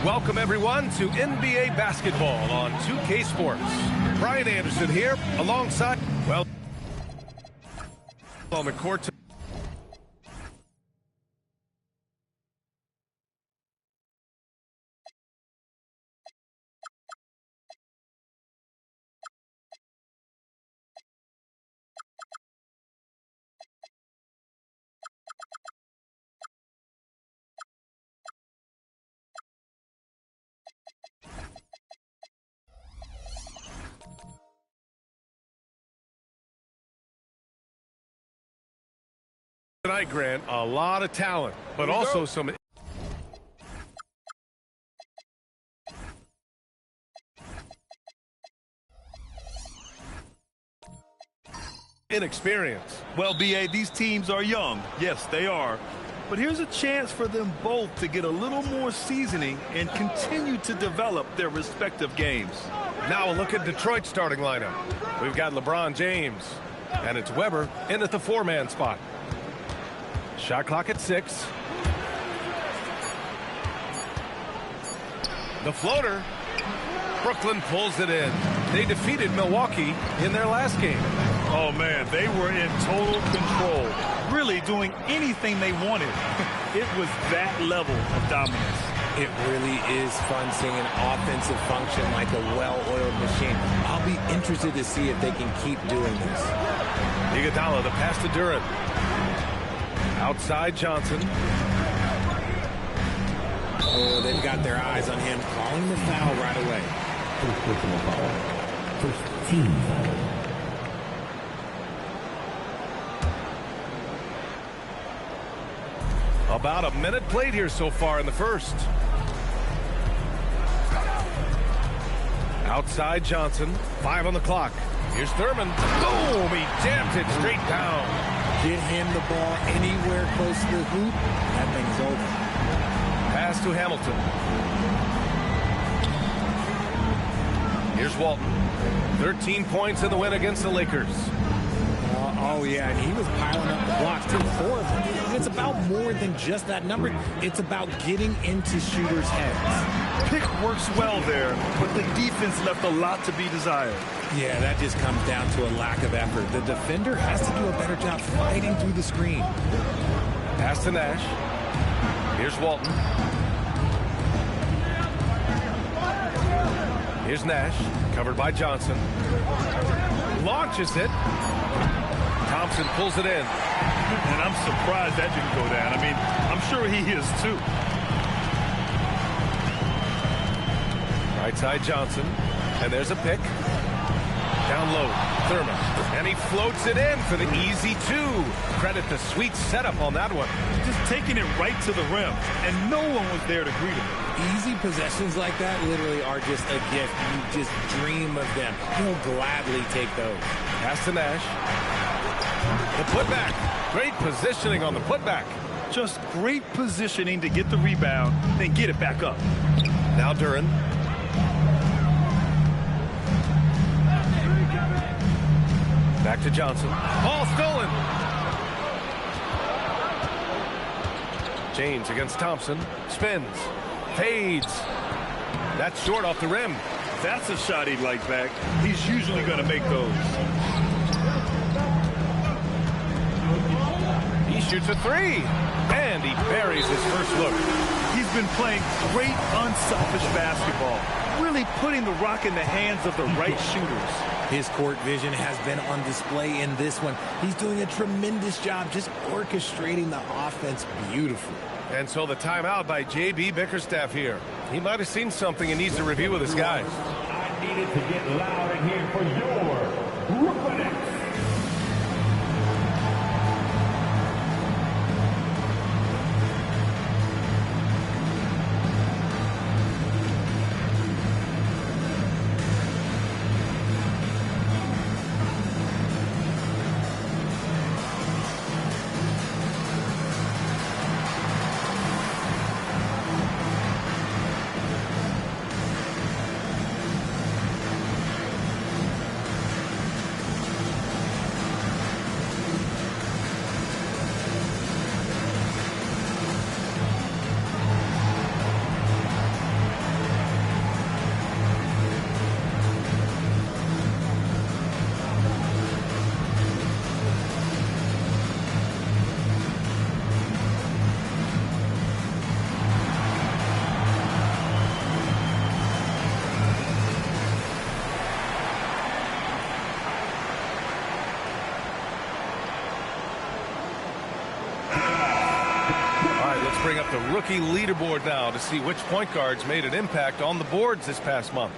Welcome, everyone, to NBA basketball on 2K Sports. Brian Anderson here, alongside, well, on the court. Tonight, Grant, a lot of talent, but also some inexperience. Well, B.A., these teams are young. Yes, they are. But here's a chance for them both to get a little more seasoning and continue to develop their respective games. Now a look at Detroit's starting lineup. We've got LeBron James, and it's Weber in at the four-man spot. Shot clock at 6. The floater. Brooklyn pulls it in. They defeated Milwaukee in their last game. Oh, man, they were in total control, really doing anything they wanted. It was that level of dominance. It really is fun seeing an offensive function like a well-oiled machine. I'll be interested to see if they can keep doing this. Iguodala, the pass to Durant. Outside Johnson. Oh, they've got their eyes on him, calling the foul right away. First team foul. About a minute played here so far in the first. Outside Johnson. 5 on the clock. Here's Thurman. Boom! He jammed it straight down. Get him the ball anywhere close to the hoop. That thing's over. Pass to Hamilton. Here's Walton. 13 points in the win against the Lakers. Oh, yeah, and he was piling up the blocks, too. 4 of them. And it's about more than just that number. It's about getting into shooters' heads. Pick works well there, but the defense left a lot to be desired. Yeah, that just comes down to a lack of effort. The defender has to do a better job fighting through the screen. Pass to Nash. Here's Walton. Here's Nash, covered by Johnson. Launches it. Thompson pulls it in. And I'm surprised that didn't go down. I mean, I'm sure he is too. Right side Johnson. And there's a pick. Down low, Thurman. And he floats it in for the easy 2. Credit the sweet setup on that one. Just taking it right to the rim, and no one was there to greet him. Easy possessions like that literally are just a gift. You just dream of them. He'll gladly take those. Pass to Nash. The putback. Great positioning on the putback. Just great positioning to get the rebound, then get it back up. Now Durant. Back to Johnson. Ball stolen. James against Thompson. Spins. Fades. That's short off the rim. That's a shot he'd like back. He's usually going to make those. He shoots a 3. And he buries his first look. He's been playing great, unselfish basketball. Really putting the rock in the hands of the right shooters. His court vision has been on display in this one. He's doing a tremendous job just orchestrating the offense beautifully. And so the timeout by J.B. Bickerstaff here. He might have seen something and needs to review with his guys. I needed to get loud in here for your Brooklyn Nets. bring up the rookie leaderboard now to see which point guards made an impact on the boards this past month.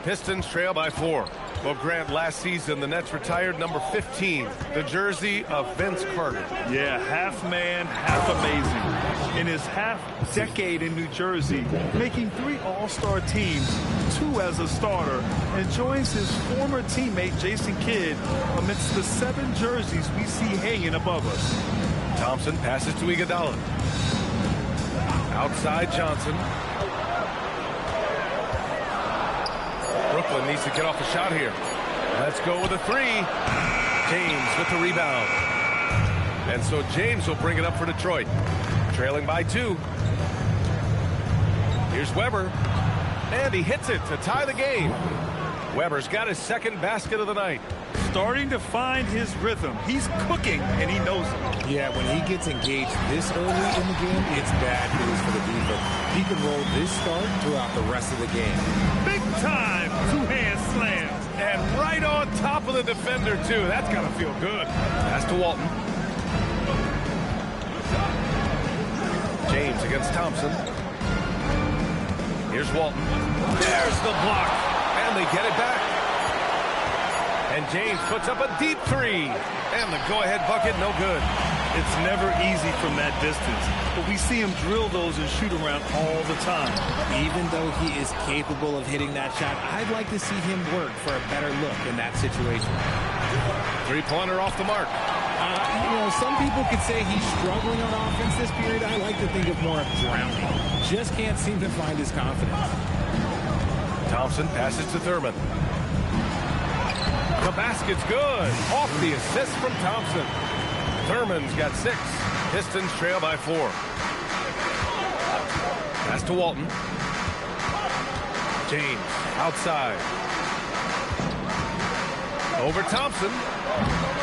Pistons trail by 4. Well, Grant, last season the Nets retired number 15, the jersey of Vince Carter. Yeah, half man, half amazing. In his half decade in New Jersey, making 3 All-Star teams, 2 as a starter, and joins his former teammate Jason Kidd amidst the 7 jerseys we see hanging above us. Thompson passes to Iguodala. Outside Johnson. Brooklyn needs to get off a shot here. Let's go with a 3. James with the rebound. And so James will bring it up for Detroit. Trailing by 2. Here's Weber. And he hits it to tie the game. Weber's got his second basket of the night. Starting to find his rhythm. He's cooking, and he knows it. Yeah, when he gets engaged this early in the game, it's bad news for the defense. He can roll this start throughout the rest of the game. Big time 2-hand slams. And right on top of the defender, too. That's got to feel good. Pass to Walton. James against Thompson. Here's Walton. There's the block. And they get it back. And James puts up a deep 3. And the go-ahead bucket, no good. It's never easy from that distance, but we see him drill those and shoot around all the time. Even though he is capable of hitting that shot, I'd like to see him work for a better look in that situation. 3-pointer off the mark. Some people could say he's struggling on offense this period. I like to think of more of drowning. Just can't seem to find his confidence. Thompson passes to Thurman. The basket's good. Off the assist from Thompson. Thurman's got 6. Pistons trail by 4. Pass to Walton. James outside. Over Thompson.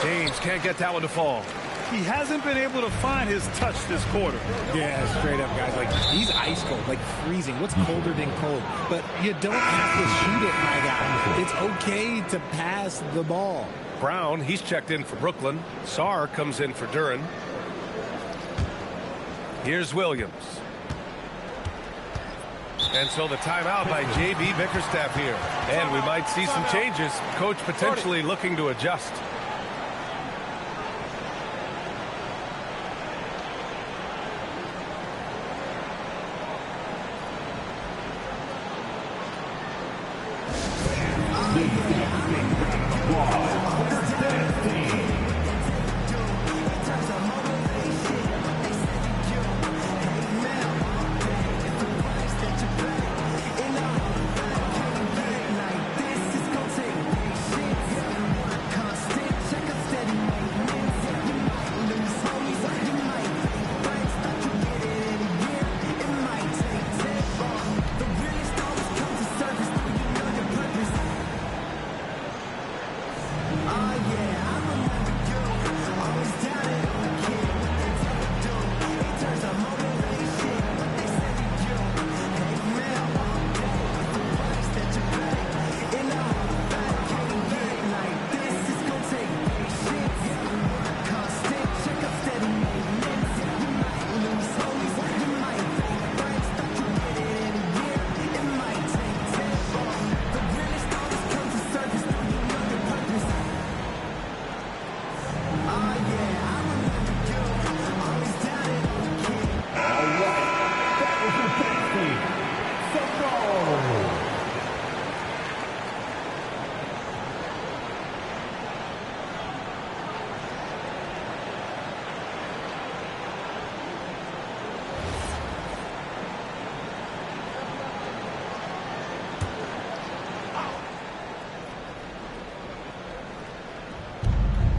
James can't get that one to fall. He hasn't been able to find his touch this quarter. Yeah, straight up, guys. Like, he's ice cold, like freezing. What's colder than cold? But you don't have to shoot it, my guy. It's okay to pass the ball. Brown, he's checked in for Brooklyn. Sarr comes in for Duren. Here's Williams. And so the timeout by J.B. Bickerstaff here. And we might see some changes. Coach potentially looking to adjust.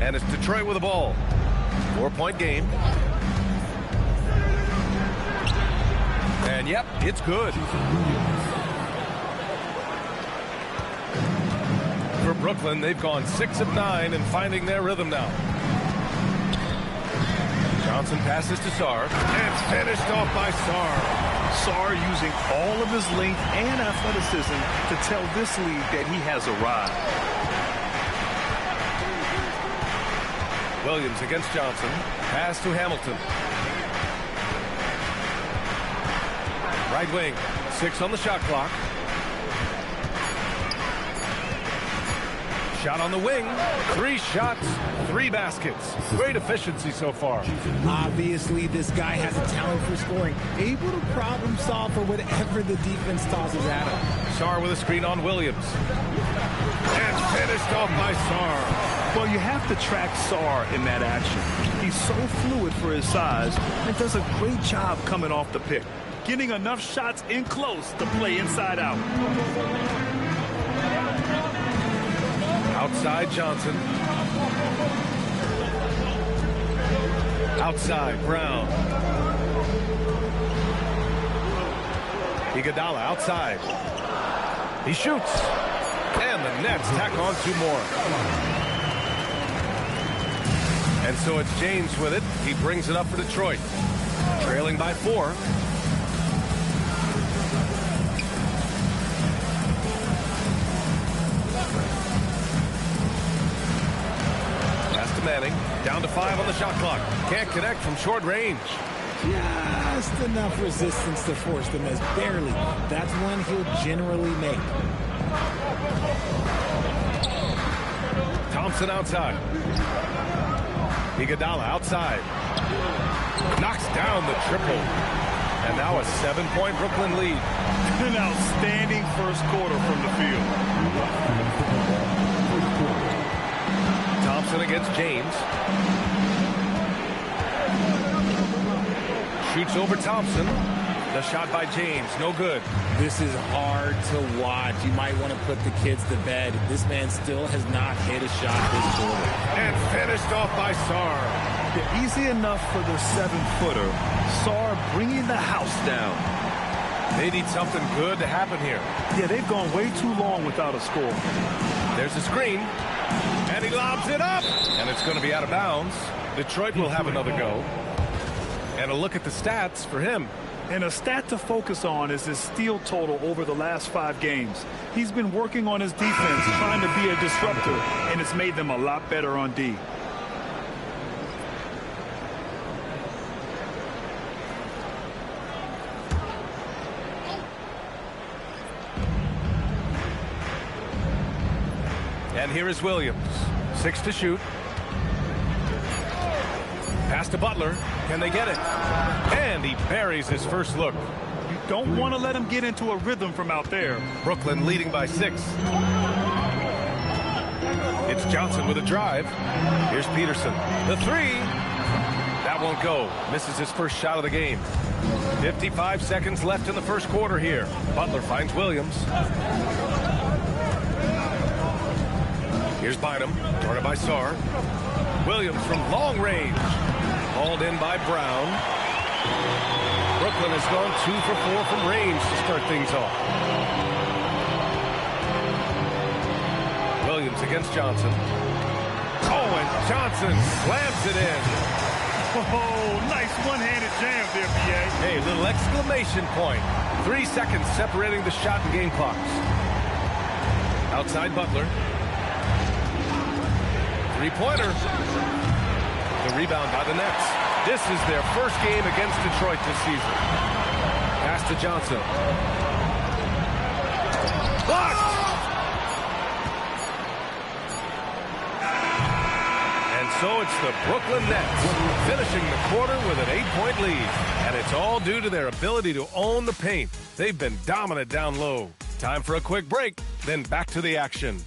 And it's Detroit with the ball. 4-point game. And yep, it's good. For Brooklyn, they've gone 6 of 9 and finding their rhythm now. Johnson passes to Sarr. And finished off by Sarr. Sarr using all of his length and athleticism to tell this league that he has arrived. Williams against Johnson. Pass to Hamilton. Right wing. 6 on the shot clock. Shot on the wing. 3 shots, 3 baskets. Great efficiency so far. Obviously, this guy has a talent for scoring. Able to problem solve for whatever the defense tosses at him. Sarr with a screen on Williams. And finished off by Sarr. Well, you have to track Sarr in that action. He's so fluid for his size and does a great job coming off the pick, getting enough shots in close to play inside out. Outside Johnson. Outside Brown. Iguodala outside. He shoots. And the Nets tack on 2 more. And so it's James with it. He brings it up for Detroit. Trailing by 4. Manning, down to 5 on the shot clock. Can't connect from short range. Just enough resistance to force the miss. Barely. That's one he'll generally make. Thompson outside. Iguodala outside. Knocks down the triple. And now a 7-point Brooklyn lead. An outstanding first quarter from the field. Thompson against James. Shoots over Thompson. The shot by James, no good. This is hard to watch. You might want to put the kids to bed. This man still has not hit a shot this quarter. And finished off by Sarr. Yeah, easy enough for the 7-footer. Sarr bringing the house down. They need something good to happen here. Yeah, they've gone way too long without a score. There's a screen. And he lobs it up. And it's going to be out of bounds. Detroit will have another go. And a look at the stats for him. And a stat to focus on is his steal total over the last 5 games. He's been working on his defense, trying to be a disruptor, and it's made them a lot better on D. And here is Williams. 6 to shoot. Pass to Butler. Can they get it? And he buries his first look. You don't want to let him get into a rhythm from out there. Brooklyn leading by 6. It's Johnson with a drive. Here's Peterson. The 3. That won't go. Misses his first shot of the game. 55 seconds left in the first quarter here. Butler finds Williams. Here's Bynum. Guarded by Sarr. Williams from long range. Hauled in by Brown. Brooklyn has gone 2 for 4 from range to start things off. Williams against Johnson. Oh, and Johnson slams it in. Oh, nice one-handed jam there, B.A. Hey, little exclamation point. 3 seconds separating the shot and game clocks. Outside Butler. 3-pointer. The rebound by the Nets. This is their first game against Detroit this season. Pass to Johnson. Blocked! And so it's the Brooklyn Nets finishing the quarter with an 8-point lead. And it's all due to their ability to own the paint. They've been dominant down low. Time for a quick break, then back to the action.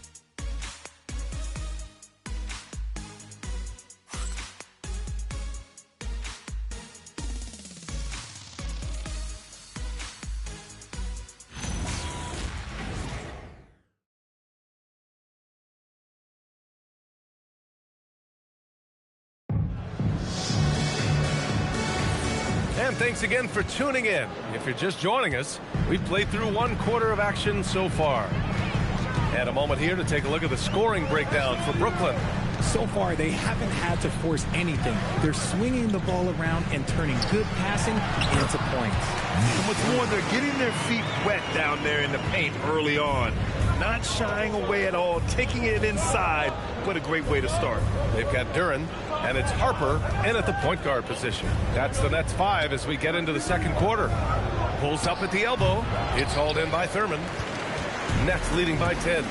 And thanks again for tuning in. If you're just joining us, we've played through 1 quarter of action so far. And a moment here to take a look at the scoring breakdown for Brooklyn. So far, they haven't had to force anything. They're swinging the ball around and turning good passing into points. And what's more, they're getting their feet wet down there in the paint early on. Not shying away at all, taking it inside. What a great way to start. They've got Duren, and it's Harper in at the point guard position. That's the Nets 5 as we get into the second quarter. Pulls up at the elbow. It's hauled in by Thurman. Nets leading by 10.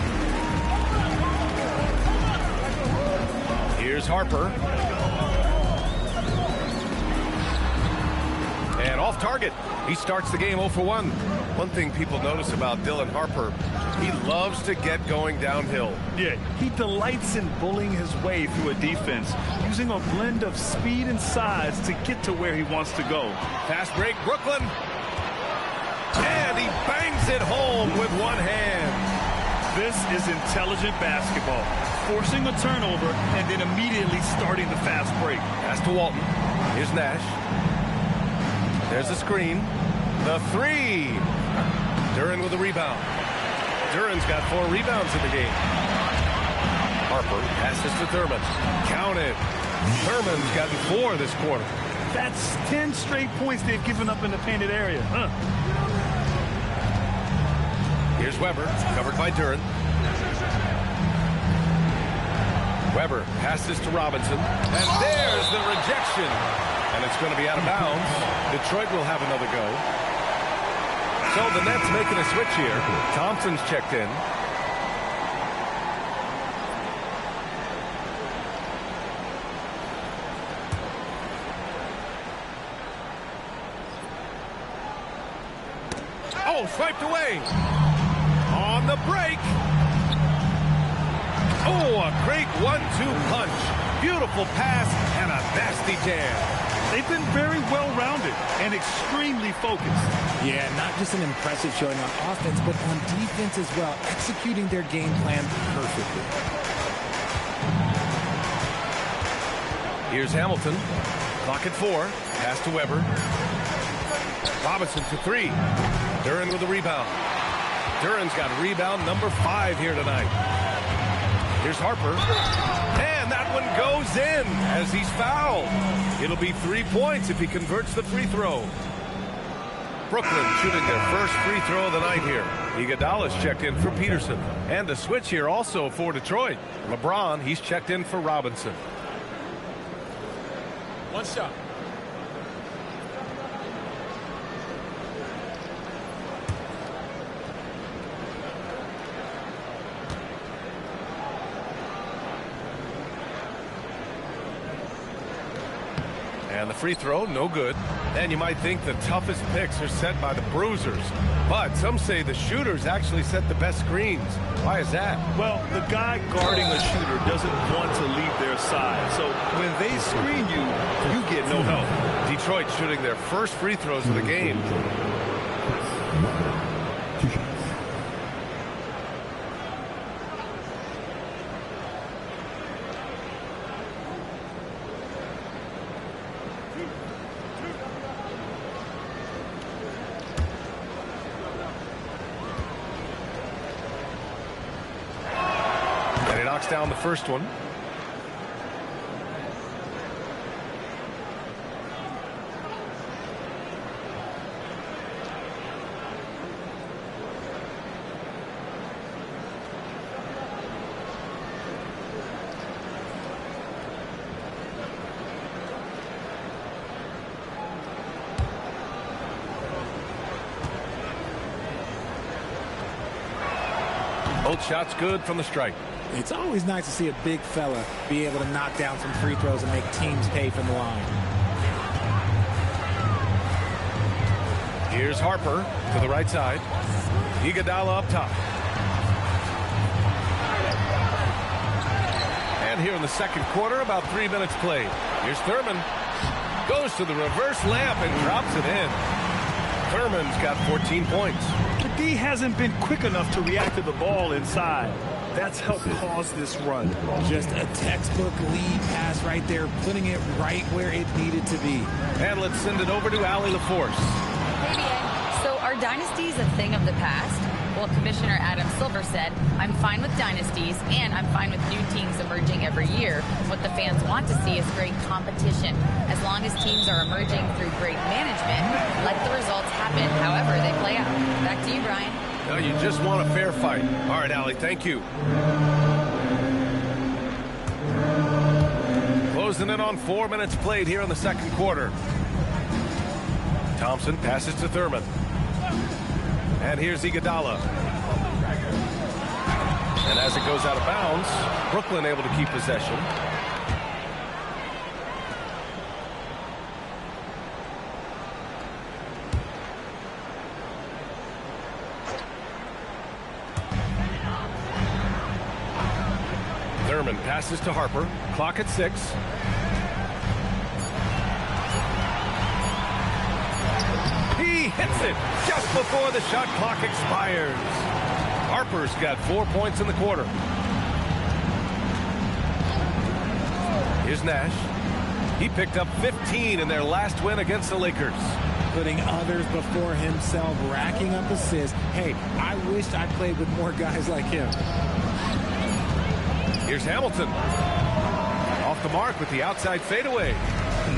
Here's Harper. And off target. He starts the game 0 for 1. One thing people notice about Dylan Harper, he loves to get going downhill. Yeah, he delights in bullying his way through a defense, using a blend of speed and size to get to where he wants to go. Fast break, Brooklyn. And he bangs it home with one hand. This is intelligent basketball. Forcing a turnover and then immediately starting the fast break. Pass to Walton. Here's Nash. There's a screen. The 3. Duren with the rebound. Duren's got 4 rebounds in the game. Harper passes to Thurman. Counted. Thurman's gotten 4 this quarter. That's 10 straight points they've given up in the painted area. Here's Weber, covered by Duren. Weber passes to Robinson. And there's the rejection. And it's going to be out of bounds. Detroit will have another go. So the Nets making a switch here. Thompson's checked in. Oh, swiped away. On the break. Oh, a great 1-2 punch. Beautiful pass and a nasty jam. They've been very well-rounded and extremely focused. Yeah, not just an impressive showing on offense, but on defense as well, executing their game plan perfectly. Here's Hamilton. Clock at 4. Pass to Weber. Robinson to 3. Duren with the rebound. Duren's got rebound number 5 here tonight. Here's Harper. And that one goes in as he's fouled. It'll be 3 points if he converts the free throw. Brooklyn shooting their first free throw of the night here. Iguodala's checked in for Peterson. And a switch here also for Detroit. LeBron, he's checked in for Robinson. One shot. And the free throw, no good. And you might think the toughest picks are set by the bruisers. But some say the shooters actually set the best screens. Why is that? Well, the guy guarding a shooter doesn't want to leave their side. So when they screen you, you get no help. Detroit shooting their first free throws of the game. Down the first one. Both shots good from the stripe. It's always nice to see a big fella be able to knock down some free throws and make teams pay from the line. Here's Harper to the right side. Iguodala up top. And here in the second quarter, about 3 minutes played. Here's Thurman. Goes to the reverse layup and drops it in. Thurman's got 14 points. The D hasn't been quick enough to react to the ball inside. That's helped cause this run. Just a textbook lead pass right there, putting it right where it needed to be. And let's send it over to Allie LaForce. Hey, BA. So are dynasties a thing of the past? Well, Commissioner Adam Silver said, "I'm fine with dynasties, and I'm fine with new teams emerging every year. What the fans want to see is great competition. As long as teams are emerging through great management, let the results happen however they play out." Back to you, Brian. No, you just want a fair fight. All right, Allie, thank you. Closing in on 4 minutes played here in the second quarter. Thompson passes to Thurman. And here's Iguodala. And as it goes out of bounds, Brooklyn able to keep possession. Thurman passes to Harper. Clock at 6. He hits it just before the shot clock expires. Harper's got 4 points in the quarter. Here's Nash. He picked up 15 in their last win against the Lakers. Putting others before himself, racking up assists. Hey, I wished I played with more guys like him. Here's Hamilton. Off the mark with the outside fadeaway.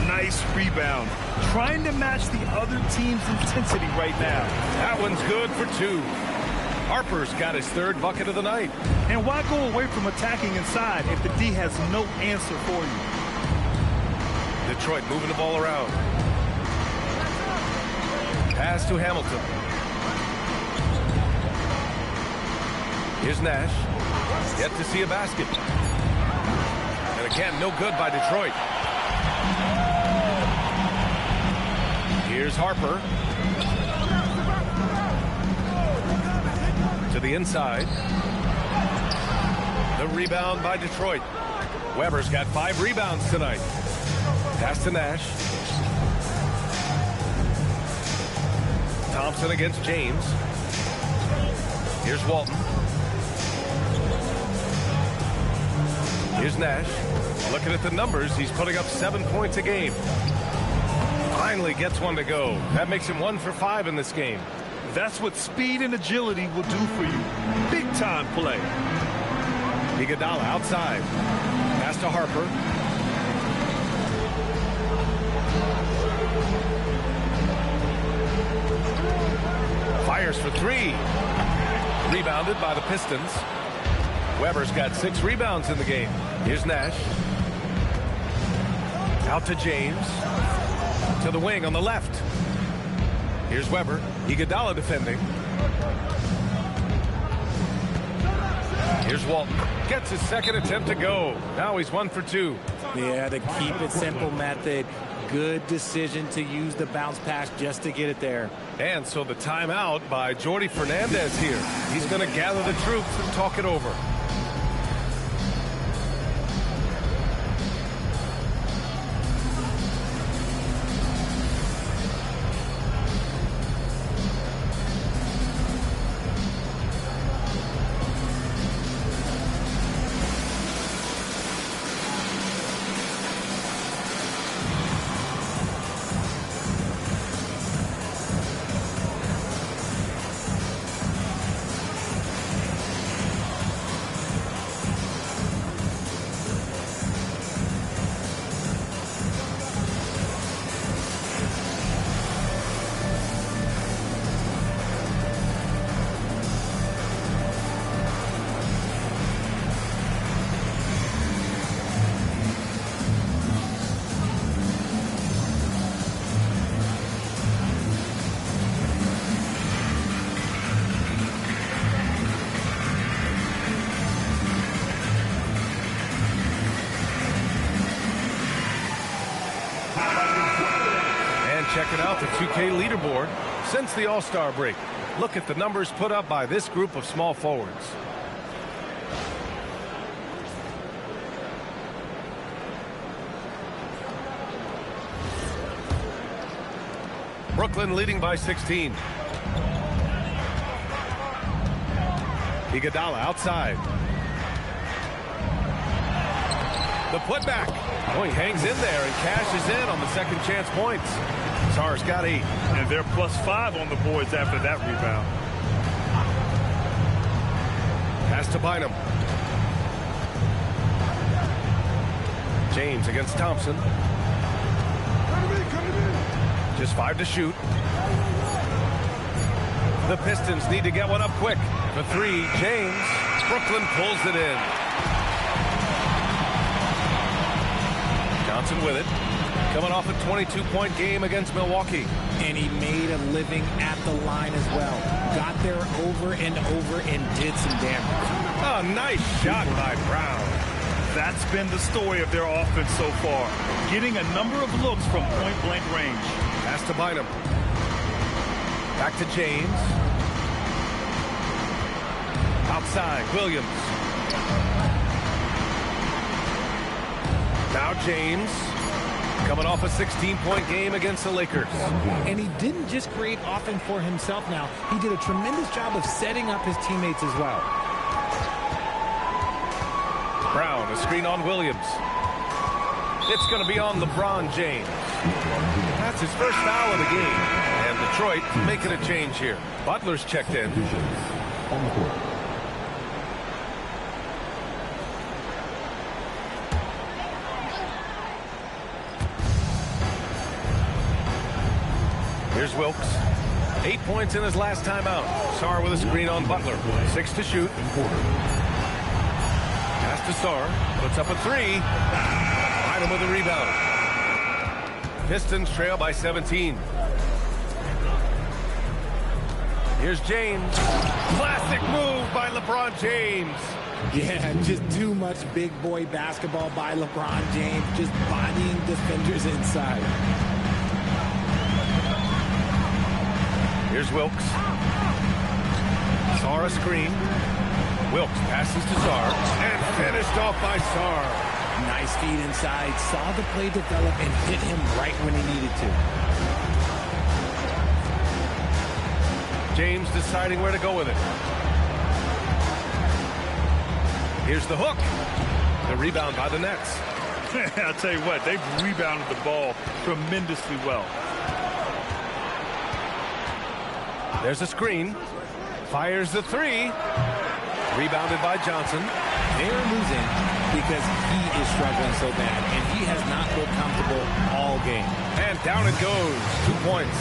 Nice rebound. Trying to match the other team's intensity right now. That one's good for 2. Harper's got his 3rd bucket of the night. And why go away from attacking inside if the D has no answer for you? Detroit moving the ball around. Pass to Hamilton. Here's Nash. Yet to see a basket. And again, no good by Detroit. Here's Harper. To the inside. The rebound by Detroit. Weber's got 5 rebounds tonight. Pass to Nash. Thompson against James. Here's Walton. Here's Nash. Looking at the numbers, he's putting up 7 points a game. Finally gets one to go. That makes him 1 for 5 in this game. That's what speed and agility will do for you. Big time play. Iguodala outside. Pass to Harper. Fires for 3. Rebounded by the Pistons. Weber's got 6 rebounds in the game. Here's Nash. Out to James. To the wing on the left. Here's Weber. Iguodala defending. Here's Walton. Gets his 2nd attempt to go. Now he's 1 for 2. Yeah, the keep it simple method. Good decision to use the bounce pass just to get it there. And so the timeout by Jordi Fernandez here. He's going to gather the troops and talk it over. Checking out the 2K leaderboard since the All-Star break. Look at the numbers put up by this group of small forwards. Brooklyn leading by 16. Iguodala outside. The putback. Oh, he hangs in there and cashes in on the 2nd chance points. Sarr's got 8. And they're +5 on the boards after that rebound. to Bynum. James against Thompson. Just 5 to shoot. The Pistons need to get one up quick. The 3, James. Brooklyn pulls it in. Johnson with it. Coming off a 22-point game against Milwaukee. And he made a living at the line as well. Got there over and over and did some damage. A nice shot by Brown. That's been the story of their offense so far. Getting a number of looks from point-blank range. Pass to Bynum. Back to James. Outside, Williams. Now James. Coming off a 16-point game against the Lakers. And he didn't just create offense for himself now. He did a tremendous job of setting up his teammates as well. Brown, a screen on Williams. It's going to be on LeBron James. That's his first foul of the game. And Detroit making a change here. Butler's checked in. Here's Wilkes. 8 points in his last time out. Sarr with a screen on Butler. 6 to shoot. Pass to Sarr. Puts up a 3. Bynum with a rebound. Pistons trail by 17. Here's James. Classic move by LeBron James. Yeah, just too much big boy basketball by LeBron James. Just bodying defenders inside. Here's Wilkes. Sarr a screen. Wilkes passes to Sarr. And finished off by Sarr. Nice feed inside. Saw the play develop and hit him right when he needed to. James deciding where to go with it. Here's the hook. The rebound by the Nets. I'll tell you what, they've rebounded the ball tremendously well. There's a screen. Fires the 3. Rebounded by Johnson. They're losing because he is struggling so bad, and he has not looked comfortable all game. And down it goes. 2 points.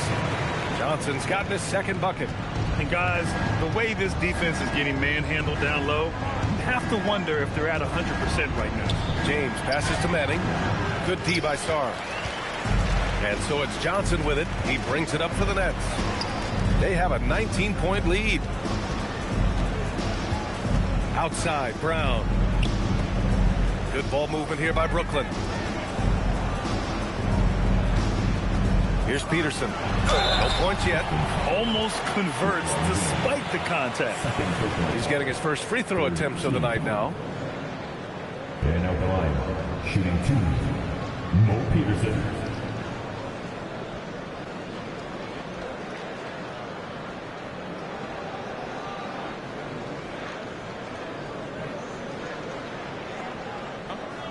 Johnson's gotten his second bucket. And guys, the way this defense is getting manhandled down low, you have to wonder if they're at 100% right now. James passes to Manning. Good D by Sarr. And so it's Johnson with it. He brings it up for the Nets. They have a 19-point lead. Outside, Brown. Good ball movement here by Brooklyn. Here's Peterson. No points yet. Almost converts despite the contact. He's getting his first free throw attempts of the night now. And out the line, shooting 2, Mo Peterson.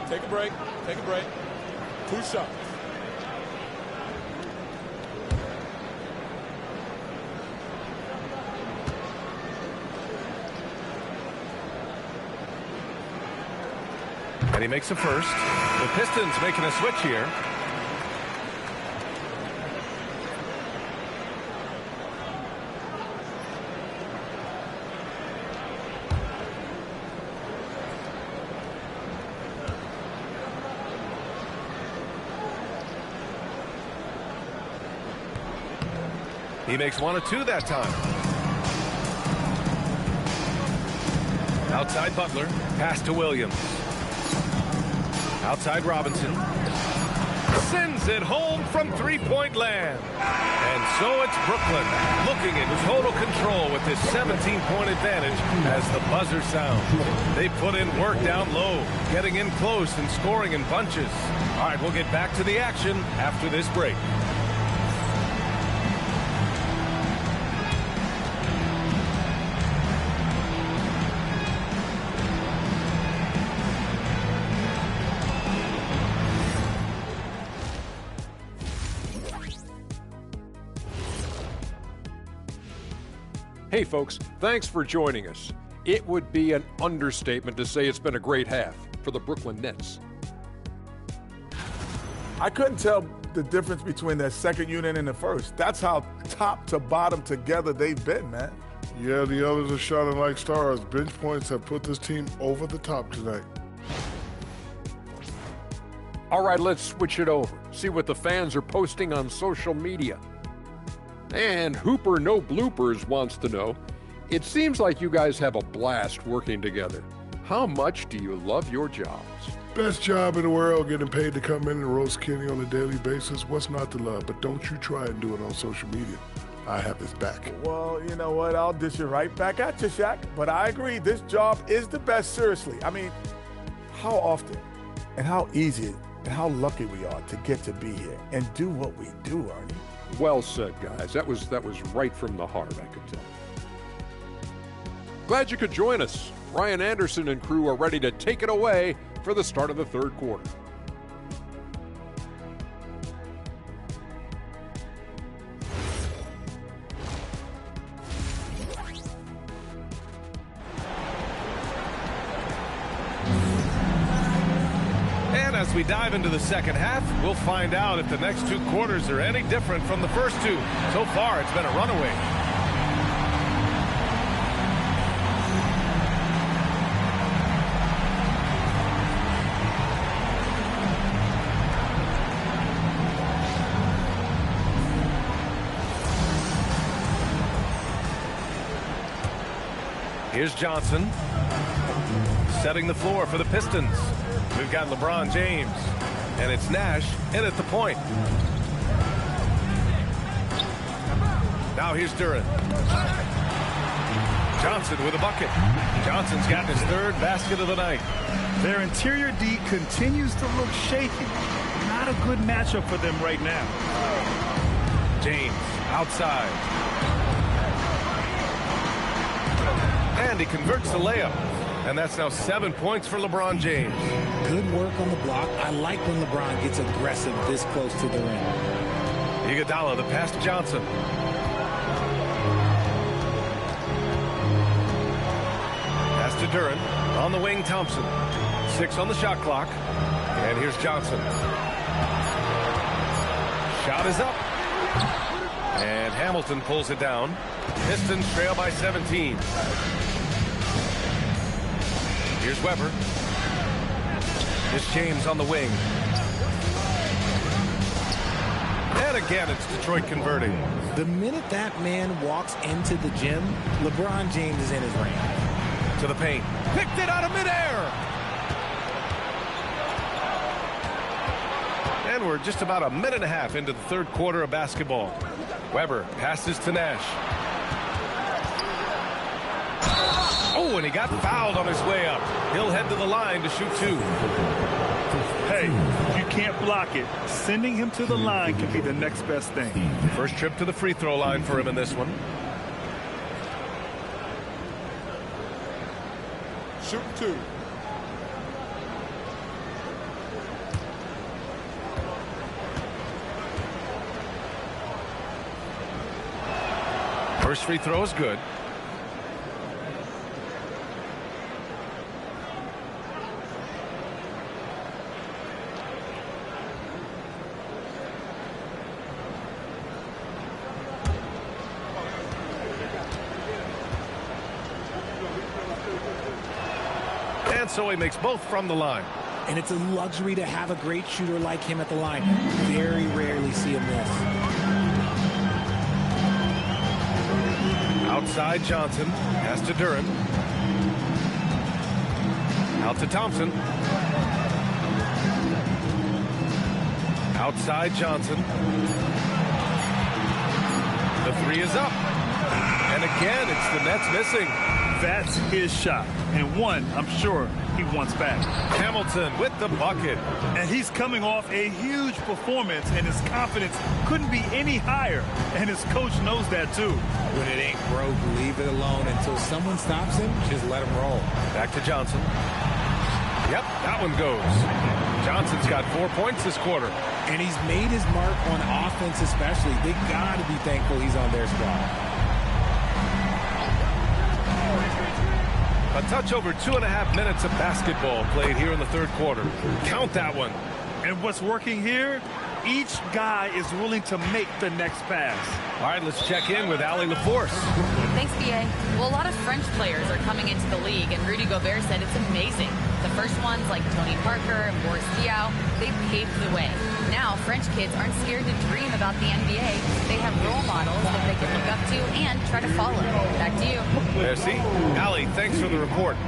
Take a break. Take a break. 2 shots. And he makes a first. The Pistons making a switch here. He makes 1 of 2 that time. Outside Butler. Pass to Williams. Outside Robinson. Sends it home from three-point land. And so it's Brooklyn looking in total control with this 17-point advantage as the buzzer sounds. They put in work down low, getting in close and scoring in bunches. All right, we'll get back to the action after this break. Hey folks, thanks for joining us. It would be an understatement to say it's been a great half for the Brooklyn Nets. I couldn't tell the difference between their second unit and the first. That's how top to bottom together they've been, man. Yeah, the others are shining like stars. Bench points have put this team over the top tonight. All right, let's switch it over. See what the fans are posting on social media. And Hooper No Bloopers wants to know, it seems like you guys have a blast working together. How much do you love your jobs? Best job in the world, getting paid to come in and roast Kenny on a daily basis. What's not to love? But don't you try and do it on social media. I have his back. Well, you know what? I'll dish it right back at you, Shaq. But I agree, this job is the best, seriously. I mean, how often and how easy and how lucky we are to get to be here and do what we do, Ernie. Well said, guys. That was right from the heart, I could tell. Glad you could join us. Ryan Anderson and crew are ready to take it away for the start of the third quarter. And as we dive into the second half, we'll find out if the next two quarters are any different from the first two. So far, it's been a runaway. Here's Johnson, setting the floor for the Pistons. We've got LeBron James, and it's Nash in at the point. Now here's Duran. Johnson with a bucket. Johnson's gotten his third basket of the night. Their interior D continues to look shaky. Not a good matchup for them right now. James outside. And he converts the layup. And that's now 7 points for LeBron James. Good work on the block. I like when LeBron gets aggressive this close to the rim. Iguodala, the pass to Johnson. Pass to Duran. On the wing, Thompson. 6 on the shot clock. And here's Johnson. Shot is up. And Hamilton pulls it down. Pistons trail by 17. Here's Weber. Here's James on the wing. And again, it's Detroit converting. The minute that man walks into the gym, LeBron James is in his range. To the paint. Picked it out of midair. And we're just about a minute and a half into the third quarter of basketball. Weber passes to Nash. Oh, and he got fouled on his way up. He'll head to the line to shoot two. Hey, you can't block it. Sending him to the line can be the next best thing. First trip to the free throw line for him in this one. Shoot two. First free throw is good. And so he makes both from the line. And it's a luxury to have a great shooter like him at the line. Very rarely see him miss. Outside Johnson. Pass to Duran. Out to Thompson. Outside Johnson. The three is up. And again, it's the Nets missing. That's his shot, and one I'm sure he wants back. Hamilton with the bucket. And he's coming off a huge performance, and his confidence couldn't be any higher. And his coach knows that too. When it ain't broke, leave it alone until someone stops him. Just let him roll. Back to Johnson. Yep, that one goes. Johnson's got 4 points this quarter. And he's made his mark on offense especially. They got to be thankful he's on their squad. A touch over 2.5 minutes of basketball played here in the third quarter. Count that one. And what's working here? Each guy is willing to make the next pass. All right, let's check in with Allie LaForce. Thanks, BA. Well, a lot of French players are coming into the league, and Rudy Gobert said it's amazing. The first ones, like Tony Parker and Boris Diaw, they paved the way. Now, French kids aren't scared to dream about the NBA. They have role models that they can look up to and try to follow. Back to you. Merci. Allie, thanks for the report.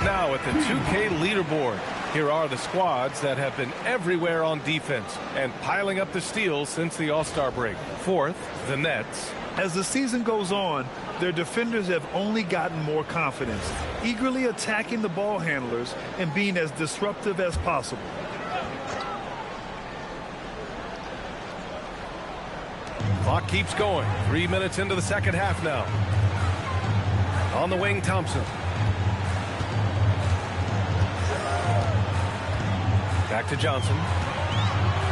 Now at the 2K leaderboard. Here are the squads that have been everywhere on defense and piling up the steals since the All-Star break. Fourth, the Nets. As the season goes on, their defenders have only gotten more confidence, eagerly attacking the ball handlers and being as disruptive as possible. Clock keeps going. 3 minutes into the second half now. On the wing, Thompson. Back to Johnson.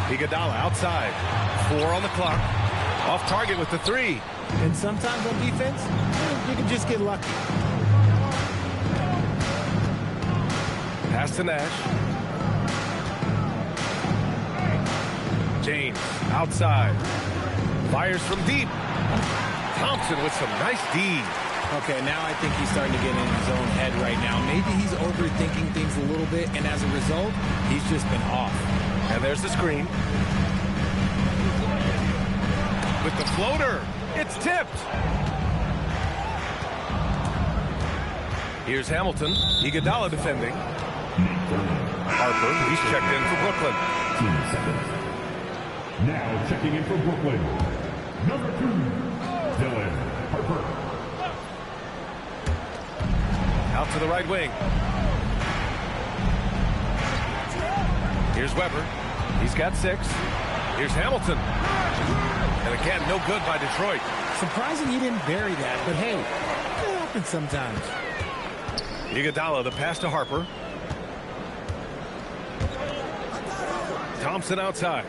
Iguodala outside. 4 on the clock. Off target with the 3. And sometimes on defense, you can just get lucky. Pass to Nash. James outside. Fires from deep. Thompson with some nice D. Okay, now I think he's starting to get in his own head right now. Maybe he's overthinking things a little bit, and as a result, he's just been off. And there's the screen. With the floater, it's tipped. Here's Hamilton. Iguodala defending. Harper, he's checked in for Brooklyn. 2 seconds. Now checking in for Brooklyn. Number 2, Dylan Harper. Out to the right wing. Here's Weber. He's got 6. Here's Hamilton. And again, no good by Detroit. Surprising he didn't bury that, but hey, it happens sometimes. Iguodala, the pass to Harper. Thompson outside.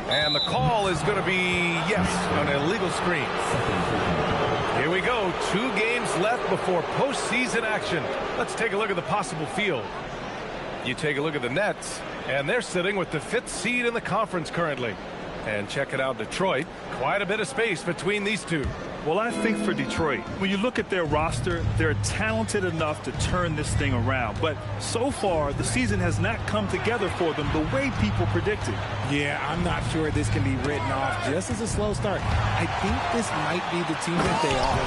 And the call is going to be, yes, an illegal screen. Here we go. 2 games left before postseason action. Let's take a look at the possible field. You take a look at the Nets, and they're sitting with the 5th seed in the conference currently. And check it out, Detroit. Quite a bit of space between these two. Well, I think for Detroit, when you look at their roster, they're talented enough to turn this thing around. But so far, the season has not come together for them the way people predicted. Yeah, I'm not sure this can be written off just as a slow start. I think this might be the team that they are.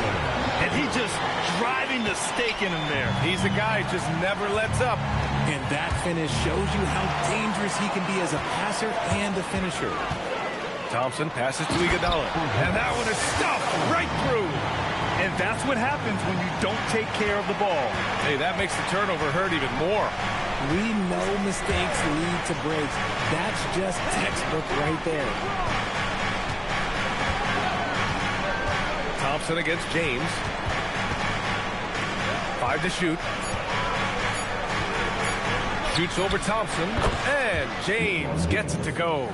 And he just driving the stake in him there. He's a guy who just never lets up. And that finish shows you how dangerous he can be as a passer and a finisher. Thompson passes to Iguodala. And that one is stuffed right through. And that's what happens when you don't take care of the ball. Hey, that makes the turnover hurt even more. We know mistakes lead to breaks. That's just textbook right there. Thompson against James. 5 to shoot. Shoots over Thompson. And James gets it to go.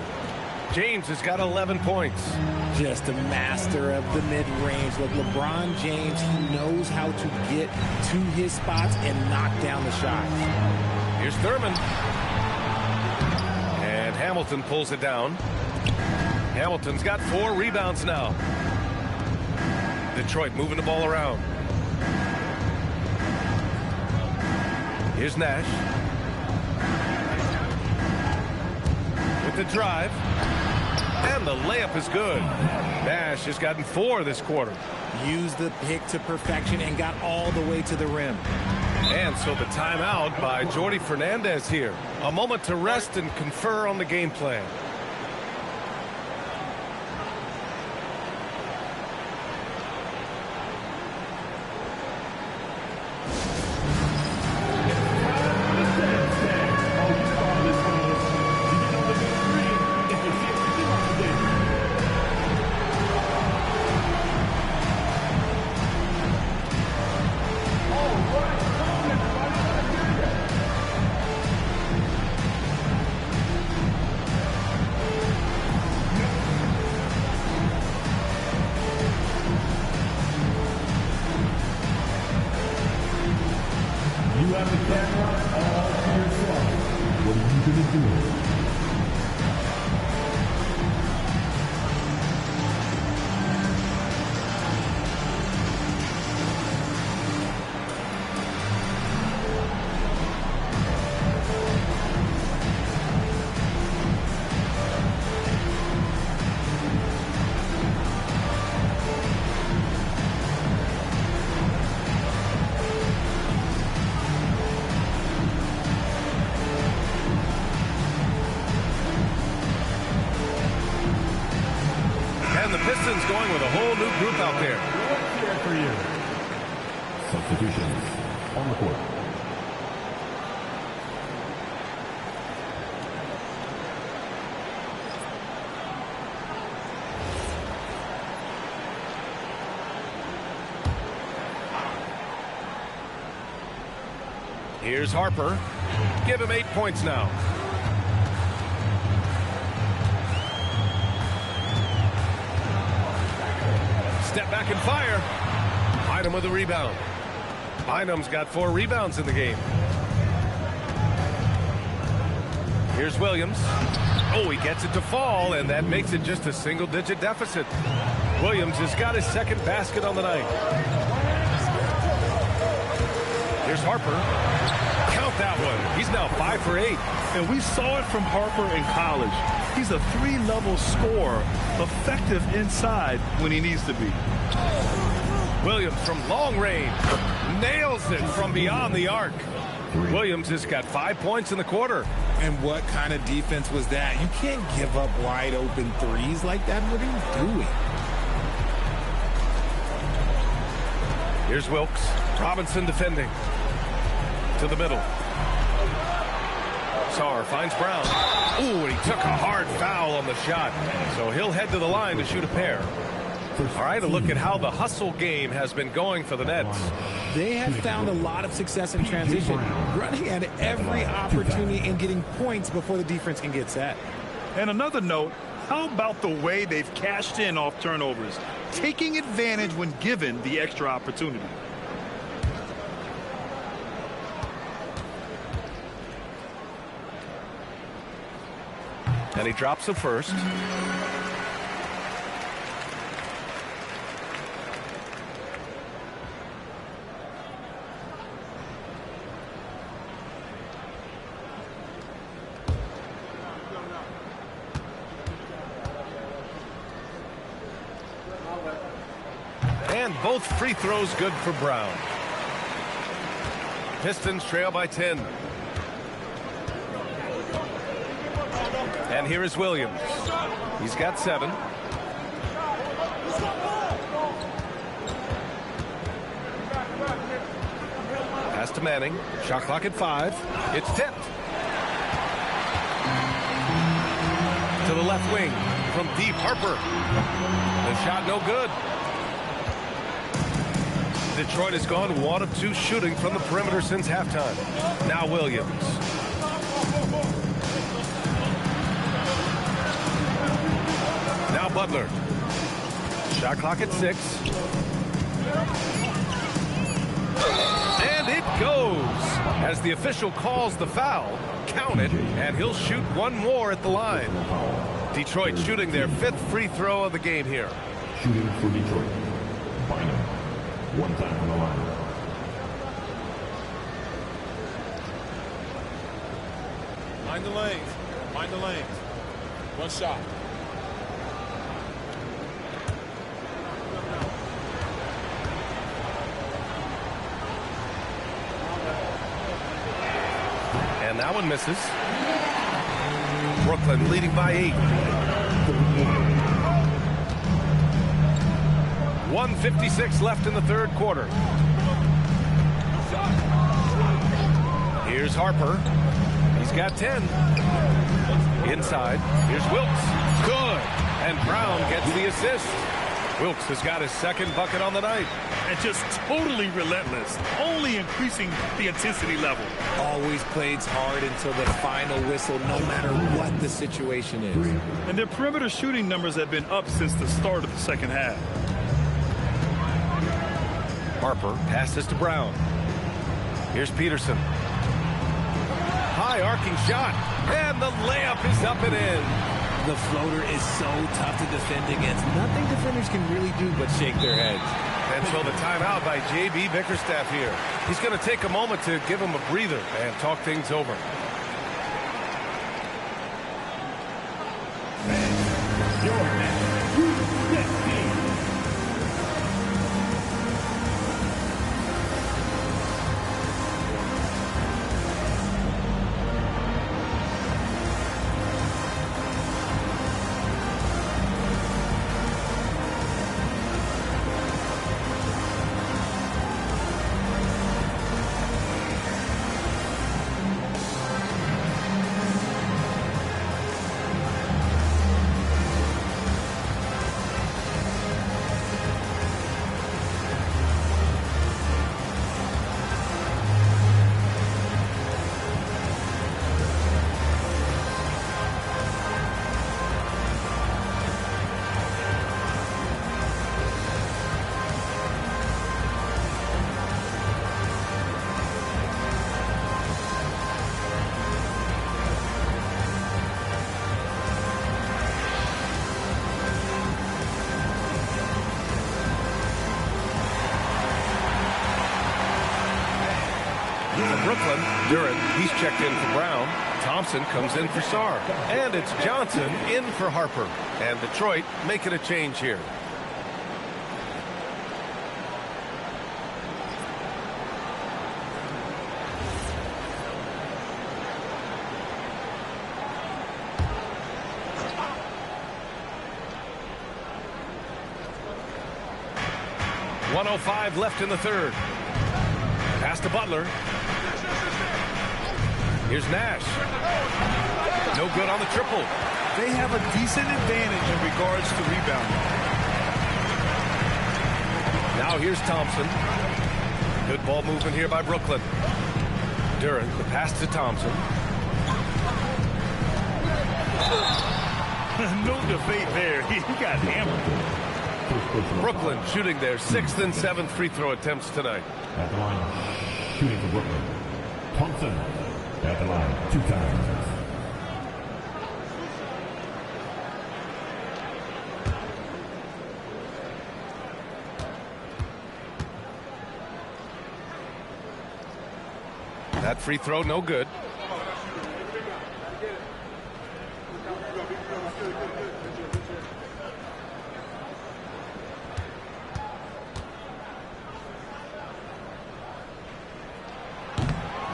James has got 11 points. Just a master of the mid-range. Like LeBron James, he knows how to get to his spots and knock down the shots. Here's Thurman. And Hamilton pulls it down. Hamilton's got 4 rebounds now. Detroit moving the ball around. Here's Nash. With the drive. And the layup is good. Nash has gotten 4 this quarter. Used the pick to perfection and got all the way to the rim. And so the timeout by Jordi Fernandez here. A moment to rest and confer on the game plan. And the Pistons going with a whole new group out there. For you. Substitutions on the court. Here's Harper. Give him 8 points now. Step back and fire. Bynum with a rebound. Bynum's got 4 rebounds in the game. Here's Williams. Oh, he gets it to fall, and that makes it just a single-digit deficit. Williams has got his second basket on the night. Here's Harper. Count that one. He's now 5 for 8. And we saw it from Harper in college. He's a 3-level scorer, effective inside when he needs to be. Williams from long range nails it from beyond the arc. Williams has got 5 points in the quarter. And what kind of defense was that? You can't give up wide open threes like that. What are you doing? Here's Wilkes. Robinson defending. To the middle. Sarr finds Brown. Ooh, and he took a hard foul on the shot. So he'll head to the line to shoot a pair. All right, a look at how the hustle game has been going for the Nets. They have found a lot of success in transition, running at every opportunity and getting points before the defense can get set. And another note, how about the way they've cashed in off turnovers, taking advantage when given the extra opportunity? And he drops the first. And both free throws good for Brown. Pistons trail by 10. And here is Williams. He's got 7. Pass to Manning. Shot clock at 5. It's tipped. To the left wing from deep. Harper. The shot no good. Detroit has gone 1 of 2 shooting from the perimeter since halftime. Now Williams. Now Butler. Shot clock at 6. And it goes. As the official calls the foul, count it, and he'll shoot 1 more at the line. Detroit shooting their 5th free throw of the game here. Shooting for Detroit. Bynum. One time on the line. Mind the lanes. Mind the lanes. One shot. And that one misses. Brooklyn leading by 8. 1:56 left in the 3rd quarter. Here's Harper. He's got 10. Inside. Here's Wilkes. Good. And Brown gets the assist. Wilkes has got his 2nd bucket on the night. And just totally relentless, only increasing the intensity level. Always plays hard until the final whistle, no matter what the situation is. And their perimeter shooting numbers have been up since the start of the 2nd half. Harper passes to Brown. Here's Peterson. High arcing shot. And the layup is up and in. The floater is so tough to defend against. Nothing defenders can really do but shake their heads. And so the timeout by J.B. Bickerstaff here. He's going to take a moment to give him a breather and talk things over. Brooklyn, Duran, he's checked in for Brown. Thompson comes in for Sarr. And it's Johnson in for Harper. And Detroit making a change here. .105 left in the 3rd. Pass to Butler. Here's Nash. No good on the triple. They have a decent advantage in regards to rebounding. Now here's Thompson. Good ball movement here by Brooklyn. Duran, the pass to Thompson. No debate there. He got hammered. Brooklyn shooting their 6th and 7th free throw attempts tonight. At the line, shooting for Brooklyn. Thompson at the line 2 times. That free throw no good.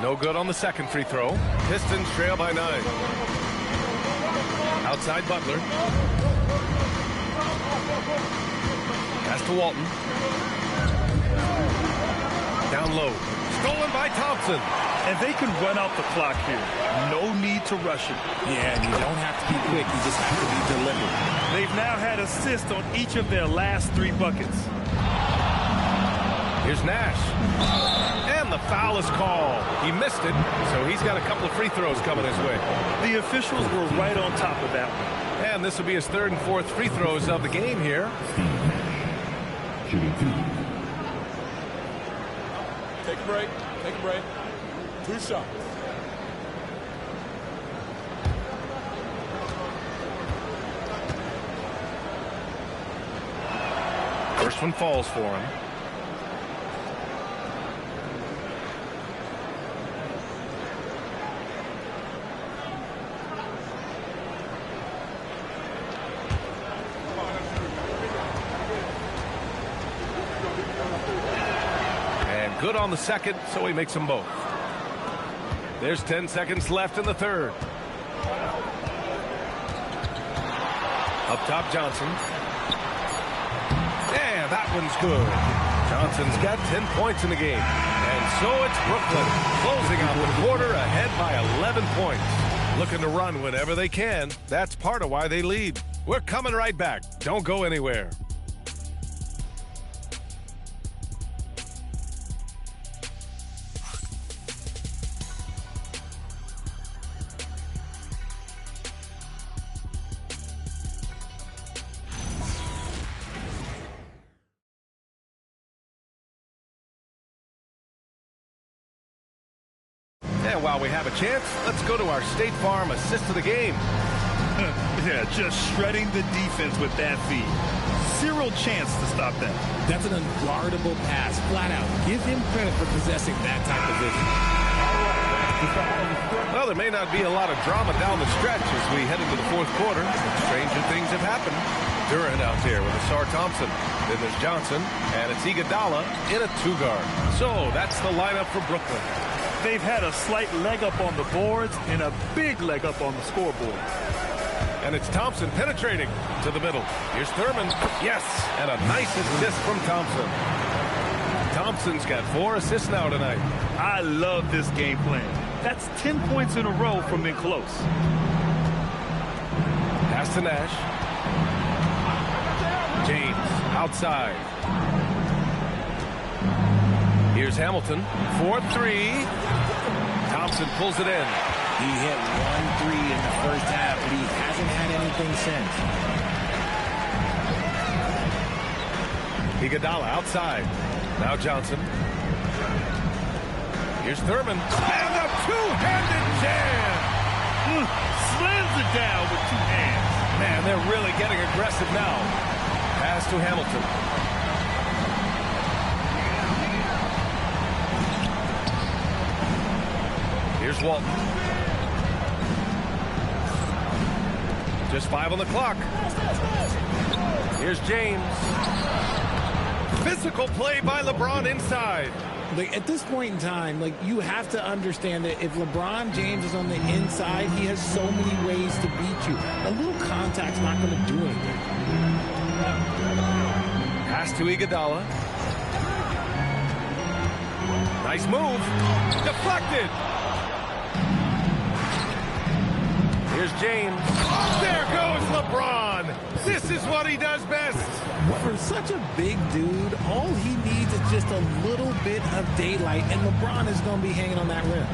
No good on the 2nd free throw. Pistons trail by 9. Outside Butler. Pass to Walton. Down low. Stolen by Thompson. And they can run out the clock here. No need to rush it. Yeah, and you don't have to be quick. You just have to be deliberate. They've now had assists on each of their last 3 buckets. Here's Nash. And the foul is called. He missed it, so he's got a couple of free throws coming his way. The officials were right on top of that one. And this will be his 3rd and 4th free throws of the game here. Shooting 2. Take a break. Take a break. 2 shots. one falls for him. And good on the second, so he makes them both. There's 10 seconds left in the third. Up top, Johnson. Yeah, that one's good. Johnson's got 10 points in the game. And so it's Brooklyn closing out the quarter ahead by 11 points. Looking to run whenever they can. That's part of why they lead. We're coming right back. Don't go anywhere. And while we have a chance, let's go to our State Farm assist of the game. Yeah, just shredding the defense with that feed. Zero chance to stop that. That's an unguardable pass, flat out. Give him credit for possessing that type of vision. Well, there may not be a lot of drama down the stretch as we head into the fourth quarter. Stranger things have happened. Durant out there with Asar Thompson. Then there's Johnson, and it's Iguodala in a two-guard. So that's the lineup for Brooklyn. They've had a slight leg up on the boards and a big leg up on the scoreboard. And it's Thompson penetrating to the middle. Here's Thurman. Yes, and a nice assist from Thompson. Thompson's got 4 assists now tonight. I love this game plan. That's 10 points in a row from in close. Pass to Nash. James outside. Here's Hamilton. 4-3. Thompson pulls it in. He hit 1 3 in the first half, but he hasn't had anything since. Iguodala outside. Now Johnson. Here's Thurman. And a two-handed jam. Slams it down with 2 hands. Man, they're really getting aggressive now. Pass to Hamilton. Here's Walton. Just 5 on the clock. Here's James. Physical play by LeBron inside. Like, at this point in time, like, you have to understand that if LeBron James is on the inside, he has so many ways to beat you. A little contact's not going to do anything. Pass to Iguodala. Nice move. Deflected. Here's James. There goes LeBron. This is what he does best. For such a big dude, all he needs is just a little bit of daylight, and LeBron is going to be hanging on that rim.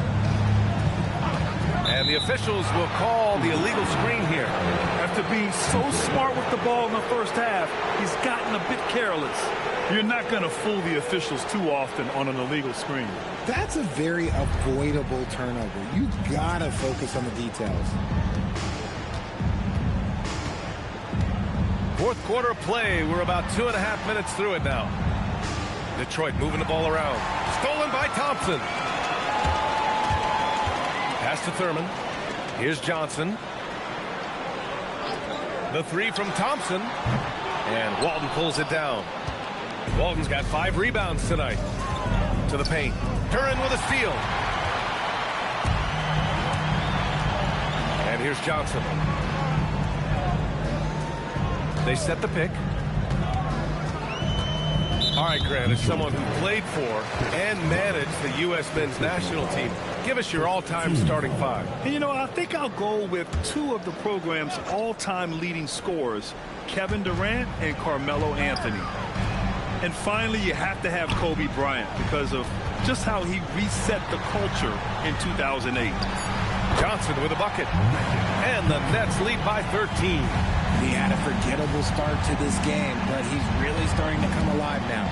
And the officials will call the illegal screen here. After being so smart with the ball in the first half, he's gotten a bit careless. You're not going to fool the officials too often on an illegal screen. That's a very avoidable turnover. You got to focus on the details. Fourth quarter play. We're about 2.5 minutes through it now. Detroit moving the ball around. Stolen by Thompson. Pass to Thurman. Here's Johnson. The 3 from Thompson. And Walton pulls it down. Walton's got 5 rebounds tonight. To the paint. Duran with a steal. And here's Johnson. They set the pick. All right, Grant, as someone who played for and managed the U.S. men's national team, give us your all-time starting 5. And, you know, I think I'll go with 2 of the program's all-time leading scorers, Kevin Durant and Carmelo Anthony. And finally, you have to have Kobe Bryant because of just how he reset the culture in 2008. Johnson with a bucket. And the Nets lead by 13. He had a forgettable start to this game, but he's really starting to come alive now.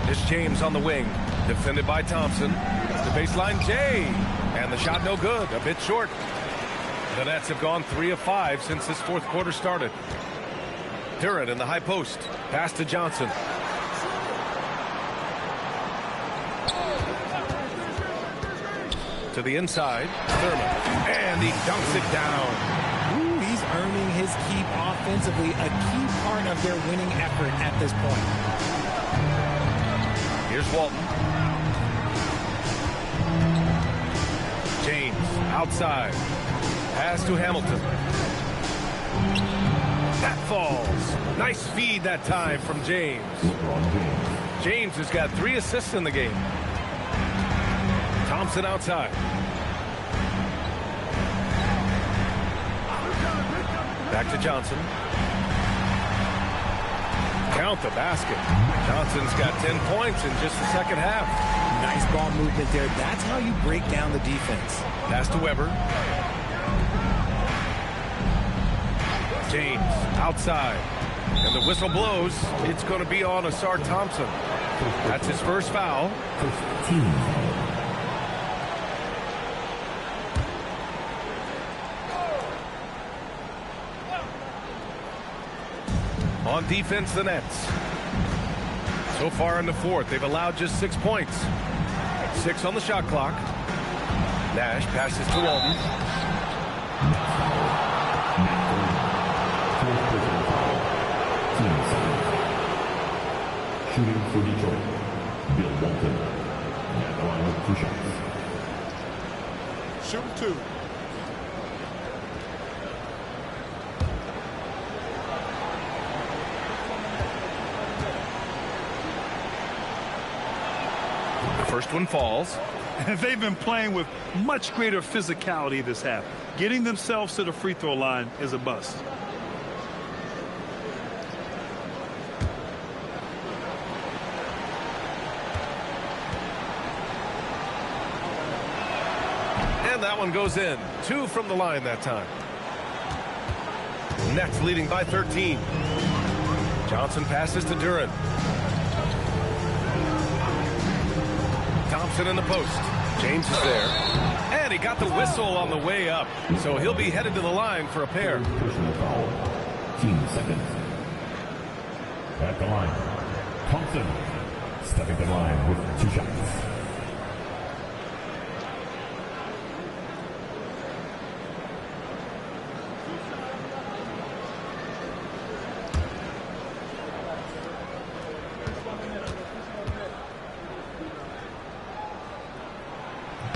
It's James on the wing, defended by Thompson. The baseline, Jay. And the shot no good, a bit short. The Nets have gone 3 of 5 since this fourth quarter started. Duran in the high post. Pass to Johnson. To the inside. Thurman. And he dunks it down. Ooh, he's earning his keep offensively, a key part of their winning effort at this point. Here's Walton. James outside. Pass to Hamilton. That falls. Nice feed that time from James. James has got 3 assists in the game. Thompson outside. Back to Johnson. Count the basket. Johnson's got 10 points in just the second half. Nice ball movement there. That's how you break down the defense. Pass to Weber. James outside. And the whistle blows. It's going to be on Asar Thompson. That's his first foul. On defense, the Nets. So far in the fourth, they've allowed just 6 points. 6 on the shot clock. Nash passes to Walton. Shooting for Detroit, Bill Walton. At the line with 2 shots. Shoot 2. First one falls. And they've been playing with much greater physicality this half. Getting themselves to the free throw line is a bust. And that one goes in. 2 from the line that time. Nets leading by 13. Johnson passes to Duran. Thompson in the post. James is there. And he got the whistle on the way up. So he'll be headed to the line for a pair. Personal foul. Team seconds. At the line, Thompson. Stepping to the line with 2 shots.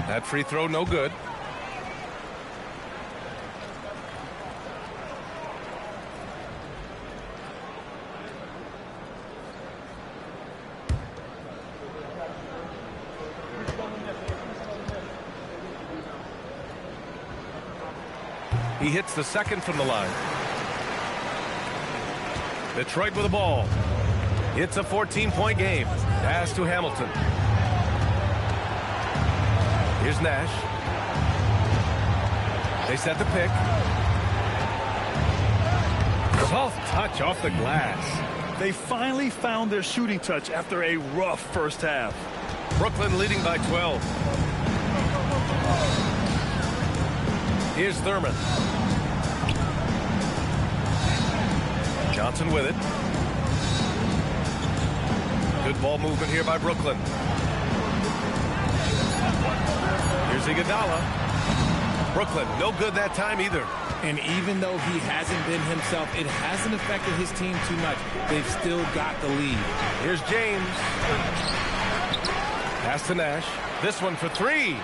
That free throw, no good. He hits the second from the line. Detroit with the ball. It's a 14-point game. Pass to Hamilton. Here's Nash. They set the pick. Soft touch off the glass. They finally found their shooting touch after a rough first half. Brooklyn leading by 12. Here's Thurman. Johnson with it. Good ball movement here by Brooklyn. Here's Iguodala. Brooklyn, no good that time either. And even though he hasn't been himself, it hasn't affected his team too much. They've still got the lead. Here's James. Pass to Nash. This one for 3.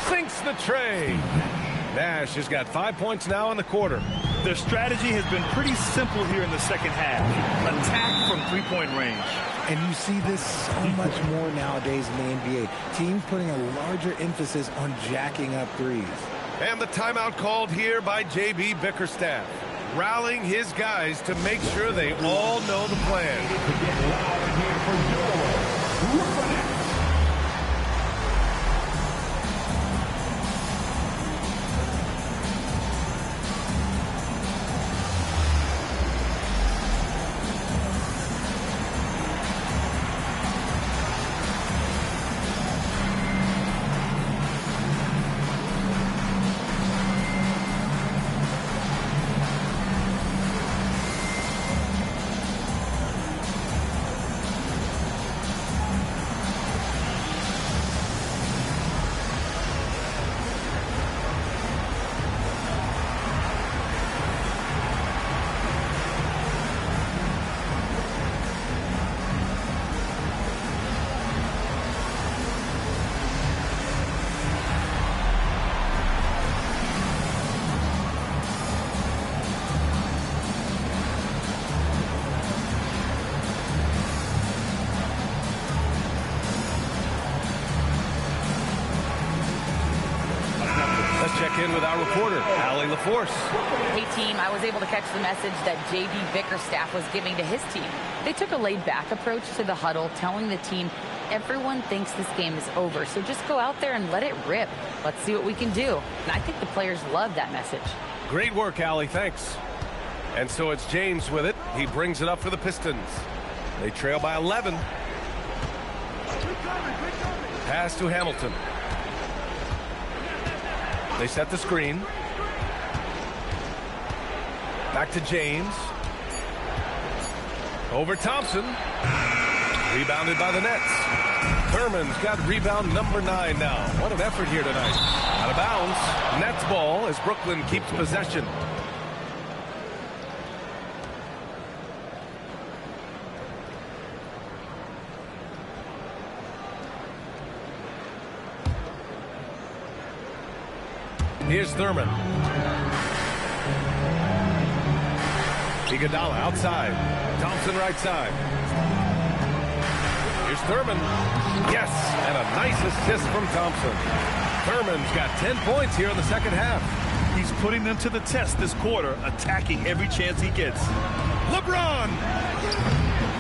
Sinks the tray. Nash has got 5 points now in the quarter. Their strategy has been pretty simple here in the second half. Attack from 3-point range. And you see this so much more nowadays in the NBA. Teams putting a larger emphasis on jacking up threes. And the timeout called here by J.B. Bickerstaff, rallying his guys to make sure they all know the plan. in with our reporter, Allie LaForce. Hey, team, I was able to catch the message that J.D. Bickerstaff was giving to his team. They took a laid-back approach to the huddle, telling the team, everyone thinks this game is over, so just go out there and let it rip. Let's see what we can do. And I think the players love that message. Great work, Allie. Thanks. And so it's James with it. He brings it up for the Pistons. They trail by 11. Pass to Hamilton. They set the screen. Back to James. Over Thompson. Rebounded by the Nets. Thurman's got rebound number 9 now. What an effort here tonight. Out of bounds. Nets ball as Brooklyn keeps possession. Here's Thurman. Iguodala outside. Thompson right side. Here's Thurman. Yes, and a nice assist from Thompson. Thurman's got 10 points here in the second half. He's putting them to the test this quarter, attacking every chance he gets. LeBron!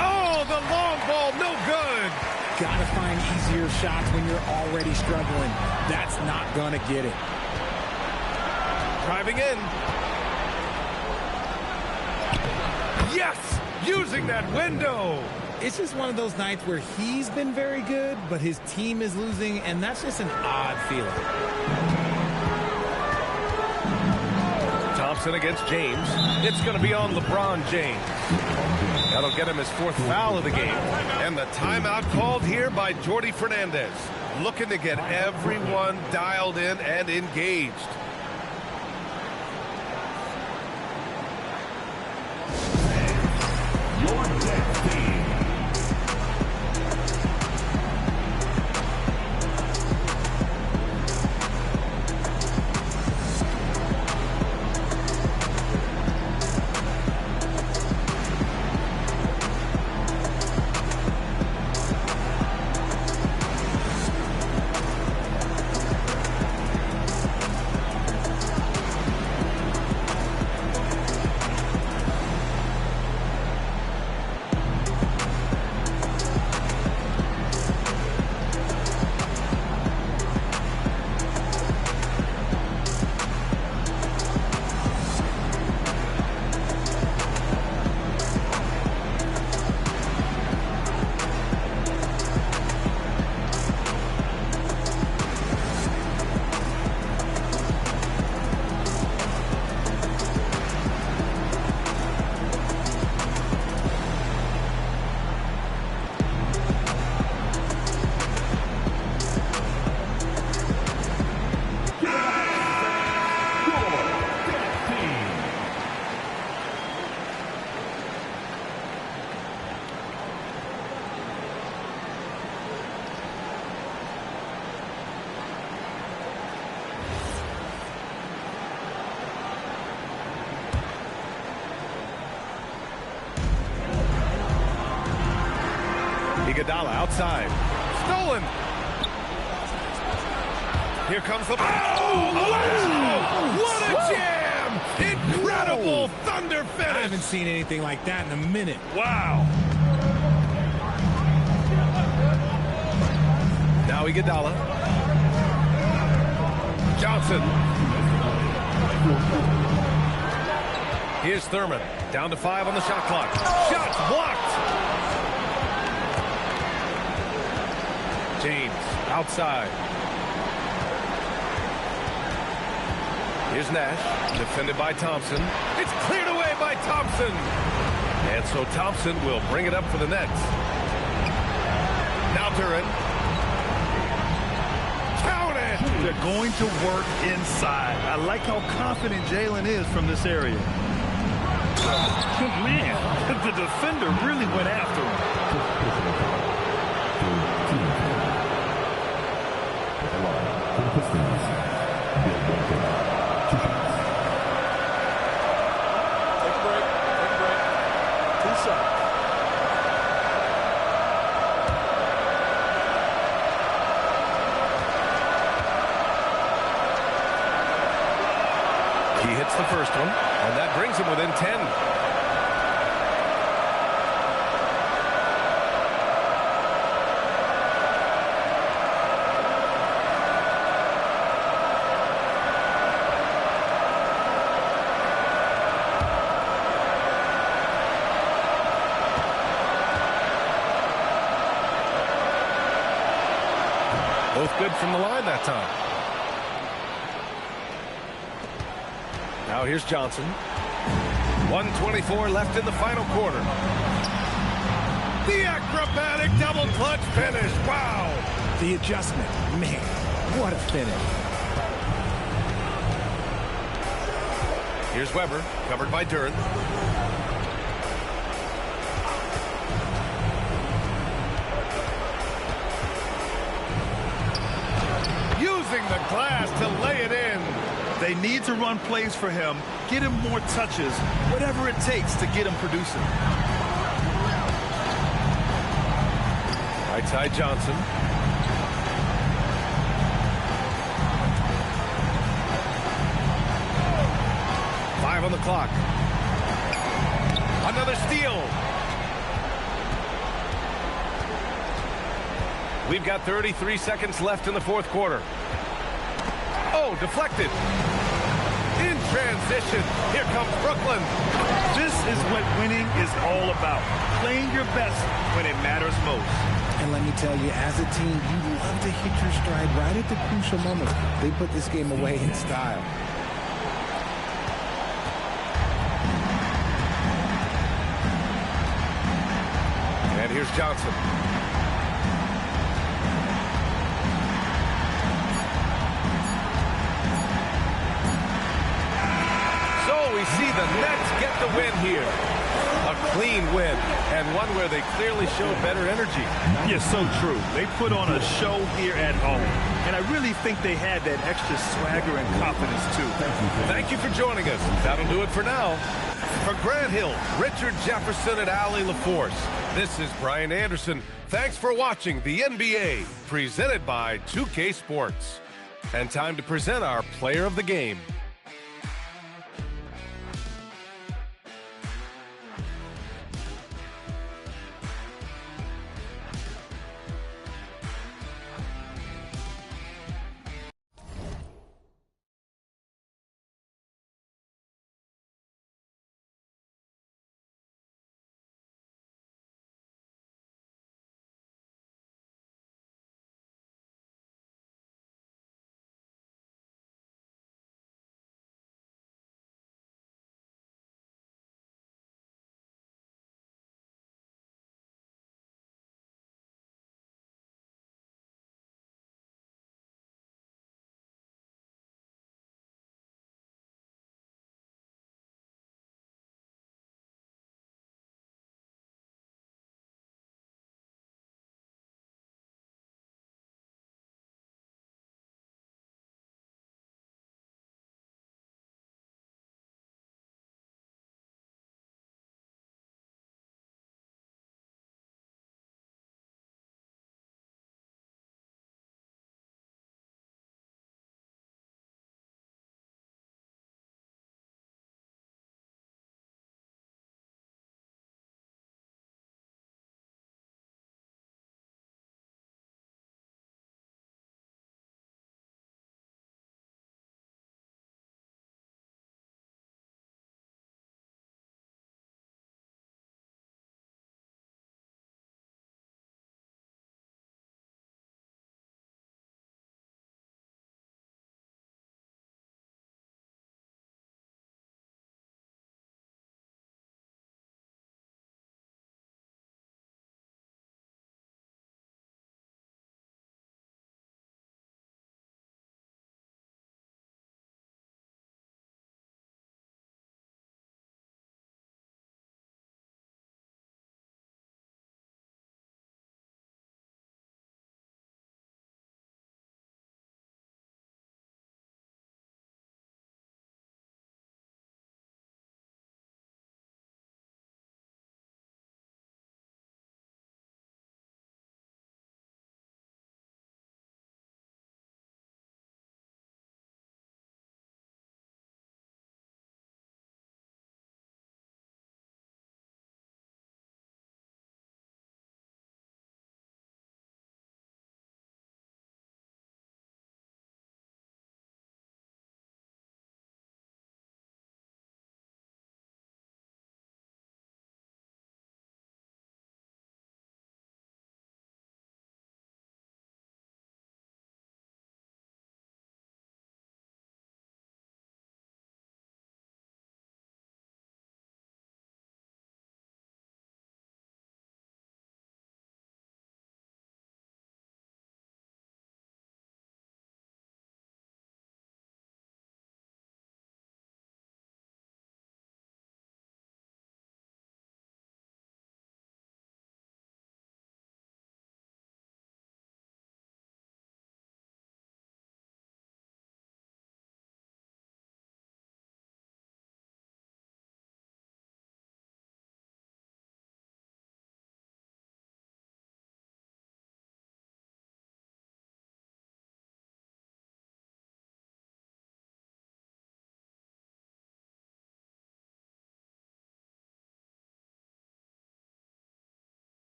Oh, the long ball, no good! Gotta find easier shots when you're already struggling. That's not gonna get it. Driving in. Yes! Using that window! It's just one of those nights where he's been very good, but his team is losing, and that's just an odd feeling. Thompson against James. It's going to be on LeBron James. That'll get him his 4th foul of the game. And the timeout called here by Jordi Fernandez. Looking to get everyone dialed in and engaged. Iguodala outside. Stolen. Here comes the... Oh! Wow! What a jam! Incredible thunder finish! I haven't seen anything like that in a minute. Wow! Now Iguodala. Johnson. Here's Thurman. Down to 5 on the shot clock. Shot blocked! James outside. Here's Nash, defended by Thompson. It's cleared away by Thompson. And so Thompson will bring it up for the Nets. Now Duran. Count it! They're going to work inside. I like how confident Jalen is from this area. Man, the defender really went after him. first one, and that brings him within 10. Both good from the line that time. Now here's Johnson. 1:24 left in the final quarter. The acrobatic double clutch finish. Wow. The adjustment. Man, what a finish. Here's Weber, covered by Durant. Using the glass to lay it in. They need to run plays for him, get him more touches, whatever it takes to get him producing. Right side Johnson. Five on the clock. Another steal. We've got 33 seconds left in the fourth quarter. Oh, deflected. In transition, here comes Brooklyn. This is what winning is all about. Playing your best when it matters most. And let me tell you, as a team, you love to hit your stride right at the crucial moments. They put this game away in style. And here's Johnson. We see the Nets get the win here. A clean win, and one where they clearly show better energy. Yes, so true. They put on a show here at home, and I really think they had that extra swagger and confidence, too. Thank you for joining us. That'll do it for now. For Grant Hill, Richard Jefferson, and Allie LaForce, this is Brian Anderson. Thanks for watching the NBA, presented by 2K Sports. And time to present our player of the game.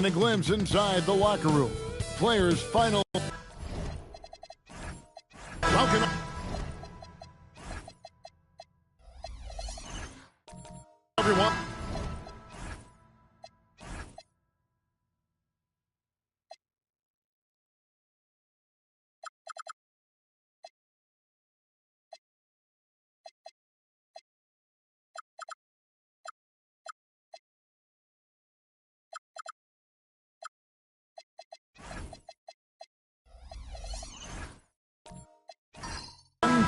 And a glimpse inside the locker room. Players' final. Welcome. Everyone.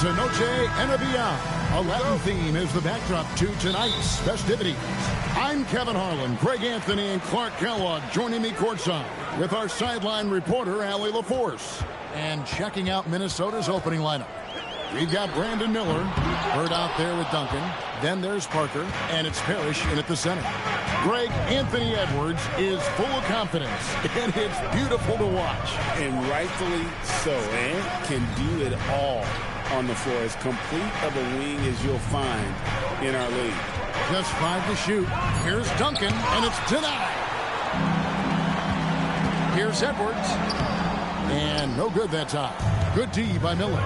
To Noche and Beyond. A Latin theme is the backdrop to tonight's festivities. I'm Kevin Harlan, Greg Anthony, and Clark Kellogg joining me courtside with our sideline reporter, Allie LaForce. And checking out Minnesota's opening lineup. We've got Brandon Miller, Bird out there with Duncan. Then there's Parker, and it's Parrish in at the center. Greg Anthony Edwards is full of confidence, and it's beautiful to watch. And rightfully so, and can do it all on the floor. As complete of a wing as you'll find in our league. Just 5 to shoot. Here's Duncan, and it's denied. Here's Edwards. And no good that time. Good D by Miller.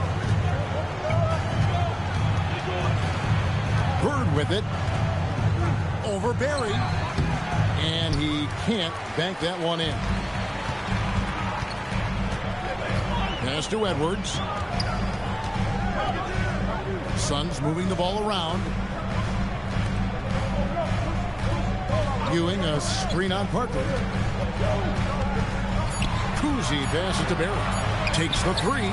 Bird with it. Over Barry. And he can't bank that one in. Pass to Edwards. Suns moving the ball around. Ewing a screen on Parker. Kuzi passes to Barry. Takes the three.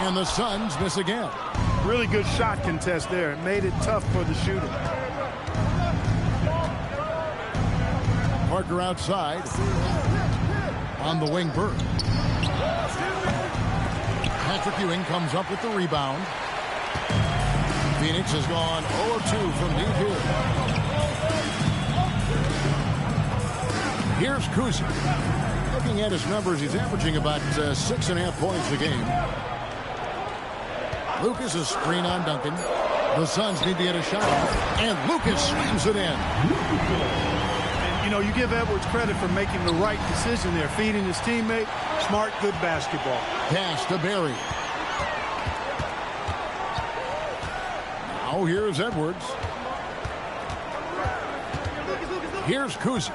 And the Suns miss again. Really good shot contest there. It made it tough for the shooter. Parker outside. On the wing, Bird. Patrick Ewing comes up with the rebound. Phoenix has gone 0-2 from deep here. Here's Kuzi. Looking at his numbers, he's averaging about 6.5 points a game. Lucas a screen on Duncan. The Suns need to get a shot off. And Lucas swings it in. And, you know, you give Edwards credit for making the right decision there. Feeding his teammate. Smart, good basketball. Pass to Barry. Now here's Edwards. Here's Kuzi.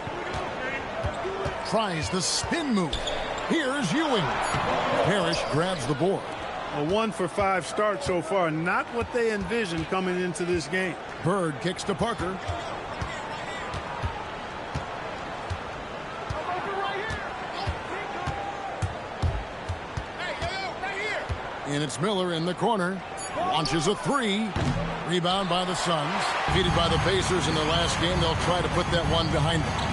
Tries the spin move. Here's Ewing. Parrish grabs the board. A 1 for 5 start so far. Not what they envisioned coming into this game. Bird kicks to Parker. And it's Miller in the corner. Launches a three. Rebound by the Suns. Defeated by the Pacers in their last game. They'll try to put that one behind them.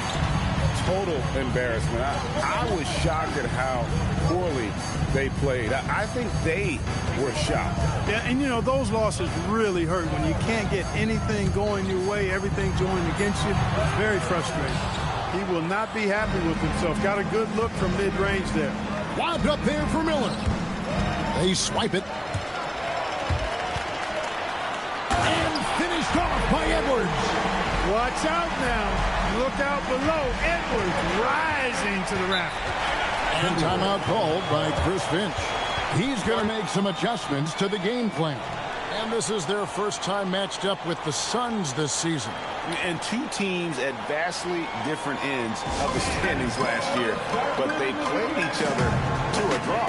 Total embarrassment. I was shocked at how poorly they played. I think they were shocked. Yeah, and you know, those losses really hurt when you can't get anything going your way, everything's going against you. It's very frustrating. He will not be happy with himself. Got a good look from mid-range there. Wound up there for Miller. They swipe it. And finished off by Edwards. Watch out now. Look out below. Edwards rising to the rafters. And timeout called by Chris Finch. He's going to make some adjustments to the game plan. And this is their first time matched up with the Suns this season. And two teams at vastly different ends of the standings last year. But they played each other to a draw.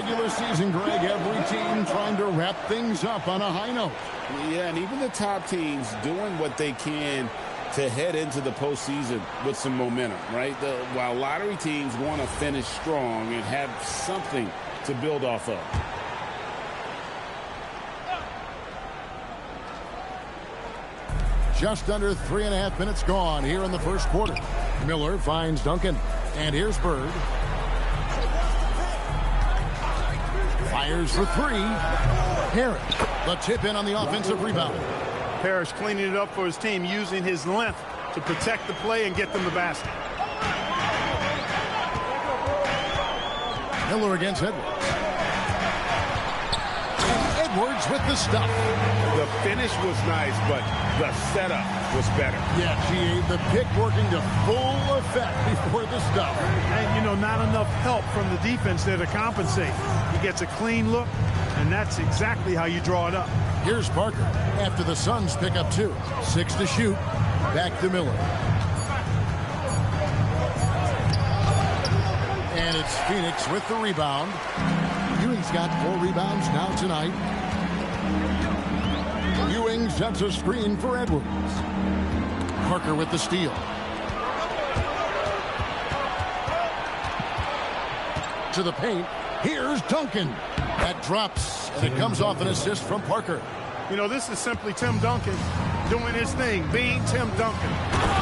regular season, Greg, every team trying to wrap things up on a high note. Yeah, and even the top teams doing what they can to head into the postseason with some momentum, right? While lottery teams want to finish strong and have something to build off of. Just under 3.5 minutes gone here in the first quarter. Miller finds Duncan. And here's Bird. Fires for three. Harris. The tip in on the offensive rebound. Parrish cleaning it up for his team, using his length to protect the play and get them the basket. Miller against Edwards. And Edwards with the stop. The finish was nice, but the setup was better. Yeah, the pick working to full effect before the stop. And, you know, not enough help from the defense there to compensate. He gets a clean look, and that's exactly how you draw it up. Here's Parker after the Suns pick up 2. 6 to shoot. Back to Miller. And it's Phoenix with the rebound. Ewing's got 4 rebounds now tonight. Ewing sets a screen for Edwards. Parker with the steal. To the paint. Here's Duncan. That drops, and it comes off an assist from Parker. You know, this is simply Tim Duncan doing his thing, being Tim Duncan,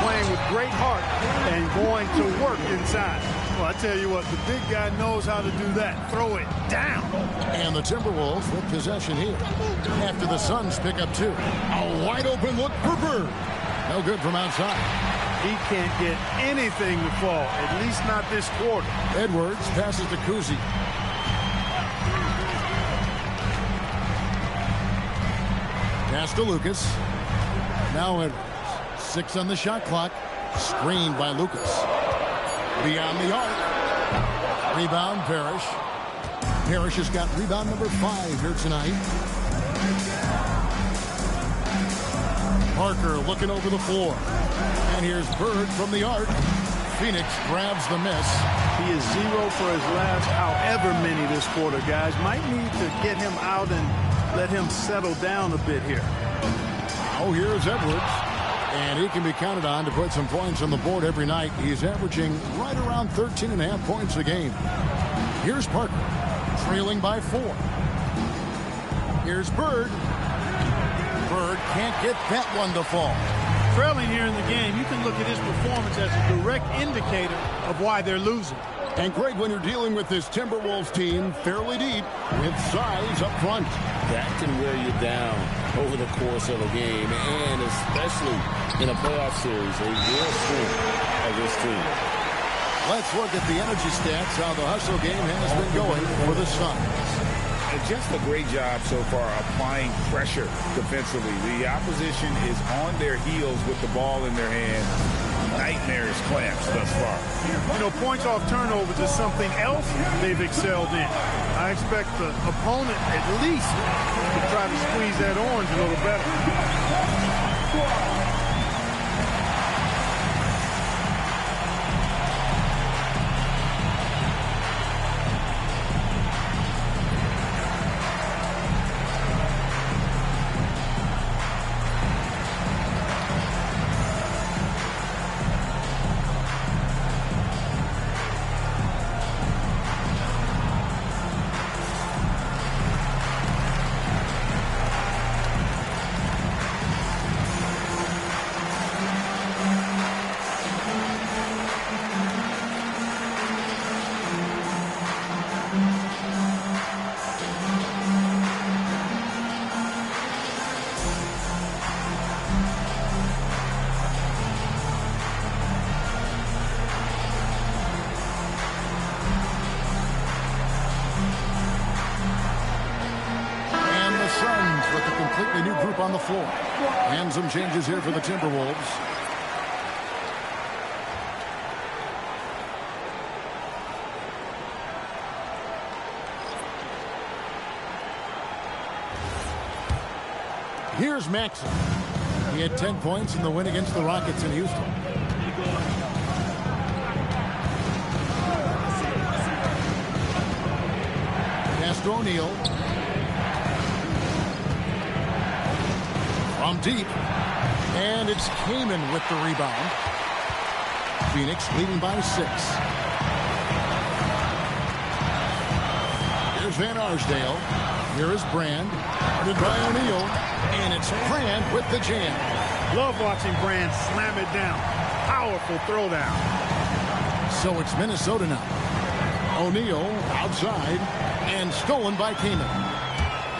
playing with great heart and going to work inside. Well, I tell you what, the big guy knows how to do that. Throw it down. And the Timberwolves with possession here. After the Suns pick up 2. A wide open look for Bird. No good from outside. He can't get anything to fall, at least not this quarter. Edwards passes to Kuzi. Pass to Lucas. Now Edwards. 6 on the shot clock. Screened by Lucas. Beyond the arc. Rebound, Parrish. Parrish has got rebound number 5 here tonight. Parker looking over the floor. And here's Bird from the arc. Phoenix grabs the miss. He is 0 for his last however many this quarter, guys. Might need to get him out and let him settle down a bit here. Oh, here's Edwards. And he can be counted on to put some points on the board every night. He's averaging right around 13.5 points a game. Here's Parker, trailing by 4. Here's Bird. Bird can't get that one to fall. Trailing here in the game, you can look at his performance as a direct indicator of why they're losing. And Greg, when you're dealing with this Timberwolves team fairly deep with size up front, that can wear you down over the course of a game, and especially in a playoff series, a real strength of this team. Let's look at the energy stats, how the hustle game has been going for the Suns. And just a great job so far applying pressure defensively. The opposition is on their heels with the ball in their hand. Nightmares clamps thus far. You know, points off turnovers is something else they've excelled in. I expect the opponent at least to try to squeeze that orange a little better. On the floor. And some changes here for the Timberwolves. Here's Maxson. He had 10 points in the win against the Rockets in Houston. to O'Neal. From deep. And it's Kamen with the rebound. Phoenix leading by 6. Here's Van Arsdale. Here is Brand. Guarded by O'Neal. And it's Brand with the jam. Love watching Brand slam it down. Powerful throwdown. So it's Minnesota now. O'Neal outside and stolen by Kamen.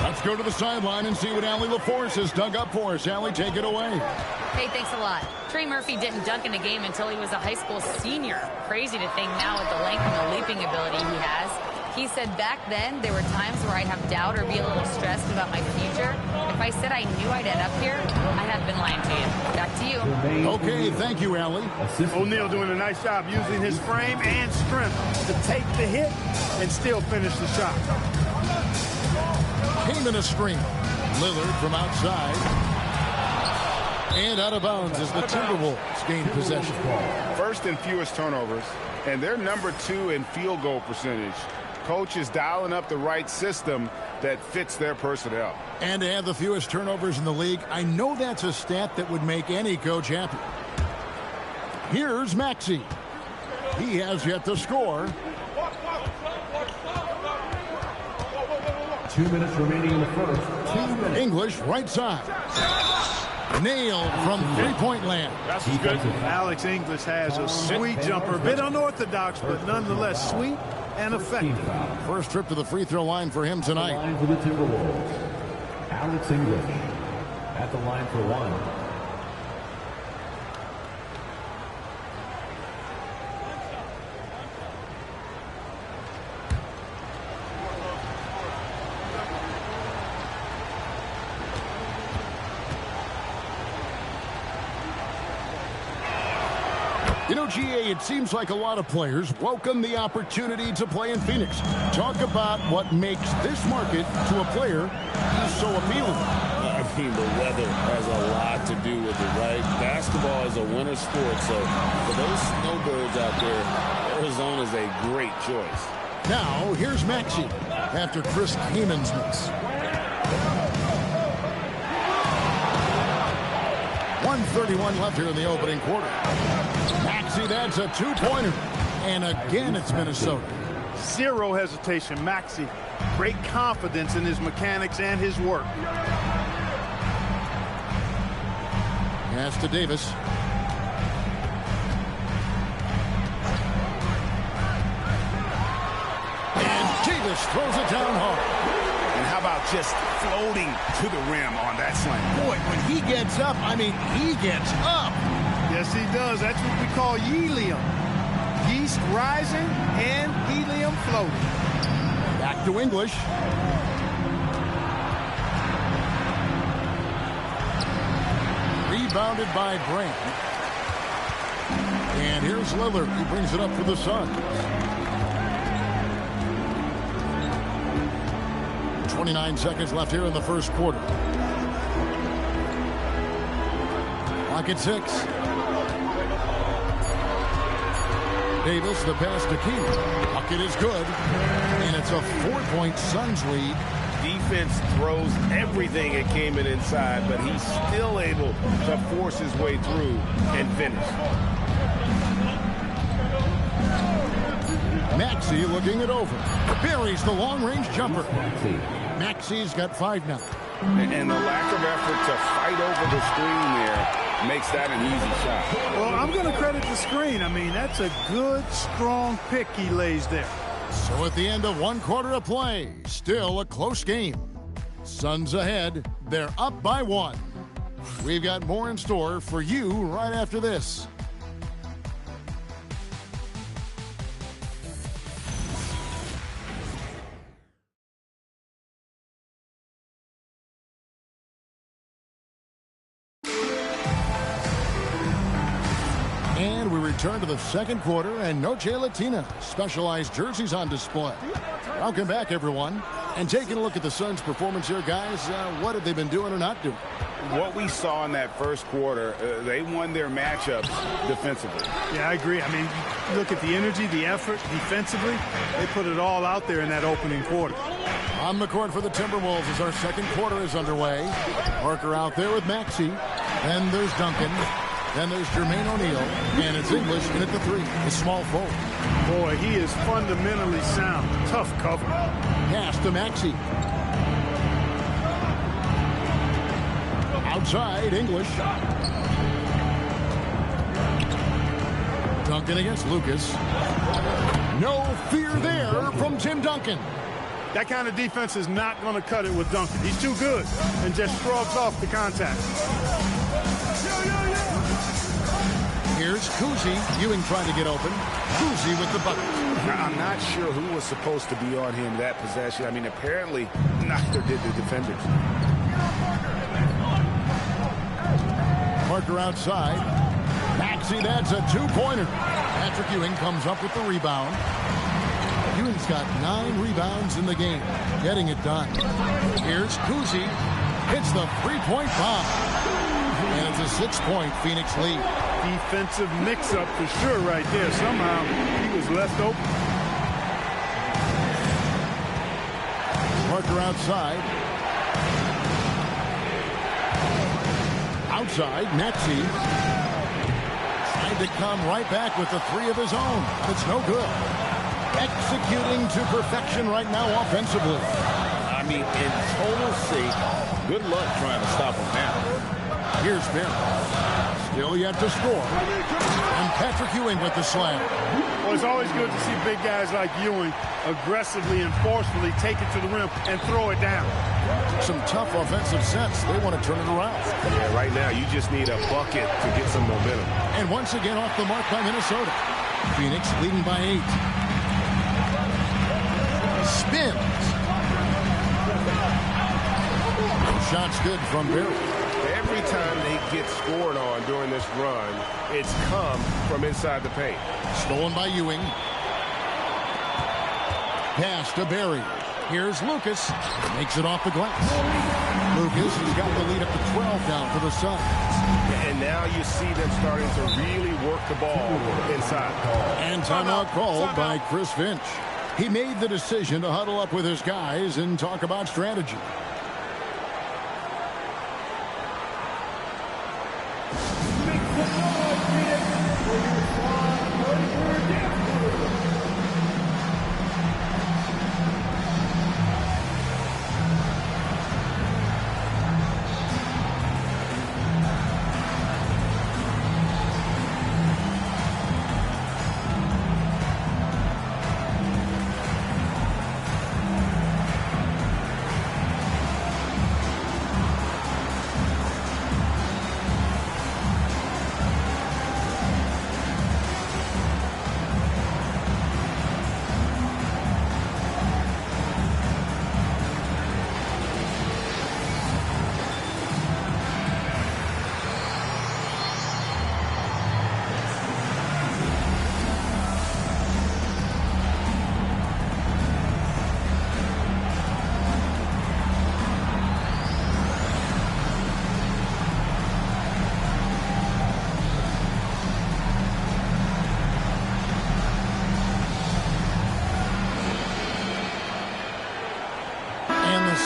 Let's go to the sideline and see what Allie LaForce has dug up for us. Allie, take it away. Hey, thanks a lot. Trey Murphy didn't dunk in a game until he was a high school senior. Crazy to think now with the length and the leaping ability he has. He said back then there were times where I'd have doubt or be a little stressed about my future. If I said I knew I'd end up here, I'd have been lying to you. Back to you. Okay, thank you, Allie. O'Neal doing a nice job using his frame and strength to take the hit and still finish the shot. Kamen a screen. Lillard from outside. And out of bounds as the Timberwolves gain possession. First and fewest turnovers, and they're number 2 in field goal percentage. Coach is dialing up the right system that fits their personnel. And to have the fewest turnovers in the league, I know that's a stat that would make any coach happy. Here's Maxey. He has yet to score. 2 minutes remaining in the first. 2 minutes. English right side. Nailed from three-point land. That's good. Alex English has a sweet jumper. A bit unorthodox, but nonetheless sweet and effective. First trip to the free throw line for him tonight. Line for the Timberwolves. Alex English at the line for 1. You know, GA, it seems like a lot of players welcome the opportunity to play in Phoenix. Talk about what makes this market to a player who's so appealing. I mean, the weather has a lot to do with it, right? Basketball is a winter sport, so for those snowbirds out there, Arizona is a great choice. Now, here's Maxey after Chris Kamen's miss. 1:31 left here in the opening quarter. Maxey, that's a two-pointer. And again, it's Minnesota. Zero hesitation. Maxey, great confidence in his mechanics and his work. Pass to Davis. And Davis throws it down hard. And how about just floating to the rim on that slam? Boy, when he gets up, I mean, he gets up. Yes, he does. That's what we call helium. Yeast rising and helium floating. Back to English. Rebounded by Brand. And here's Lillard. He brings it up for the Suns. 29 seconds left here in the first quarter. Clock at 6. Davis, the pass to Key. Bucket is good. And it's a 4-point Suns lead. Defense throws everything that came in inside, but he's still able to force his way through and finish. Maxey looking it over. Buries the long-range jumper. Maxey's got 5 now. And the lack of effort to fight over the screen there makes that an easy shot. Well, I'm going to credit the screen. I mean, that's a good, strong pick he lays there. So at the end of 1 quarter of play, still a close game. Suns ahead. They're up by 1. We've got more in store for you right after this. And we return to the second quarter, and Noche Latina specialized jerseys on display. Welcome back, everyone. And taking a look at the Suns' performance here, guys, what have they been doing or not doing? what we saw in that first quarter, they won their matchups defensively. Yeah, I agree. I mean, look at the energy, the effort defensively. They put it all out there in that opening quarter. On the court for the Timberwolves as our second quarter is underway. Parker out there with Maxey. Then there's Duncan. Then there's Jermaine O'Neal. And it's English in at the three. A small forward. Boy, he is fundamentally sound. Tough cover. Pass to Maxey. Outside, English. Duncan against Lucas. No fear there from Tim Duncan. That kind of defense is not going to cut it with Duncan. He's too good and just shrugs off the contact. Here's Kuzi. Ewing trying to get open. Kuzi with the bucket. I'm not sure who was supposed to be on him that possession. I mean, apparently neither did the defenders. Parker outside. Maxey, that's a two-pointer. Patrick Ewing comes up with the rebound. Ewing's got 9 rebounds in the game. Getting it done. Here's Kuzi. Hits the three-point bomb. And it's a 6-point Phoenix lead. Defensive mix-up for sure right there. Somehow he was left open. Parker outside. Outside, Maxey. Trying to come right back with the 3 of his own. It's no good. Executing to perfection right now offensively. I mean, in total sync. Good luck trying to stop him now. Here's Barry. Still yet to score. And Patrick Ewing with the slam. Well, it's always good to see big guys like Ewing aggressively and forcefully take it to the rim and throw it down. Some tough offensive sets. They want to turn it around. Yeah, right now you just need a bucket to get some momentum. And once again off the mark by Minnesota. Phoenix leading by 8. Spins. Shot's good from Barry. Every time they get scored on during this run, it's come from inside the paint. Stolen by Ewing. Pass to Barry. Here's Lucas. Makes it off the glass. Lucas has got the lead up to 12 down for the Suns. And now you see them starting to really work the ball inside. And timeout called by Chris Finch. He made the decision to huddle up with his guys and talk about strategy.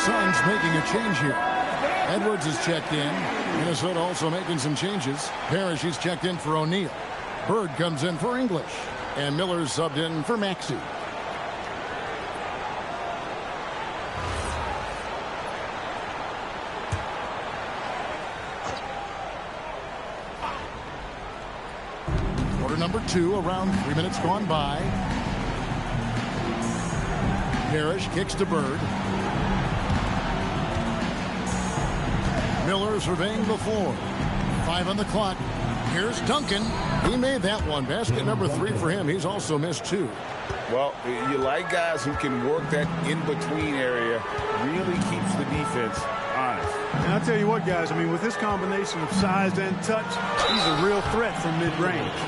Suns making a change here. Edwards is checked in. Minnesota also making some changes. Parrish is checked in for O'Neal. Bird comes in for English. And Miller's subbed in for Maxey. Quarter number 2, around 3 minutes gone by. Parrish kicks to Bird. Miller surveying the floor. 5 on the clock. Here's Duncan. He made that one. Basket number 3 for him. He's also missed 2. Well, you like guys who can work that in-between area. Really keeps the defense honest. And I'll tell you what, guys, I mean, with this combination of size and touch, he's a real threat from mid-range.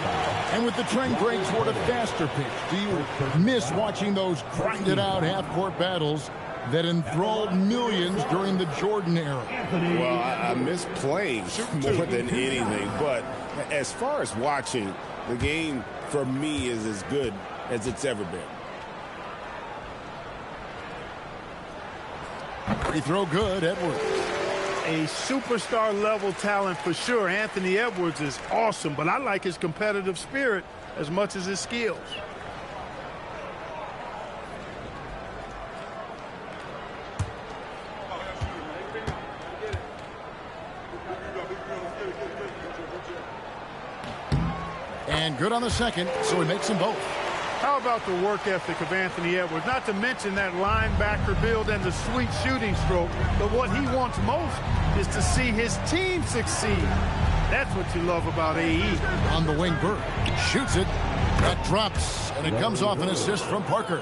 And with the trend break toward a faster pitch, do you miss watching those grinded-out half-court battles that enthralled millions during the Jordan era. Well, I miss playing more than anything, but as far as watching, the game for me is as good as it's ever been. Free throw good, Edwards. A superstar level talent for sure. Anthony Edwards is awesome, but I like his competitive spirit as much as his skills. And good on the second, so he makes them both. How about the work ethic of Anthony Edwards? Not to mention that linebacker build and the sweet shooting stroke. But what he wants most is to see his team succeed. That's what you love about AE. On the wing, Burke shoots it. That drops, and it comes off an assist from Parker.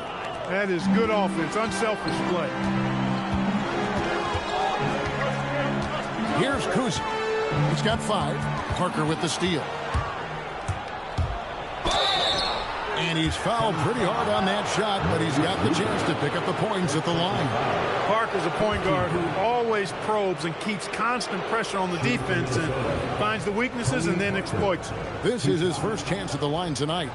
That is good offense, unselfish play. Here's Kuzi. He's got 5. Parker with the steal. And he's fouled pretty hard on that shot, but he's got the chance to pick up the points at the line. Parker's a point guard who always probes and keeps constant pressure on the defense and finds the weaknesses and then exploits them. This is his first chance at the line tonight.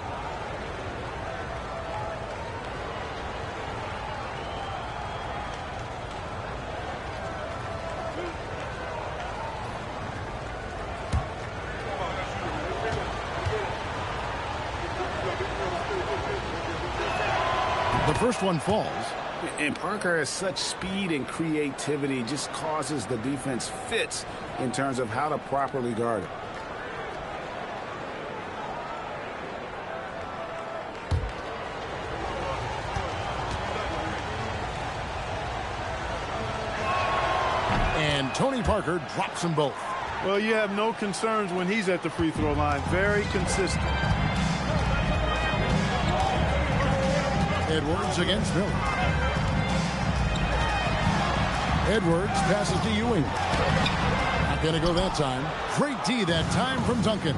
The first one falls. And Parker has such speed and creativity, just causes the defense fits in terms of how to properly guard it. And Tony Parker drops them both. Well, you have no concerns when he's at the free throw line. Very consistent. Edwards against Miller. Edwards passes to Ewing. Not going to go that time. Great D that time from Duncan.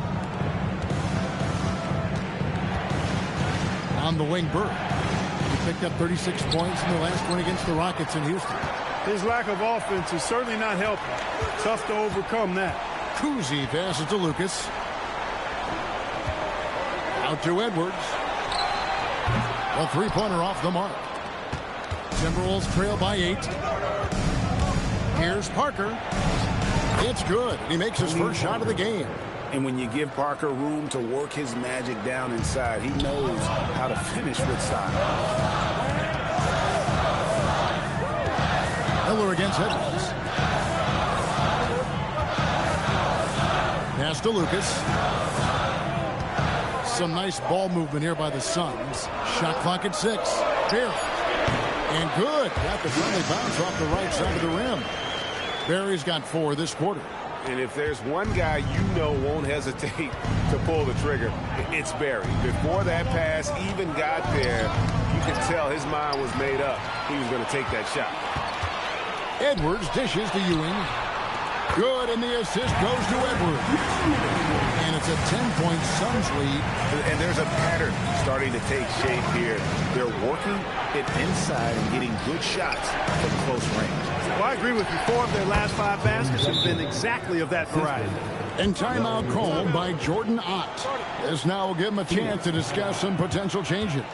On the wing, Burke. He picked up 36 points in the last one against the Rockets in Houston. His lack of offense is certainly not helping. Tough to overcome that. Kuzi passes to Lucas. Out to Edwards. A three-pointer off the mark. Timberwolves trail by 8. Here's Parker. It's good. He makes his first shot of the game. And when you give Parker room to work his magic down inside, he knows how to finish with style. Miller against Edwards. Pass to Lucas. Some nice ball movement here by the Suns. Shot clock at 6. Barry. And good. Got the friendly bounce off the right side of the rim. Barry's got 4 this quarter. And if there's one guy you know won't hesitate to pull the trigger, it's Barry. Before that pass even got there, you could tell his mind was made up. He was going to take that shot. Edwards dishes to Ewing. Good, and the assist goes to Edwards. And it's a 10-point Suns lead. And there's a pattern starting to take shape here. They're working it inside and getting good shots from close range. Well, I agree with you. 4 of their last 5 baskets have been exactly of that variety. And timeout called by Jordan Ott. This now will give him a chance to discuss some potential changes.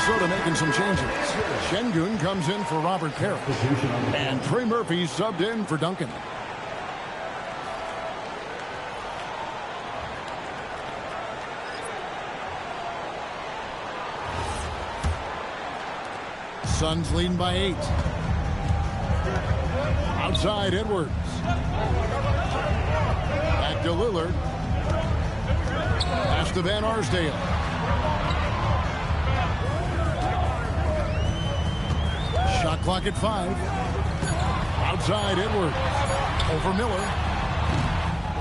Minnesota making some changes. Şengün comes in for Robert Perry. And Trey Murphy subbed in for Duncan. Suns leading by 8. Outside Edwards. Back to Lillard. Pass to Van Arsdale. Shot clock at 5. Outside Edwards. Over Miller.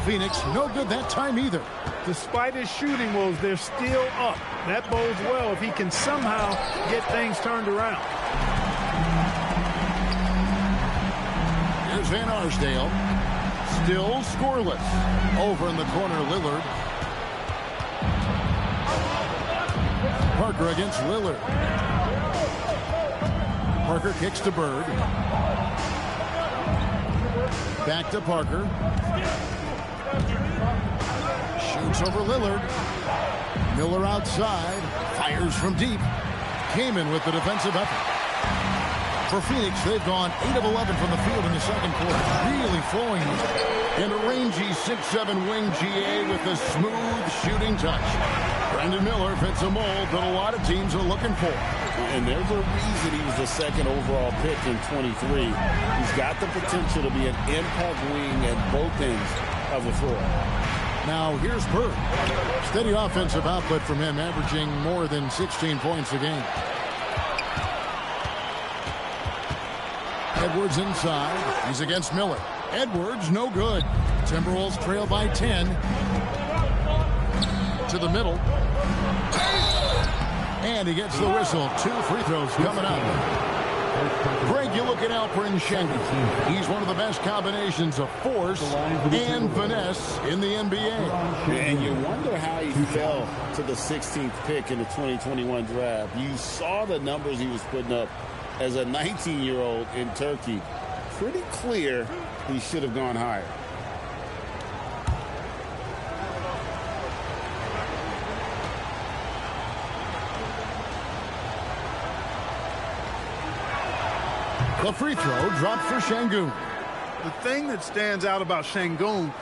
Phoenix no good that time either. Despite his shooting woes, they're still up. That bodes well if he can somehow get things turned around. Here's Van Arsdale. Still scoreless. Over in the corner, Lillard. Parker against Lillard. Parker kicks to Bird. Back to Parker. Shoots over Lillard. Miller outside. Fires from deep. Kaman with the defensive effort. For Phoenix, they've gone 8 of 11 from the field in the second quarter. Really flowing here. And a rangy 6'7" wing GA with a smooth shooting touch. Brandon Miller fits a mold that a lot of teams are looking for. And there's a reason he was the second overall pick in 23. He's got the potential to be an impact wing at both ends of the floor. Now here's Bird. Steady offensive output from him, averaging more than 16 points a game. Edwards inside. He's against Miller. Edwards no good. Timberwolves trail by 10. To the middle. And he gets the whistle. 2 free throws coming up. Greg, you look at Alperen Şengün. He's one of the best combinations of force and finesse in the NBA. And you wonder how he fell to the 16th pick in the 2021 draft. You saw the numbers he was putting up as a 19-year-old in Turkey. Pretty clear he should have gone higher. The free throw dropped for Şengün. The thing that stands out about Şengün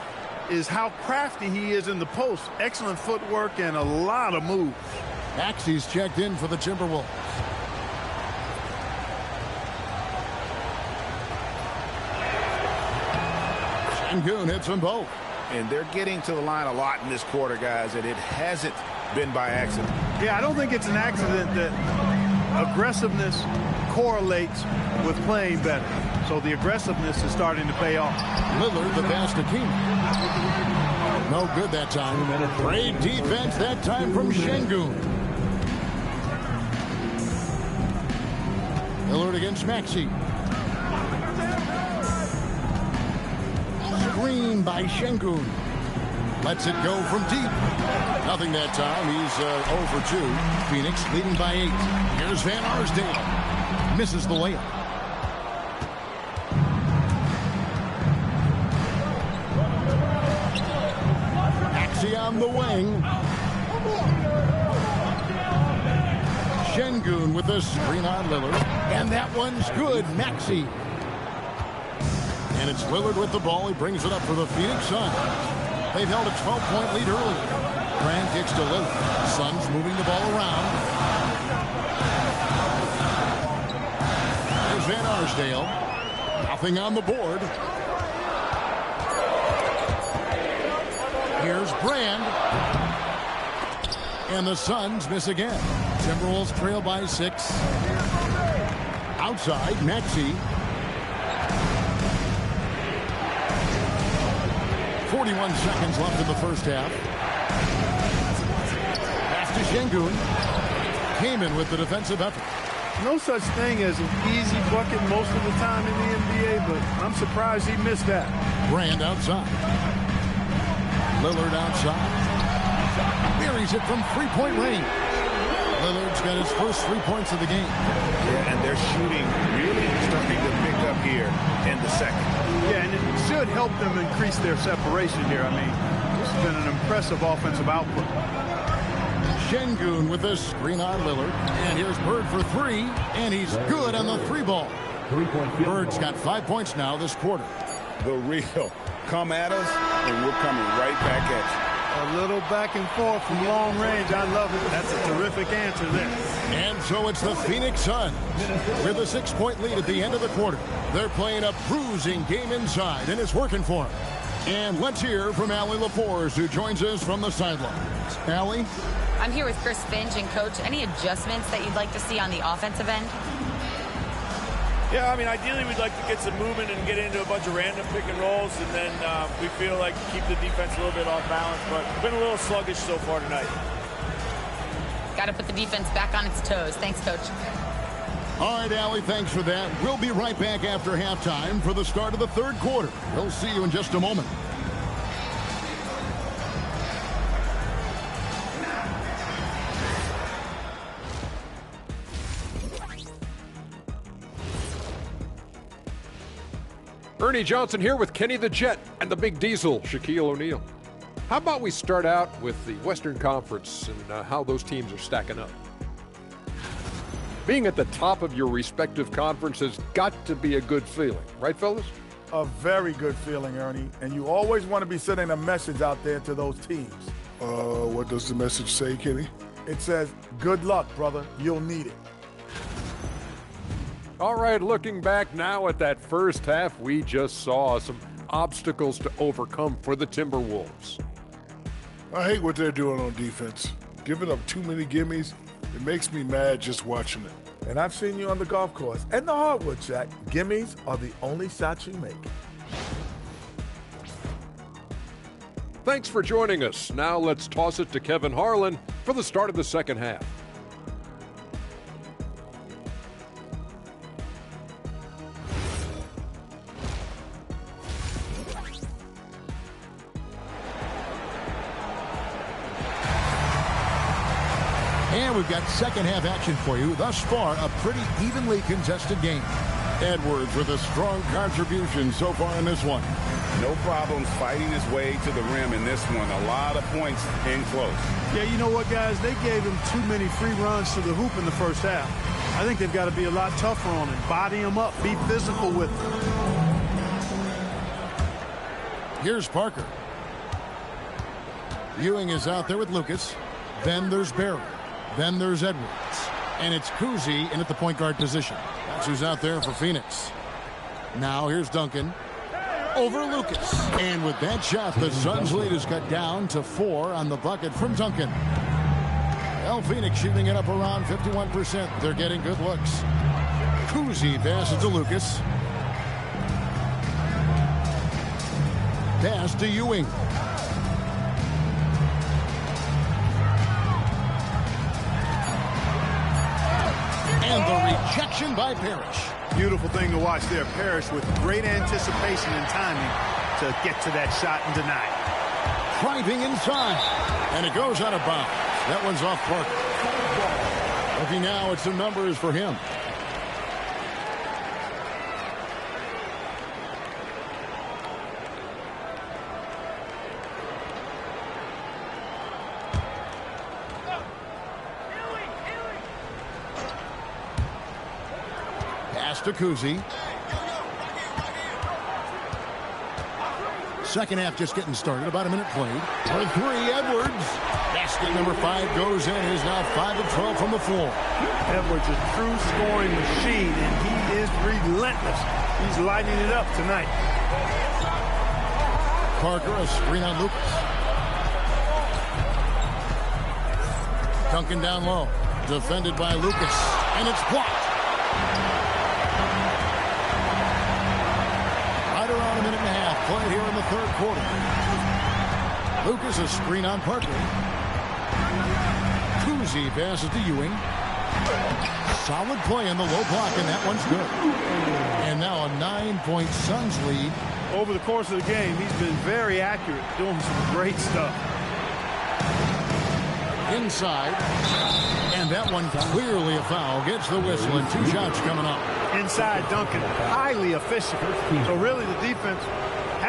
is how crafty he is in the post. Excellent footwork and a lot of moves. Maxey's checked in for the Timberwolves. Şengün hits them both. And they're getting to the line a lot in this quarter, guys, and it hasn't been by accident. Yeah, I don't think it's an accident that aggressiveness correlates with playing better. So the aggressiveness is starting to pay off. Lillard the pass to Kaman. No good that time. Great defense that time from Şengün. Lillard against Maxey. Screen by Şengün. Lets it go from deep. Nothing that time. He's 0 for 2. Phoenix leading by 8. Here's Van Arsdale. Misses the layup. Maxey on the wing. Şengün with the screen on Lillard. And that one's good. Maxey. And it's Lillard with the ball. He brings it up for the Phoenix Suns. They've held a 12-point lead early. Grant kicks to Lillard. Suns moving the ball around. There's Van Arsdale. Nothing on the board. Here's Brand. And the Suns miss again. Timberwolves trail by 6. Outside, Maxey. 41 seconds left in the first half. Pass to Şengün. Kaman with the defensive effort. No such thing as an easy bucket most of the time in the NBA, but I'm surprised he missed that. Brand outside. Lillard outside. Buries it from three-point range. Lillard's got his first 3 points of the game. Yeah, and their shooting really starting to pick up here in the second. Yeah, and it should help them increase their separation here. I mean, this has been an impressive offensive output. Şengün with a screen on Lillard. And here's Bird for three, and he's good on the three ball. Bird's got 5 points now this quarter. The real. Come at us, and we're coming right back at you. A little back and forth from long range. I love it. That's a terrific answer there. And so it's the Phoenix Suns with a 6-point lead at the end of the quarter. They're playing a bruising game inside, and it's working for them. And let's hear from Allie LaForce, who joins us from the sidelines. Allie? I'm here with Chris Finch. And, Coach, any adjustments that you'd like to see on the offensive end? Yeah, I mean, ideally we'd like to get some movement and get into a bunch of random pick and rolls, and then we feel like keep the defense a little bit off balance, but it's been a little sluggish so far tonight. Got to put the defense back on its toes. Thanks, Coach. All right, Allie, thanks for that. We'll be right back after halftime for the start of the third quarter. We'll see you in just a moment. Ernie Johnson here with Kenny the Jet and the Big Diesel, Shaquille O'Neal. How about we start out with the Western Conference and how those teams are stacking up? Being at the top of your respective conference has got to be a good feeling, right, fellas? A very good feeling, Ernie. And you always want to be sending a message out there to those teams. What does the message say, Kenny? It says, good luck, brother. You'll need it. All right, looking back now at that first half, we just saw some obstacles to overcome for the Timberwolves. I hate what they're doing on defense. Giving up too many gimmies, it makes me mad just watching it. And I've seen you on the golf course and the hardwood, Shaq. Gimmies are the only shots you make. Thanks for joining us. Now let's toss it to Kevin Harlan for the start of the second half. And we've got second half action for you. Thus far, a pretty evenly contested game. Edwards with a strong contribution so far in this one. No problems fighting his way to the rim in this one. A lot of points in close. Yeah, you know what, guys? They gave him too many free runs to the hoop in the first half. I think they've got to be a lot tougher on him. Body him up. Be physical with him. Here's Parker. Ewing is out there with Lucas. Then there's Barry. Then there's Edwards. And it's Kuzi in at the point guard position. That's who's out there for Phoenix. Now here's Duncan. Over Lucas. And with that shot, the Suns' lead is cut down to 4 on the bucket from Duncan. Well, Phoenix shooting it up around 51%. They're getting good looks. Kuzi passes to Lucas. Pass to Ewing. And the rejection by Parrish. Beautiful thing to watch there. Parrish with great anticipation and timing to get to that shot and deny it. Driving inside. And it goes out of bounds. That one's off Parker. Looking now at some numbers for him. To Kuzi. Second half just getting started. About a minute played. For 3, Edwards. Basket number 5 goes in. He's now 5 of 12 from the floor. Edwards is a true scoring machine, and he is relentless. He's lighting it up tonight. Parker, a screen on Lucas. Duncan down low. Defended by Lucas. And it's blocked. Around a minute and a half played here in the third quarter. Lucas a screen on Parker. Kuzi passes to Ewing. Solid play in the low block, and that one's good. And now a 9-point Suns lead. Over the course of the game, he's been very accurate, doing some great stuff. Inside. And that one clearly a foul. Gets the whistle, and 2 shots coming up. Inside Duncan, highly efficient. So really the defense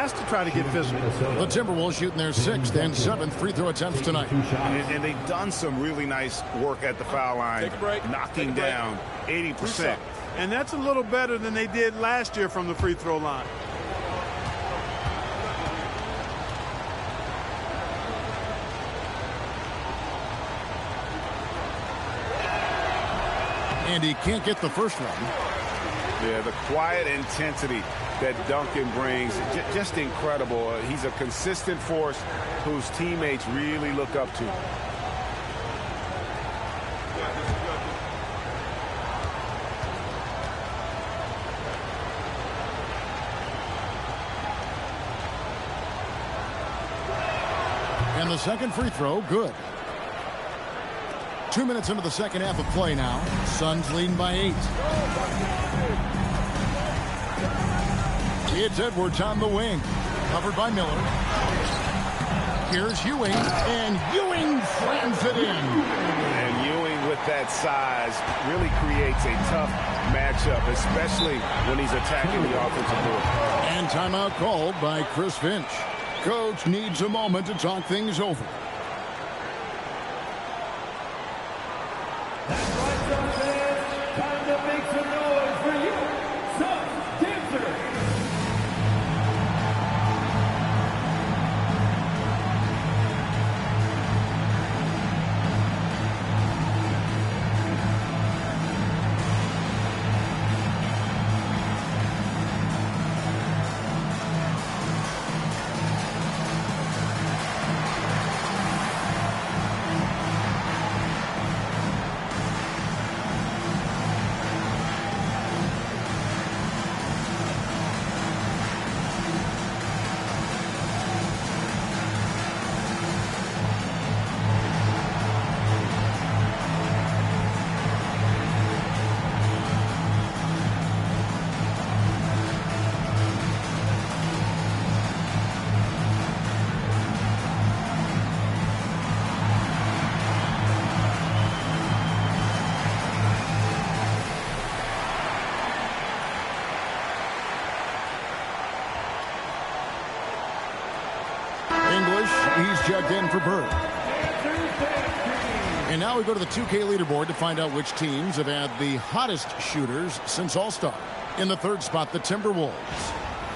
has to try to get physical. The Timberwolves shooting their 6th and 7th free throw attempts tonight. And they've done some really nice work at the foul line, knocking down 80%. And that's a little better than they did last year from the free throw line. And he can't get the first one. Yeah, the quiet intensity that Duncan brings, just incredible. He's a consistent force whose teammates really look up to. And the second free throw, good. 2 minutes into the second half of play now. Suns leading by 8. It's Edwards on the wing. Covered by Miller. Here's Ewing. And Ewing slams it in. And Ewing with that size really creates a tough matchup, especially when he's attacking the offensive board. And timeout called by Chris Finch. Coach needs a moment to talk things over. Time to make some noise for you, Suns dancers. He's checked in for Bird. And now we go to the 2K leaderboard to find out which teams have had the hottest shooters since All-Star. In the third spot, the Timberwolves.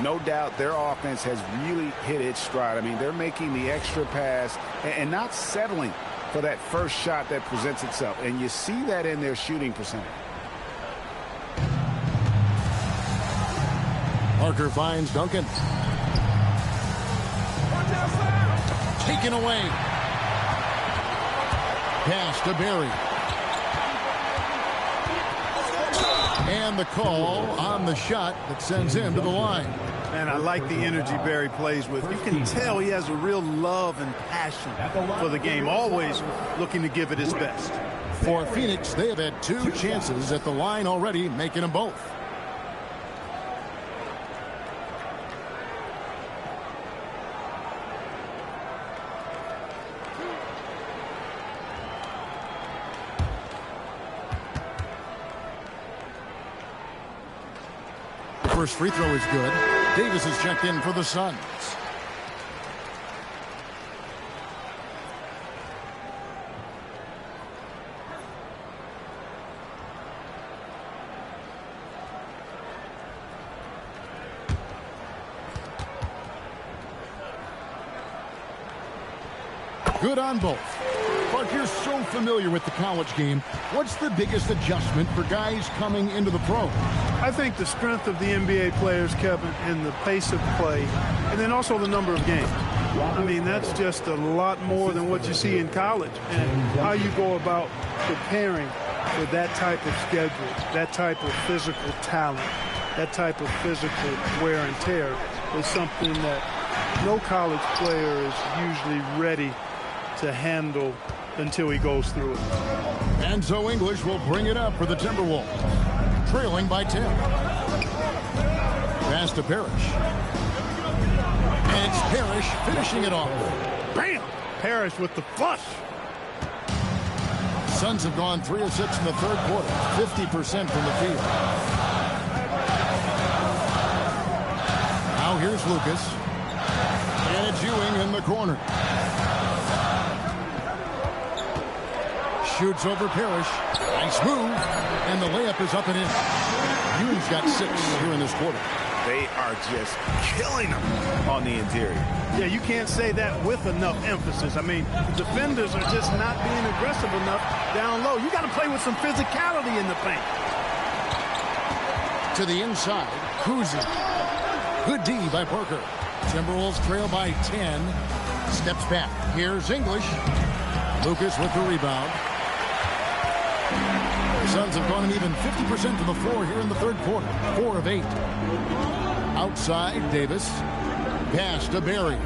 No doubt their offense has really hit its stride. I mean, they're making the extra pass and not settling for that first shot that presents itself. And you see that in their shooting percentage. Parker finds Duncan. Taken away. Pass to Barry. And the call on the shot that sends him to the line. And I like the energy Barry plays with. You can tell he has a real love and passion for the game, always looking to give it his best. For Phoenix, they have had 2 chances at the line already, making them both. First free throw is good. Davis is checked in for the Suns. Good on both. But you're so familiar with the college game. What's the biggest adjustment for guys coming into the pros? I think the strength of the NBA players, Kevin, and the pace of play, and then also the number of games. I mean, that's just a lot more than what you see in college. And how you go about preparing for that type of schedule, that type of physical talent, that type of physical wear and tear is something that no college player is usually ready to handle until he goes through it. And so English will bring it up for the Timberwolves, trailing by 10. Pass to Parrish. And it's Parrish finishing it off. Bam! Parrish with the flush. Suns have gone 3 of 6 in the third quarter, 50% from the field. Now here's Lucas. And it's Ewing in the corner. Shoots over Parrish. Nice move. And the layup is up and in. Ewing's got 6 here in this quarter. They are just killing them on the interior. Yeah, you can't say that with enough emphasis. I mean, the defenders are just not being aggressive enough down low. You got to play with some physicality in the paint. To the inside, Kuzi. Good D by Parker. Timberwolves trail by 10. Steps back. Here's English. Lucas with the rebound. The Suns have gone an even 50% to the floor here in the third quarter. 4 of 8. Outside, Davis. Pass to Barry.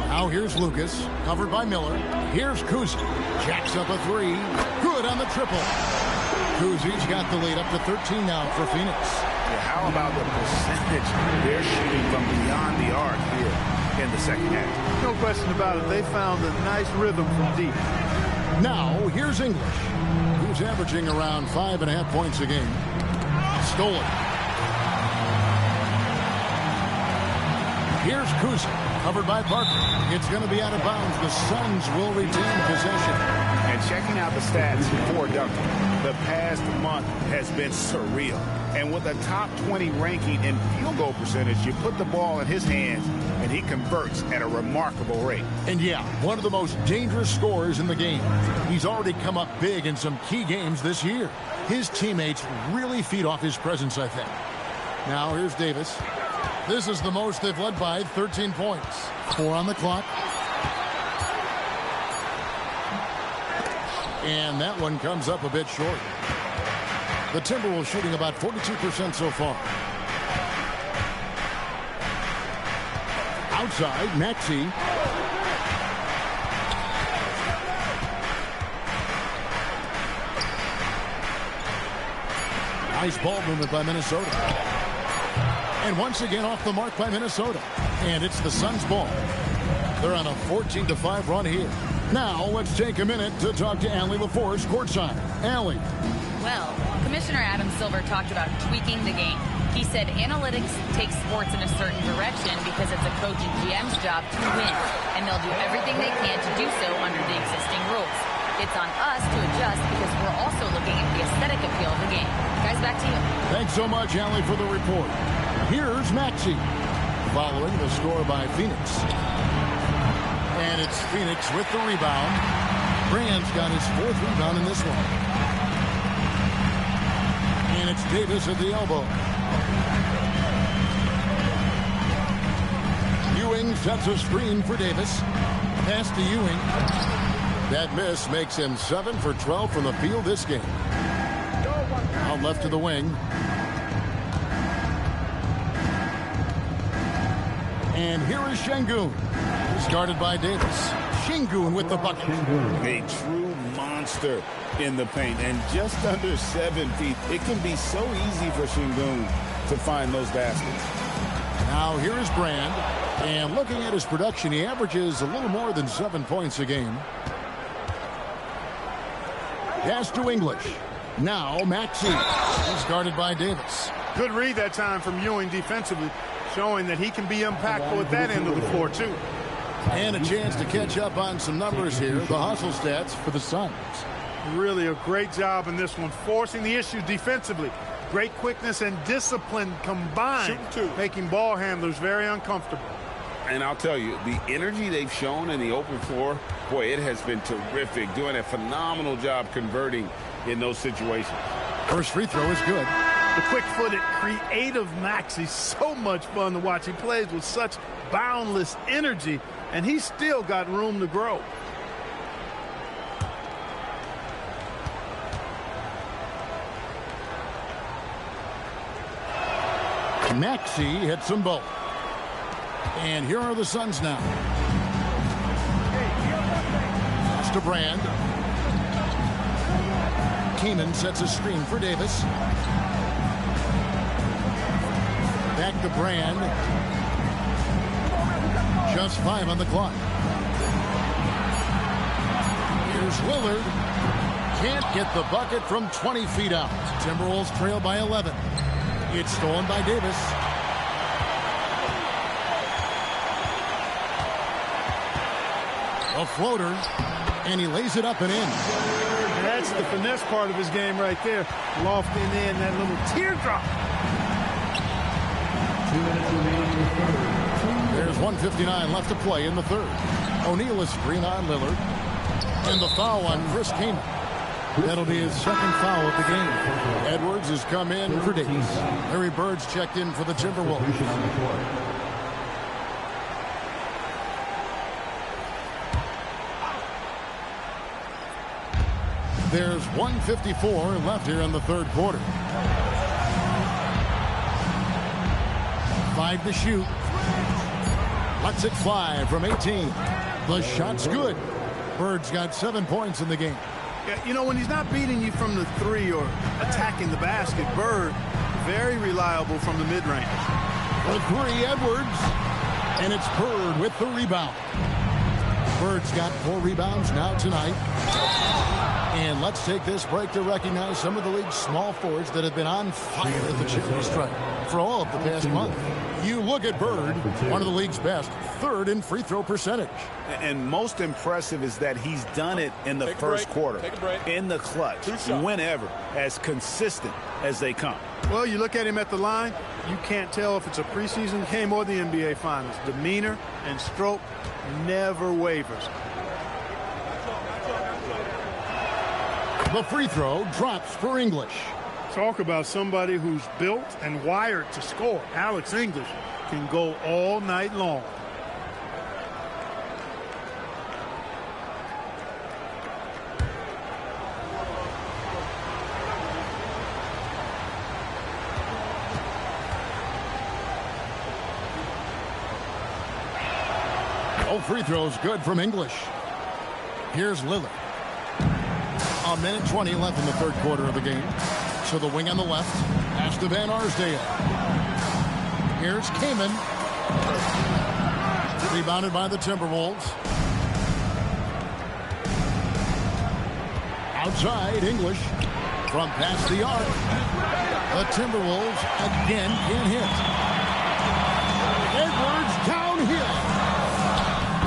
Now here's Lucas. Covered by Miller. Here's Kuzi. Jacks up a 3. Good on the triple. Kuzi's got the lead up to 13 now for Phoenix. Yeah, how about the percentage they're shooting from beyond the arc here in the second half? No question about it. They found a nice rhythm from deep. Now, here's English, who's averaging around 5.5 points a game. Stolen. Here's Kuzi, covered by Parker. It's going to be out of bounds. The Suns will retain possession. And checking out the stats for Duncan, the past month has been surreal. And with a top 20 ranking in field goal percentage, you put the ball in his hands, and he converts at a remarkable rate. And yeah, one of the most dangerous scorers in the game. He's already come up big in some key games this year. His teammates really feed off his presence, I think. Now here's Davis. This is the most they've led by, 13 points. 4 on the clock. And that one comes up a bit short. The Timberwolves shooting about 42% so far. Outside, Maxey. Nice ball movement by Minnesota. And once again off the mark by Minnesota. And it's the Suns' ball. They're on a 14-5 run here. Now let's take a minute to talk to Allie LaForce courtside. Allie. Well, Commissioner Adam Silver talked about tweaking the game. He said analytics take sports in a certain direction because it's a coach and GM's job to win, and they'll do everything they can to do so under the existing rules. It's on us to adjust because we're also looking at the aesthetic appeal of the game. Guys, back to you. Thanks so much, Allie, for the report. Here's Maxey, following the score by Phoenix. And it's Phoenix with the rebound. Brand's got his 4th rebound in this one. And it's Davis at the elbow. Ewing sets a screen for Davis. Pass to Ewing. That miss makes him 7 for 12 from the field this game. Out left to the wing. And here is Şengün. Started by Davis. Şengün with the bucket. A true monster in the paint, and just under 7 feet. It can be so easy for Şengün to find those baskets. Now here is Brand, and looking at his production, he averages a little more than 7 points a game. Pass to English. Now Maxey. He's guarded by Davis. Good read that time from Ewing defensively, showing that he can be impactful at that end of the floor, too. And a chance to catch up on some numbers here. The hustle stats for the Suns. Really a great job in this one, forcing the issue defensively. Great quickness and discipline combined, making ball handlers very uncomfortable. And I'll tell you, the energy they've shown in the open floor, boy, it has been terrific. Doing a phenomenal job converting in those situations. First free throw is good. The quick-footed, creative Maxey, so much fun to watch. He plays with such boundless energy, and he's still got room to grow. Maxey hits them both. And here are the Suns now. Pass to Brand. Keenan sets a screen for Davis. Back to Brand. Just 5 on the clock. Here's Lillard. Can't get the bucket from 20 feet out. Timberwolves trail by 11. It's stolen by Davis. A floater, and he lays it up and in. That's the finesse part of his game right there. Lofting in that little teardrop. 2 minutes remaining in the third. There's 1:59 left to play in the third. O'Neal is screen on Lillard. And the foul on Chris Kaman. That'll be his second foul of the game. Edwards has come in for Davis. Larry Bird's checked in for the Timberwolves. There's 1:54 left here in the third quarter. 5 to shoot. Lets it fly from 18. The shot's good. Bird's got 7 points in the game. Yeah, you know, when he's not beating you from the three or attacking the basket, Bird, very reliable from the mid-range. The three, Edwards. And it's Bird with the rebound. Bird's got 4 rebounds now tonight. And let's take this break to recognize some of the league's small forwards that have been on fire at the charity stripe for all of the past month. You look at Bird, one of the league's best, 3rd in free throw percentage. And most impressive is that he's done it in the first quarter, in the clutch, whenever, as consistent as they come. Well, you look at him at the line, you can't tell if it's a preseason game or the NBA Finals. Demeanor and stroke never wavers. The free throw drops for English. Talk about somebody who's built and wired to score. Alex English can go all night long. No free throws good from English. Here's Lillard. 1:20 left in the third quarter of the game. So the wing on the left. Pass to Van Arsdale. Here's Kaman. Rebounded by the Timberwolves. Outside, English. From past the arc. The Timberwolves again can't hit. Edwards downhill.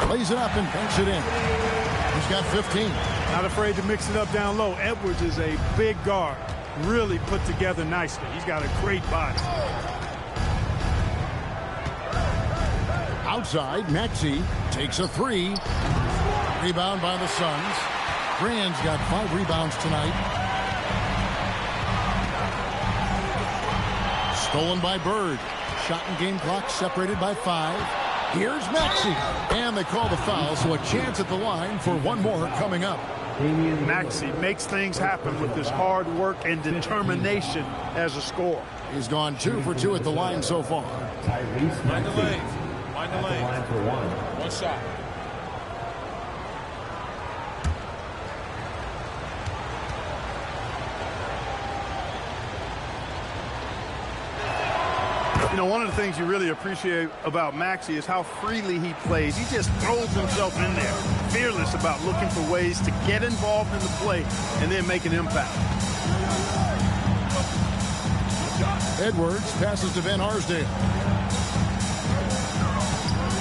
Plays it up and banks it in. He's got 15. Not afraid to mix it up down low. Edwards is a big guard. Really put together nicely. He's got a great body. Outside, Maxey takes a 3. Rebound by the Suns. Grand's got 5 rebounds tonight. Stolen by Bird. Shot and game clock separated by 5. Here's Maxey. And they call the foul, so a chance at the line for one more coming up. Maxey makes things happen with his hard work and determination as a scorer. He's gone 2 for 2 at the line so far. Mind the lane. Mind the lane. Line for one. One shot. You know, one of the things you really appreciate about Maxey is how freely he plays. He just throws himself in there, fearless about looking for ways to get involved in the play and then make an impact. Edwards passes to Van Arsdale.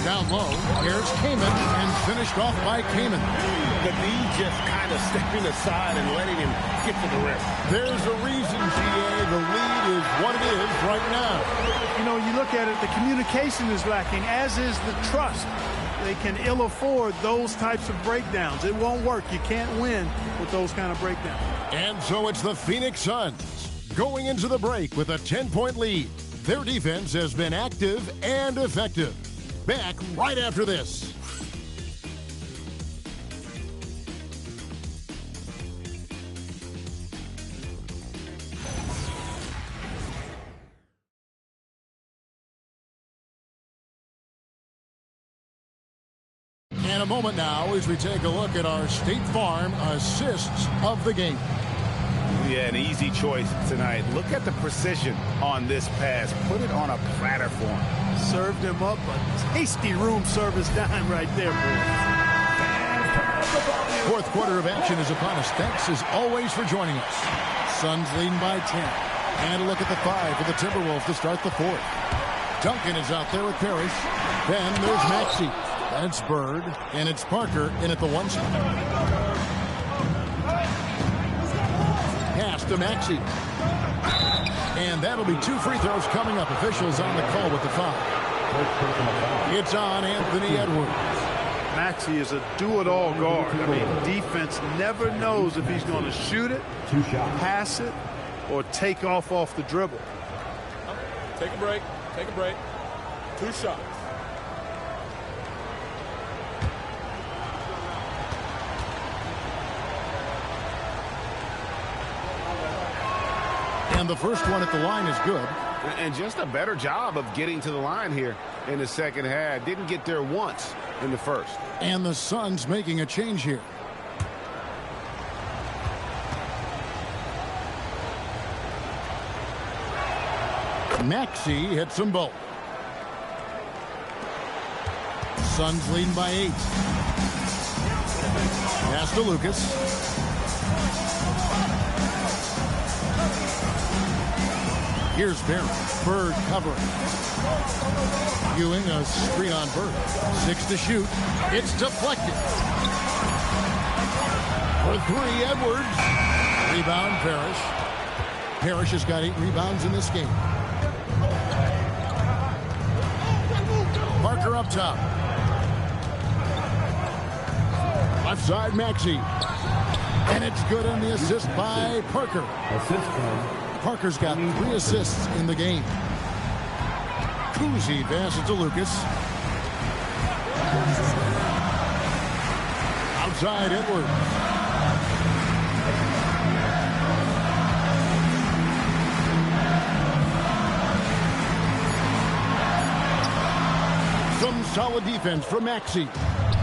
Down low, here's Kaman, and finished off by Kaman. The knee just kind of stepping aside and letting him get to the rim. There's a reason, GA, the lead is what it is right now. You know, you look at it, the communication is lacking, as is the trust. They can ill afford those types of breakdowns. It won't work. You can't win with those kind of breakdowns. And so it's the Phoenix Suns going into the break with a 10-point lead. Their defense has been active and effective. Back right after this. And a moment now as we take a look at our State Farm assists of the game. Yeah, an easy choice tonight. Look at the precision on this pass. Put it on a platter for him. Served him up a tasty room service dime right there, boys. Fourth quarter of action is upon us. Thanks as always for joining us. Suns leading by 10. And a look at the 5 for the Timberwolves to start the fourth. Duncan is out there with Parrish. Then there's Maxey. That's Bird, and it's Parker in at the 1 spot. Pass to Maxey. And that'll be 2 free throws coming up. Officials on the call with the foul. It's on Anthony Edwards. Maxey is a do-it-all guard. I mean, defense never knows if he's going to shoot it, pass it, or take off the dribble. Take a break. Take a break. 2 shots. And the first one at the line is good. And just a better job of getting to the line here in the second half. Didn't get there once in the first. And the Suns making a change here. Maxey hits them both. Suns leading by 8. Pass to Lucas. Here's Barron. Bird covering. Ewing a screen on Bird. 6 to shoot. It's deflected. For 3, Edwards. Rebound, Parrish. Parrish has got 8 rebounds in this game. Parker up top. Left side, Maxey. And it's good on the assist by Parker. Parker's got 3 assists in the game. Kuzi passes to Lucas. Outside, Edwards. Some solid defense from Maxey.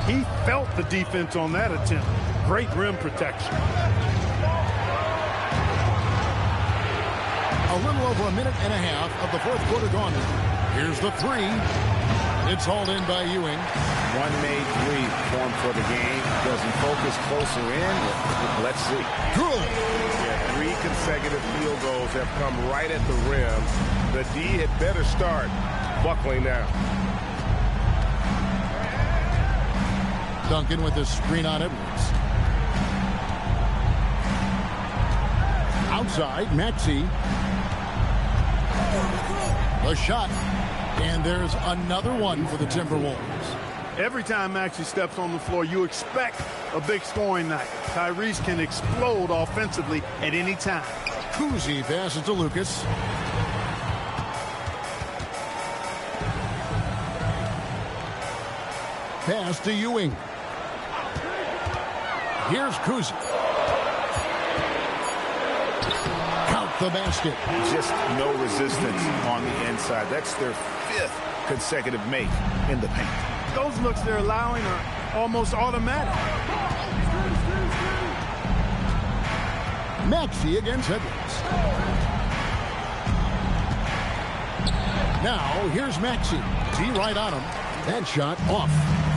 He felt the defense on that attempt. Great rim protection. A little over a minute and a half of the 4th quarter gone. Here's the 3. It's hauled in by Ewing. 1 made 3 formed for the game. Does he focus closer in? Let's see. Good. Yeah, 3 consecutive field goals have come right at the rim. The D had better start buckling now. Duncan with the screen on Edwards. Outside, Maxey. The shot. And there's another one for the Timberwolves. Every time Maxey steps on the floor, you expect a big scoring night. Tyrese can explode offensively at any time. Kuzi passes to Lucas. Pass to Ewing. Here's Kuzi. Count the basket. Just no resistance on the inside. That's their 5th consecutive make in the paint. Those looks they're allowing are almost automatic. Maxey against Edwards. Now, here's Maxey. D right on him. That shot off.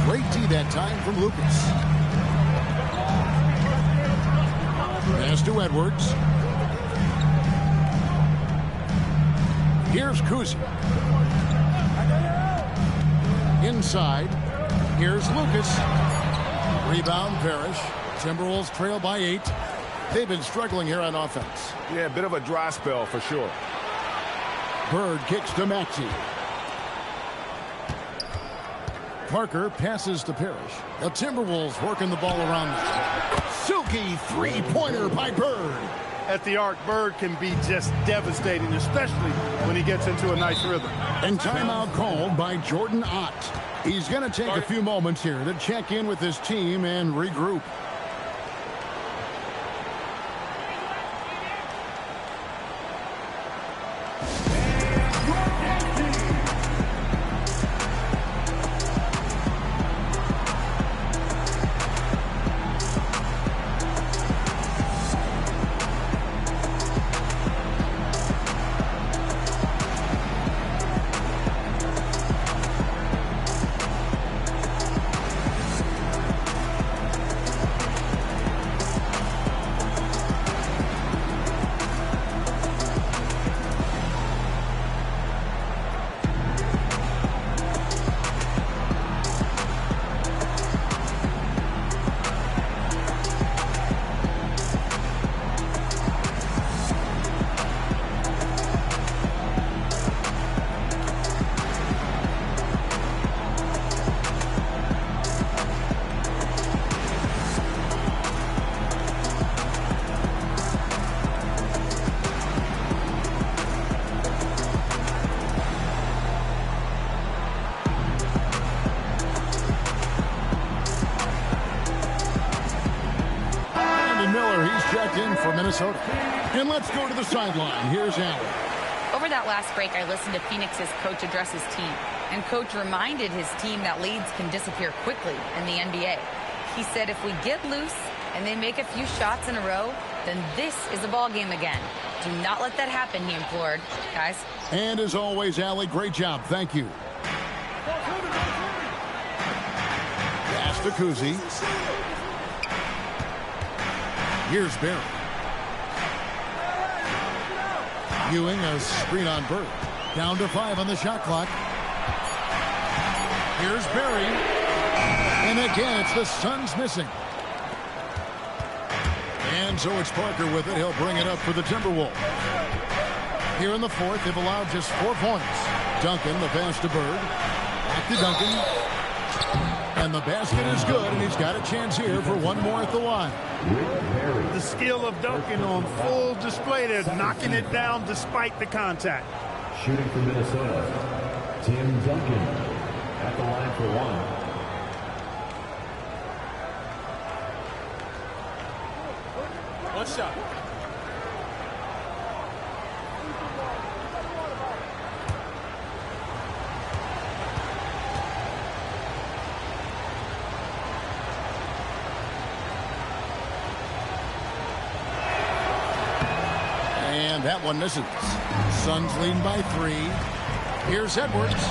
Great D that time from Lucas. Pass to Edwards. Here's Kuzi. Inside. Here's Lucas. Rebound, Parrish. Timberwolves trail by 8. They've been struggling here on offense. Yeah, a bit of a dry spell for sure. Bird kicks to Maxey. Parker passes to Parrish. The Timberwolves working the ball around them. Silky 3-pointer by Bird. At the arc, Bird can be just devastating, especially when he gets into a nice rhythm. And timeout called by Jordan Ott. He's going to take a few moments here to check in with his team and regroup. checked in for Minnesota. And let's go to the sideline. Here's Allen. Over that last break, I listened to Phoenix's coach address his team. And coach reminded his team that leads can disappear quickly in the NBA. He said if we get loose and they make a few shots in a row, then this is a ball game again. Do not let that happen, he implored. Guys. And as always, Allie, great job. Thank you. Pass to Kuzi. Here's Barry. Ewing a screen on Bird. Down to 5 on the shot clock. Here's Barry. And again, it's the Suns missing. And so it's Parker with it. He'll bring it up for the Timberwolves. Here in the fourth, they've allowed just 4 points. Duncan, the pass to Bird. Back to Duncan. And the basket is good, and he's got a chance here for one more at the line. The skill of Duncan on full display there, knocking it down despite the contact. Shooting for Minnesota, Tim Duncan at the line for one. One shot. And that one misses. Suns lead by 3. Here's Edwards.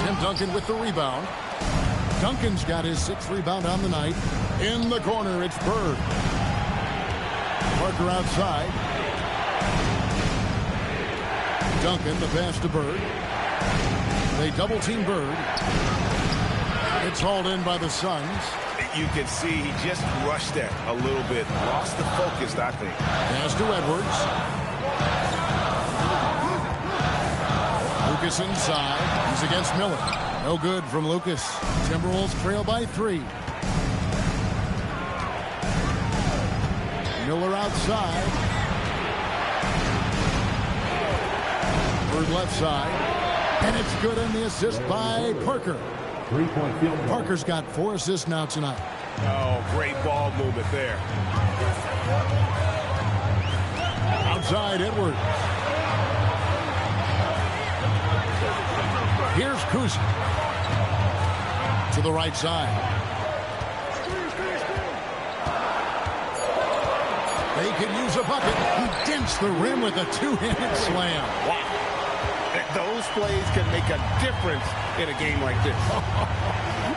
Tim Duncan with the rebound. Duncan's got his 6th rebound on the night. In the corner, it's Bird. Parker outside. Duncan, the pass to Bird. They double-team Bird. It's hauled in by the Suns. You can see he just rushed that a little bit. Lost the focus, I think. Pass to Edwards. Lucas inside. He's against Miller. No good from Lucas. Timberwolves trail by 3. Miller outside. Bird left side. And it's good on the assist by Parker. 3-point field goal. Parker's got 4 assists now tonight. Oh, great ball movement there. Outside Edwards. Here's Kuzi. To the right side. They could use a bucket. He dents the rim with a 2-handed slam. Wow. Those plays can make a difference in a game like this.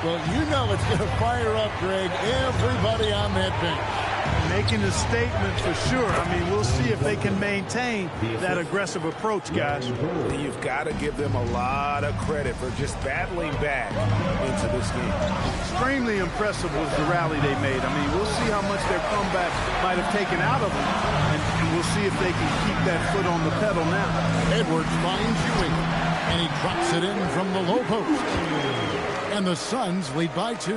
Well, you know it's going to fire up, Greg, everybody on that bench. Making a statement for sure. I mean, we'll see if they can maintain that aggressive approach, guys. You've got to give them a lot of credit for just battling back into this game. Extremely impressive was the rally they made. I mean, we'll see how much their comeback might have taken out of them, and we'll see if they can keep that foot on the pedal now. Edwards finds Ewing, and he drops it in from the low post. And the Suns lead by 2.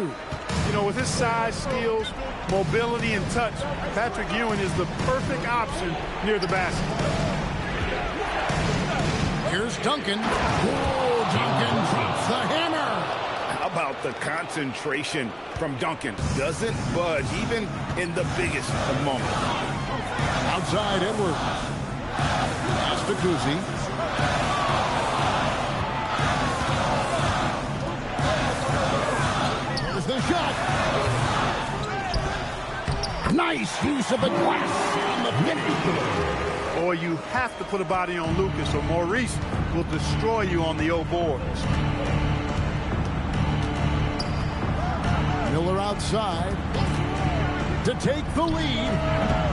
You know, with his size, skills, mobility, and touch, Patrick Ewing is the perfect option near the basket. Here's Duncan. Oh, Duncan drops the hammer. How about the concentration from Duncan? Doesn't budge even in the biggest of moments. Outside Edwards. Pass to Kuzi. There's the shot. Nice use of the glass on the finish. Or you have to put a body on Lucas, or Maurice will destroy you on the O boards. Miller outside to take the lead,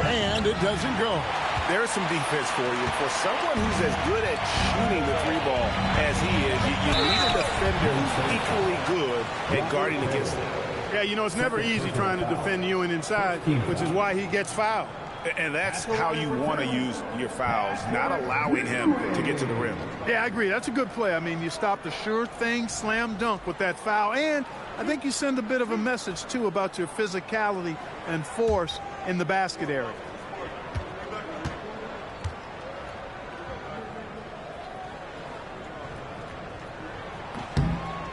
and it doesn't go. There's some defense for you. For someone who's as good at shooting the 3-ball as he is, you need a defender who's equally good at guarding against him. Yeah, you know, it's never easy trying to defend Ewing inside, which is why he gets fouled. And that's how you want to use your fouls, not allowing him to get to the rim. Yeah, I agree. That's a good play. I mean, you stop the sure thing slam dunk with that foul, and I think you send a bit of a message, too, about your physicality and force in the basket area.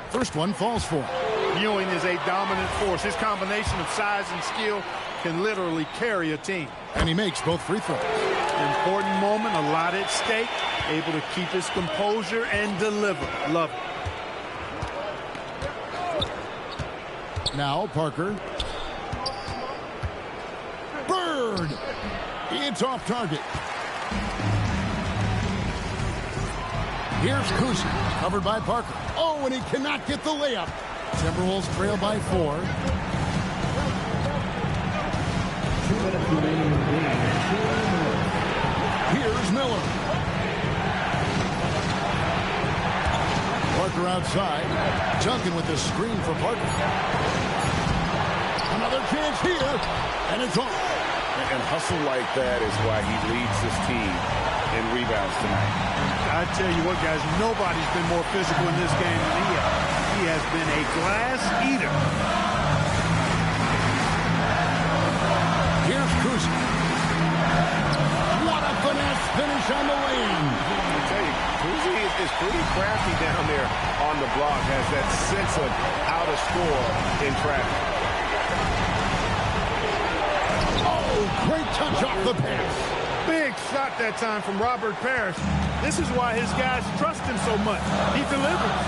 First one falls for him. Ewing is a dominant force. His combination of size and skill can literally carry a team. And he makes both free throws. Important moment, a lot at stake. Able to keep his composure and deliver. Love it. Now Parker. Bird! It's off target. Here's Kuzi, covered by Parker. Oh, and he cannot get the layup. Timberwolves trail by 4. 2 minutes remaining in the game. Here's Miller. Parker outside. Duncan with the screen for Parker. Another chance here, and it's off. And hustle like that is why he leads his team in rebounds tonight. I tell you what, guys, nobody's been more physical in this game than he has. He has been a glass eater. Here's Kuzi. What a finesse finish on the lane. I tell you, Kuzi is pretty crafty down there on the block. Has that sense of how to score in traffic. Oh, great touch off the pass. Big shot that time from Robert Parrish. This is why his guys trust him so much. He delivers.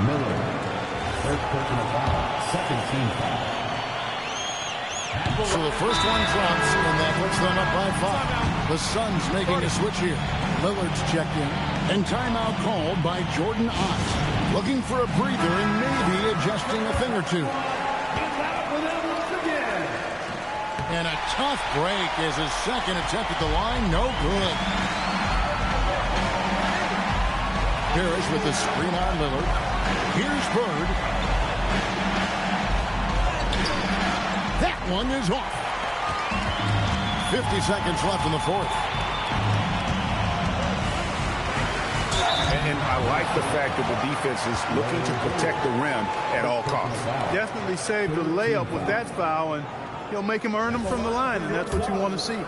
Miller, first personal foul, second team foul. So the first one drops, and that puts them up by 5. The Suns making a switch here. Lillard's checked in, and timeout called by Jordan Ott. Looking for a breather and maybe adjusting a thing or two. And a tough break as his second attempt at the line, no good. Parrish with the screen on Lillard. Here's Bird. That one is off. 50 seconds left in the fourth. And I like the fact that the defense is looking to protect the rim at all costs. Definitely saved the layup with that foul, and he'll make him earn them from the line, and that's what you want to see.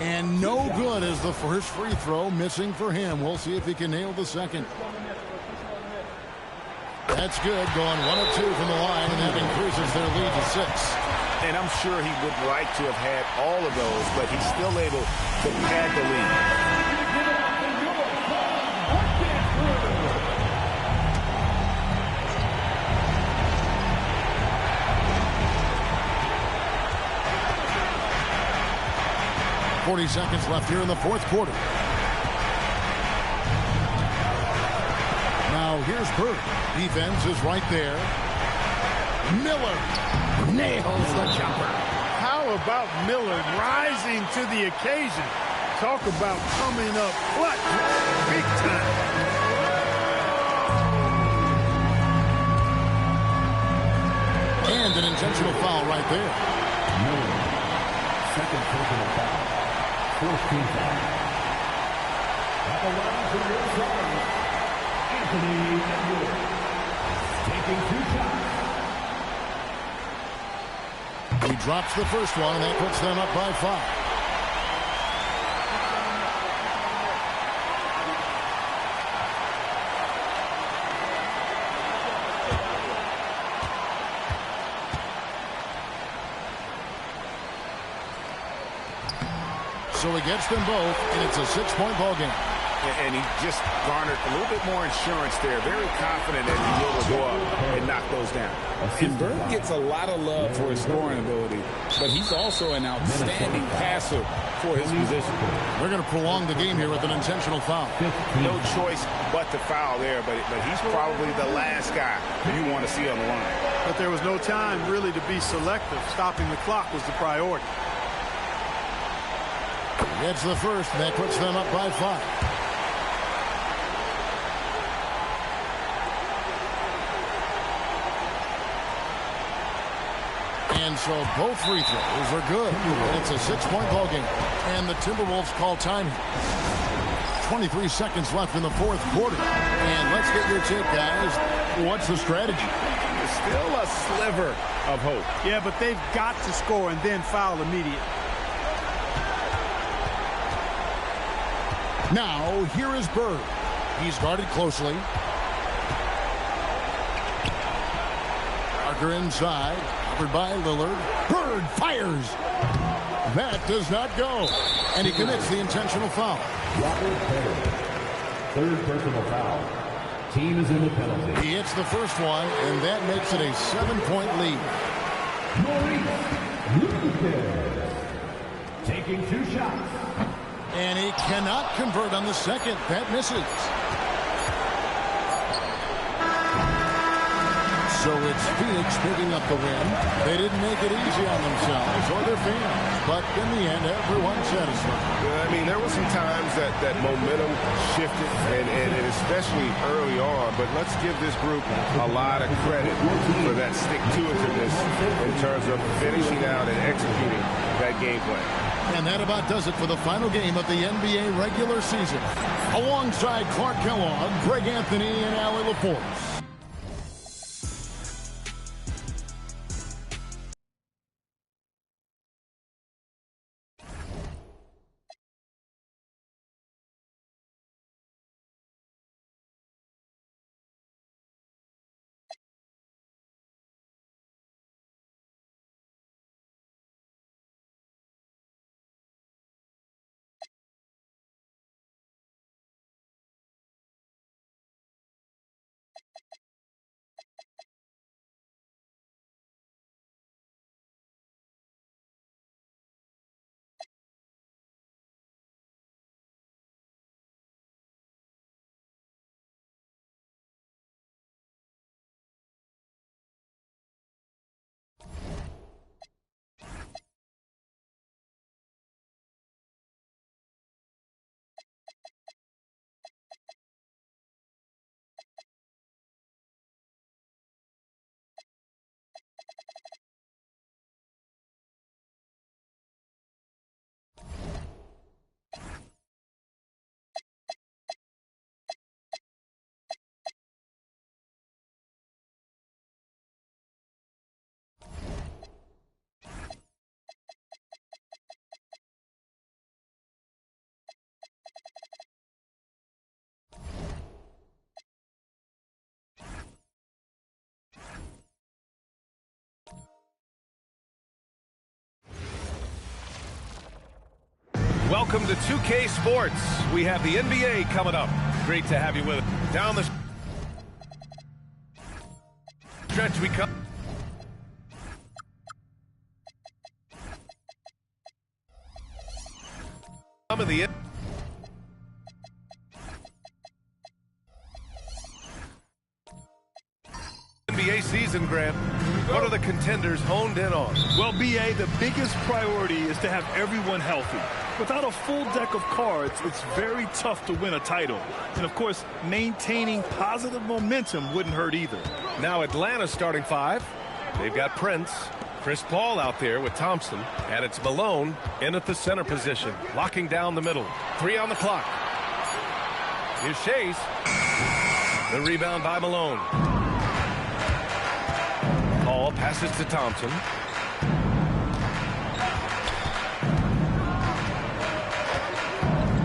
And no good as the first free throw missing for him. We'll see if he can nail the second. That's good, going 1 of 2 from the line, and that increases their lead to 6. And I'm sure he would like to have had all of those, but he's still able to pad the lead. 40 seconds left here in the fourth quarter. Now here's Bird. Defense is right there. Miller nails the jumper. How about Miller rising to the occasion? Talk about coming up clutch big time. And an intentional foul right there. Miller, second personal foul. Fourth team foul. At the line for your side, Anthony Edwards, taking 2 shots. He drops the first one, and that puts them up by 5. So he gets them both, and it's a 6-point ball game. And he just garnered a little bit more insurance there. Very confident that he'll be able to go up and knock those down. And Bird gets a lot of love for his scoring ability, but he's also an outstanding passer for his position. They're going to prolong the game here with an intentional foul. No choice but to foul there, but he's probably the last guy you want to see on the line. But there was no time really to be selective. Stopping the clock was the priority. Gets the first, and that puts them up by 5. And so both free throws are good. And it's a 6-point ball game. And the Timberwolves call time. 23 seconds left in the fourth quarter. And let's get your take, guys. What's the strategy? Still a sliver of hope. Yeah, but they've got to score and then foul immediately. Now, here is Bird. He's guarded closely. Parker inside, covered by Lillard. Bird fires. That does not go. And he commits the intentional foul. Third personal foul. Team is in the penalty. He hits the first one, and that makes it a 7-point lead. Taking 2 shots. And he cannot convert on the second. That misses. So it's Phoenix picking up the win. They didn't make it easy on themselves or their fans. But in the end, everyone's satisfied. I mean, there were some times that momentum shifted, and especially early on. But let's give this group a lot of credit for that stick-to-itiveness in terms of finishing out and executing that game plan. And that about does it for the final game of the NBA regular season. Alongside Clark Kellogg, Greg Anthony, and Allie LaForce. Welcome to 2K Sports. We have the NBA coming up. Great to have you with us. Down the stretch we come. In the NBA season, Grant. What are the contenders honed in on? Well, B.A., the biggest priority is to have everyone healthy. Without a full deck of cards, it's very tough to win a title. And, of course, maintaining positive momentum wouldn't hurt either. Now Atlanta's starting 5. They've got Prince, Chris Paul out there with Thompson, and it's Malone in at the center position, locking down the middle. 3 on the clock. Here's Chase. The rebound by Malone. Paul passes to Thompson.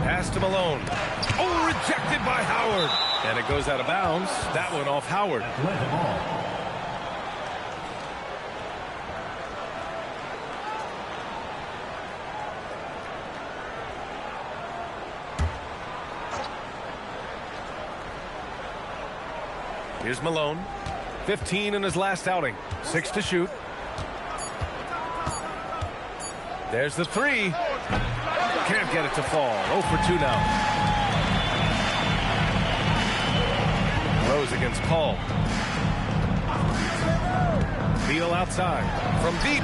Pass to Malone. Oh, rejected by Howard. And it goes out of bounds. That one off Howard. Here's Malone. 15 in his last outing. 6 to shoot. There's the 3. Can't get it to fall. 0 for 2 now. Rose against Paul. Beal outside. From deep.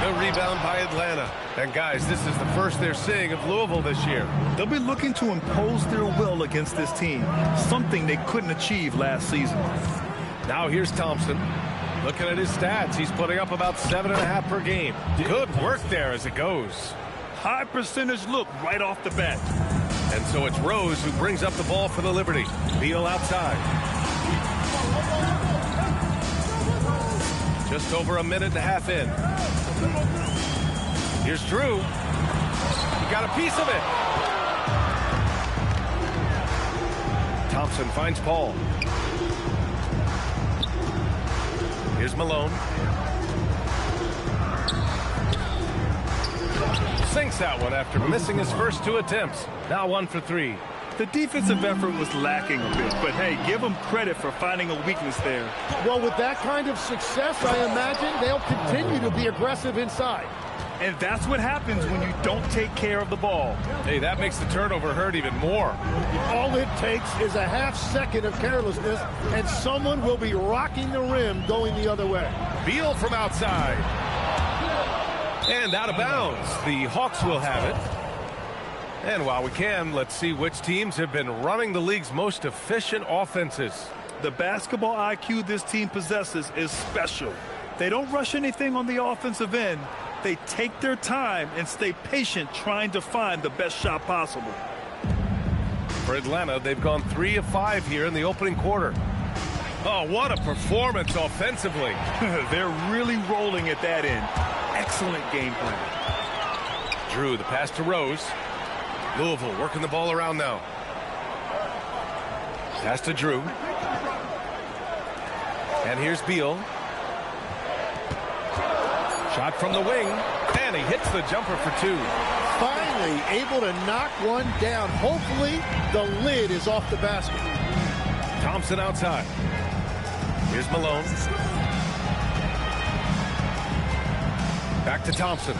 The rebound by Atlanta. And guys, this is the first they're seeing of Louisville this year. They'll be looking to impose their will against this team, something they couldn't achieve last season. Now here's Thompson. Looking at his stats, he's putting up about 7.5 per game. Good work there as it goes. High percentage look right off the bat. And so it's Rose who brings up the ball for the Liberty. Beal outside. Just over a minute and a half in. Here's Drew. He got a piece of it. Thompson finds Paul. Here's Malone. Sinks that one after missing his first 2 attempts. Now 1 for 3. The defensive effort was lacking a bit, but hey, give them credit for finding a weakness there. Well, with that kind of success, I imagine they'll continue to be aggressive inside. And that's what happens when you don't take care of the ball. Hey, that makes the turnover hurt even more. All it takes is a half second of carelessness, and someone will be rocking the rim going the other way. Beal from outside. And out of bounds. The Hawks will have it. And while we can, let's see which teams have been running the league's most efficient offenses. The basketball IQ this team possesses is special. They don't rush anything on the offensive end. They take their time and stay patient trying to find the best shot possible. For Atlanta, they've gone 3 of 5 here in the opening quarter. Oh, what a performance offensively. They're really rolling at that end. Excellent game plan. Drew, the pass to Rose. Louisville working the ball around now. Pass to Drew. And here's Beal. Shot from the wing, and he hits the jumper for 2. Finally able to knock one down. Hopefully the lid is off the basket. Thompson outside. Here's Malone. Back to Thompson.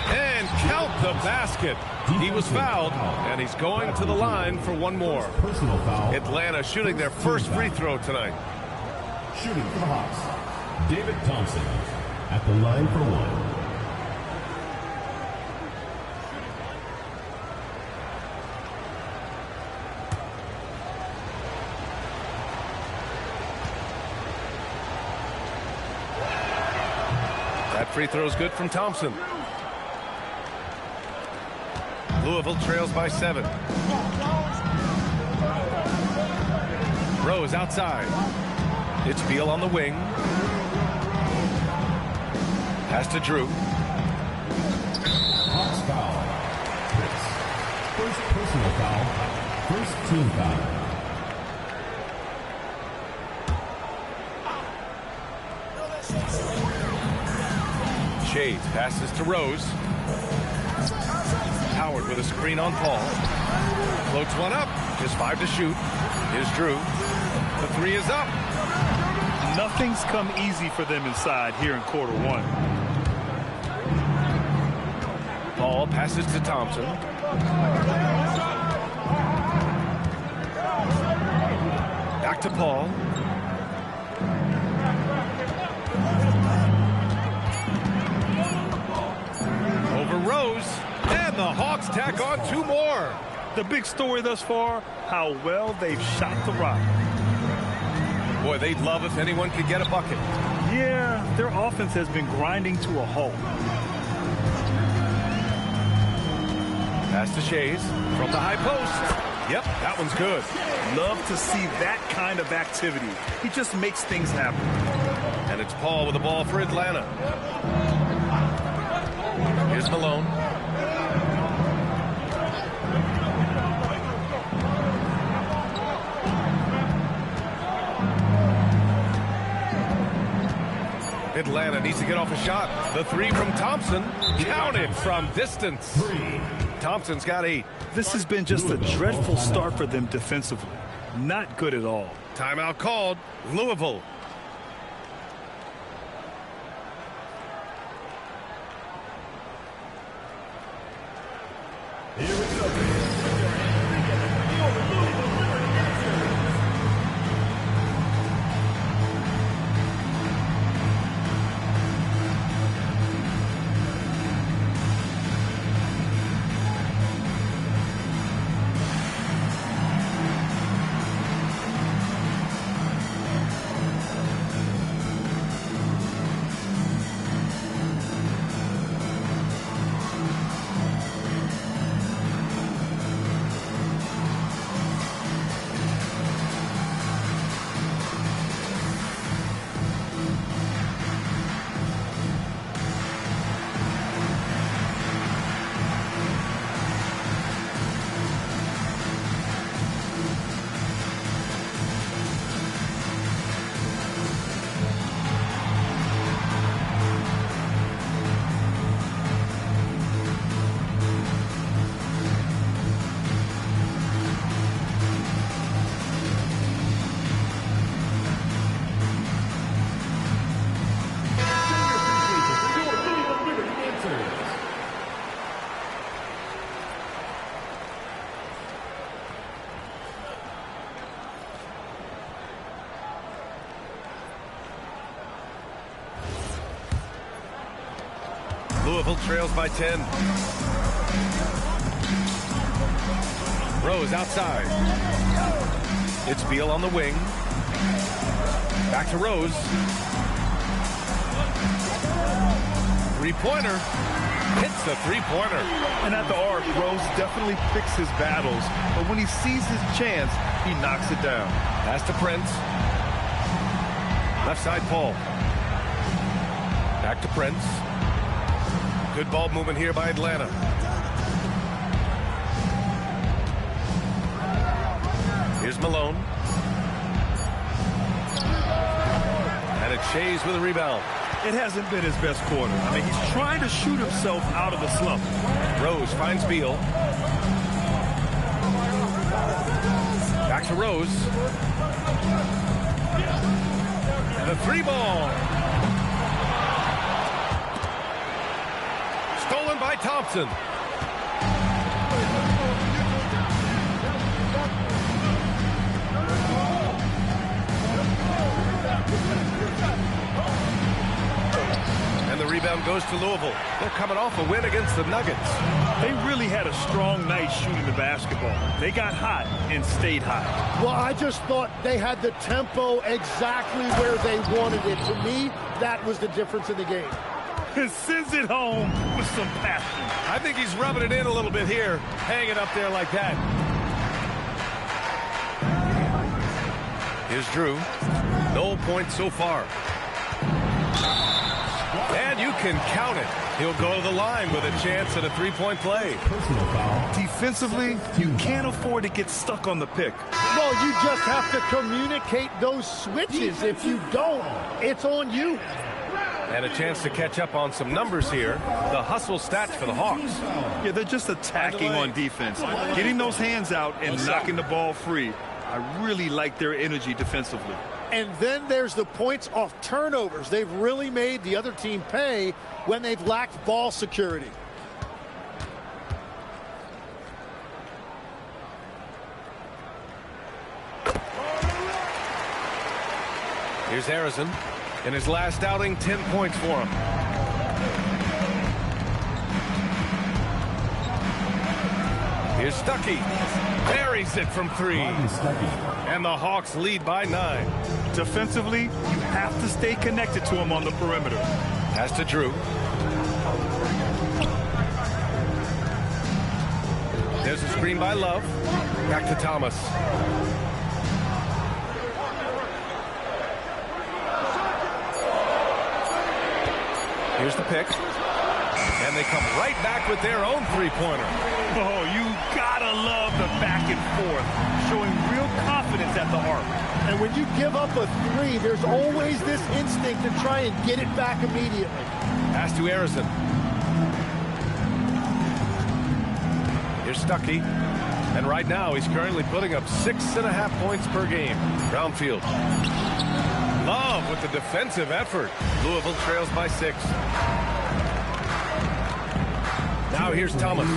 And count the basket. He was fouled, and he's going to the line for one more. Personal foul. Atlanta shooting their first free throw tonight. Shooting for the Hawks, David Thompson at the line for 1. That free throw is good from Thompson. Louisville trails by 7. Rose outside. It's Beal on the wing. Pass to Drew. Hawks foul. First personal foul. First team foul. Shades passes to Rose. Howard with a screen on Paul. Floats one up. Just 5 to shoot. Here's Drew. The 3 is up. Nothing's come easy for them inside here in quarter 1. Paul passes to Thompson. Back to Paul. Over Rose. And the Hawks tack on 2 more. The big story thus far, how well they've shot the rock. Boy, they'd love if anyone could get a bucket. Yeah, their offense has been grinding to a halt. Pass to Shays from the high post. Yep, that one's good. Love to see that kind of activity. He just makes things happen. And it's Paul with the ball for Atlanta. Here's Malone. Atlanta needs to get off a shot. The 3 from Thompson. Counted from distance. Thompson's got 8. This has been just a dreadful start for them defensively. Not good at all. Timeout called. Louisville. Here we go. Louisville trails by 10. Rose outside. It's Beal on the wing. Back to Rose. Three-pointer. Hits the three-pointer. And at the arc, Rose definitely picks his battles, but when he sees his chance, he knocks it down. Pass to Prince. Left side, Paul. Back to Prince. Good ball movement here by Atlanta. Here's Malone. And it's Shays with a rebound. It hasn't been his best quarter. I mean, he's trying to shoot himself out of the slump. Rose finds Beal. Back to Rose. And the three ball. Stolen by Thompson. And the rebound goes to Louisville. They're coming off a win against the Nuggets. They really had a strong night shooting the basketball. They got hot and stayed hot. Well, I just thought they had the tempo exactly where they wanted it. To me, that was the difference in the game. And sends it home with some passion. I think he's rubbing it in a little bit here, hanging up there like that. Here's Drew. No points so far. And you can count it. He'll go to the line with a chance at a three-point play. Defensively, you can't afford to get stuck on the pick. Well, you just have to communicate those switches. If you don't, it's on you. And a chance to catch up on some numbers here. The hustle stats for the Hawks. Yeah, they're just attacking on defense. Getting those hands out and knocking the ball free. I really like their energy defensively. And then there's the points off turnovers. They've really made the other team pay when they've lacked ball security. Here's Harrison. In his last outing, 10 points for him. Here's Stuckey. Buries it from three. And the Hawks lead by 9. Defensively, you have to stay connected to him on the perimeter. Pass to Drew. There's a screen by Love. Back to Thomas. Here's the pick. And they come right back with their own three-pointer. Oh, you gotta love the back and forth, showing real confidence at the arc. And when you give up a three, there's always this instinct to try and get it back immediately. Pass to Harrison. Here's Stuckey. And right now, he's currently putting up 6.5 points per game. Brownfield. Love with the defensive effort. Louisville trails by 6. Now here's Thomas.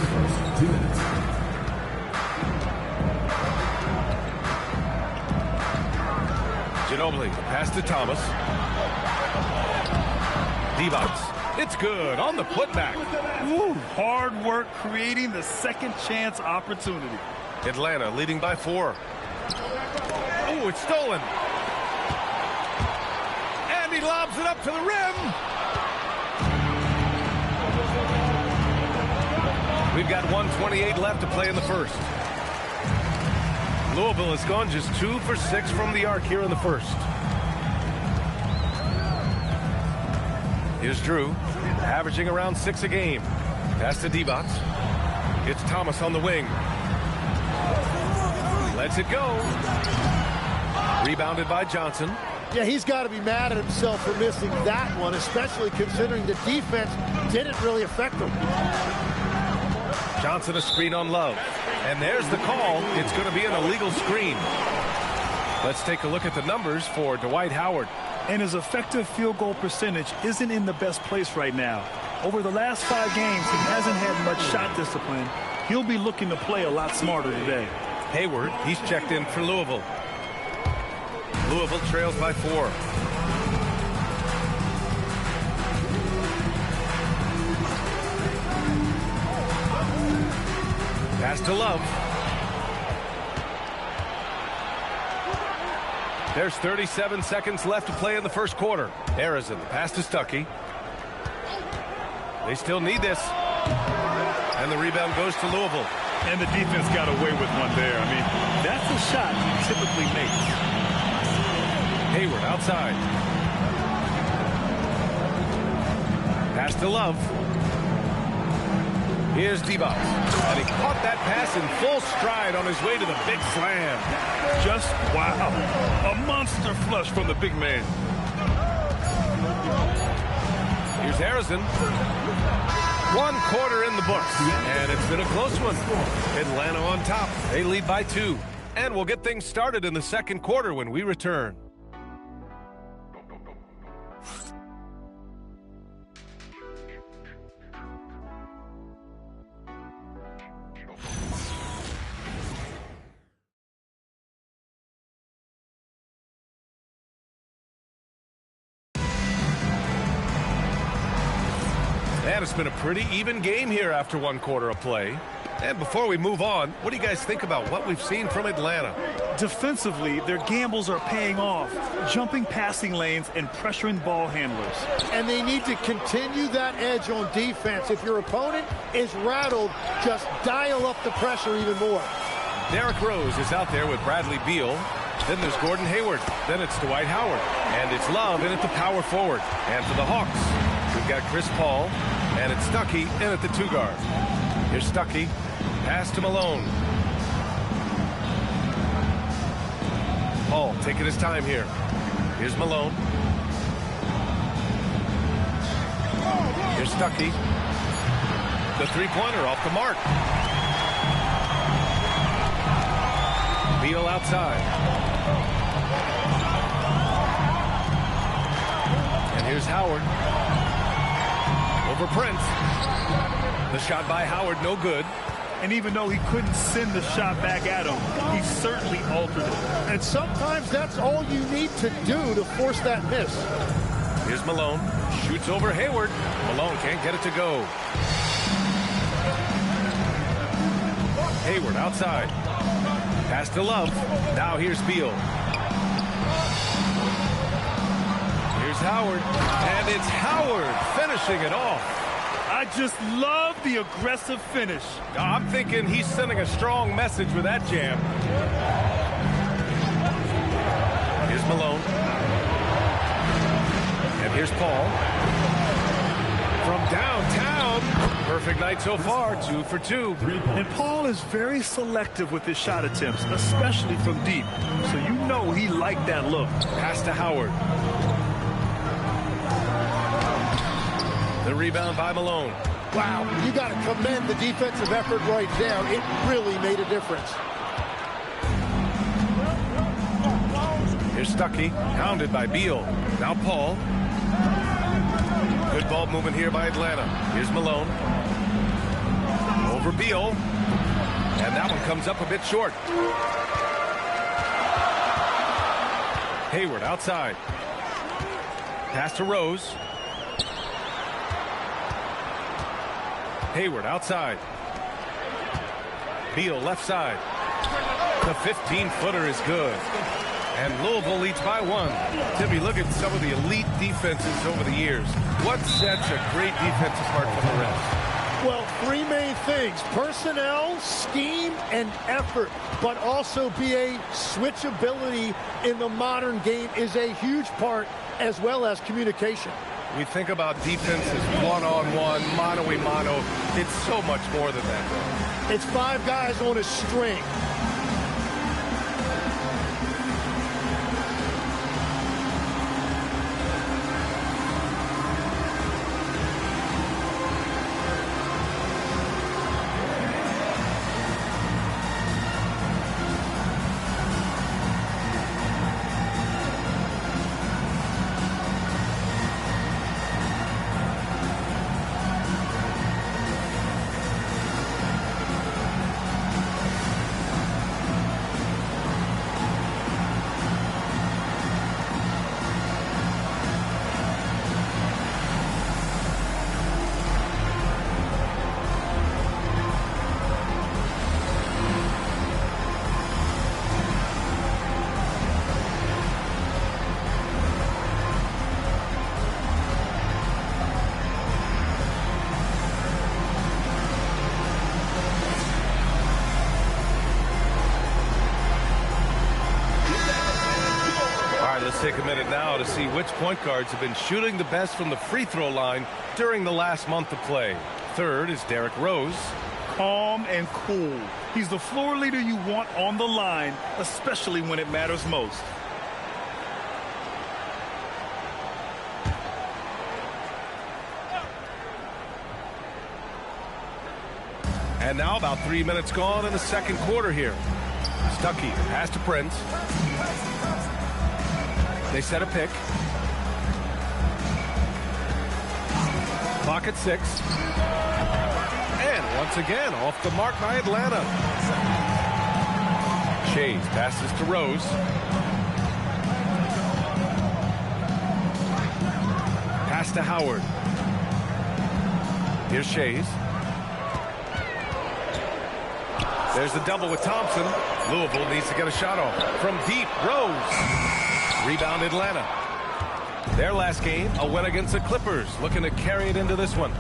Ginobili, pass to Thomas. Divac, it's good on the putback. Ooh, hard work creating the second chance opportunity. Atlanta leading by 4. Oh, it's stolen. And he lobs it up to the rim. We've got 1:28 left to play in the first. Louisville has gone just 2 for 6 from the arc here in the first. Here's Drew, averaging around 6 a game. Pass to Divac. It's Thomas on the wing. Lets it go. Rebounded by Johnson. Yeah, he's got to be mad at himself for missing that one, especially considering the defense didn't really affect him. Johnson a screen on Love. And there's the call. It's going to be an illegal screen. Let's take a look at the numbers for Dwight Howard. And his effective field goal percentage isn't in the best place right now. Over the last 5 games, he hasn't had much shot discipline. He'll be looking to play a lot smarter today. Hayward, he's checked in for Louisville. Louisville trails by 4. Pass to Love. There's 37 seconds left to play in the first quarter. Harrison, pass to Stuckey. They still need this. And the rebound goes to Louisville. And the defense got away with one there. I mean, that's a shot he typically makes. Hayward outside. Pass to Love. Here's Debos. And he caught that pass in full stride on his way to the big slam. Just wow. A monster flush from the big man. Here's Harrison. 1 quarter in the books. And it's been a close one. Atlanta on top. They lead by 2. And we'll get things started in the second quarter when we return. And it's been a pretty even game here after 1 quarter of play. And before we move on, what do you guys think about what we've seen from Atlanta? Defensively, their gambles are paying off, jumping passing lanes and pressuring ball handlers. And they need to continue that edge on defense. If your opponent is rattled, just dial up the pressure even more. Derrick Rose is out there with Bradley Beal. Then there's Gordon Hayward. Then it's Dwight Howard. And it's Love in at the power forward. And for the Hawks, we've got Chris Paul. And it's Stuckey in at the 2 guard. Here's Stuckey. Pass to Malone. Paul taking his time here. Here's Malone. Here's Stuckey. The 3-pointer off the mark. Beal outside. And here's Howard. Over Prince. The shot by Howard, no good. And even though he couldn't send the shot back at him, he certainly altered it. And sometimes that's all you need to do to force that miss. Here's Malone. Shoots over Hayward. Malone can't get it to go. Hayward outside. Pass to Love. Now here's Beal. Here's Howard. And it's Howard finishing it off. I just love the aggressive finish. I'm thinking he's sending a strong message with that jam. Here's Malone. And here's Paul. From downtown. Perfect night so far, 2 for 2. And Paul is very selective with his shot attempts, especially from deep. So you know he liked that look. Pass to Howard. The rebound by Malone. Wow, you got to commend the defensive effort right there. It really made a difference. Here's Stuckey, hounded by Beal. Now Paul. Good ball movement here by Atlanta. Here's Malone. Over Beal. And that one comes up a bit short. Hayward outside. Pass to Rose. Hayward outside. Beal left side. The 15-footer is good. And Louisville leads by 1. Timmy, look at some of the elite defenses over the years. What sets a great defense apart from the rest? Well, 3 main things: personnel, scheme, and effort. But also BA switchability in the modern game is a huge part, as well as communication. We think about defense as one-on-one, mano-a-mano. It's so much more than that. It's 5 guys on a string. Let's take a minute now to see which point guards have been shooting the best from the free throw line during the last month of play. Third is Derrick Rose. Calm and cool. He's the floor leader you want on the line, especially when it matters most. And now about 3 minutes gone in the second quarter here. Stuckey, pass to Prince. They set a pick. Clock at 6. And once again, off the mark by Atlanta. Shays passes to Rose. Pass to Howard. Here's Shays. There's the double with Thompson. Louisville needs to get a shot off. From deep, Rose. Rebound Atlanta. Their last game, a win against the Clippers. Looking to carry it into this one.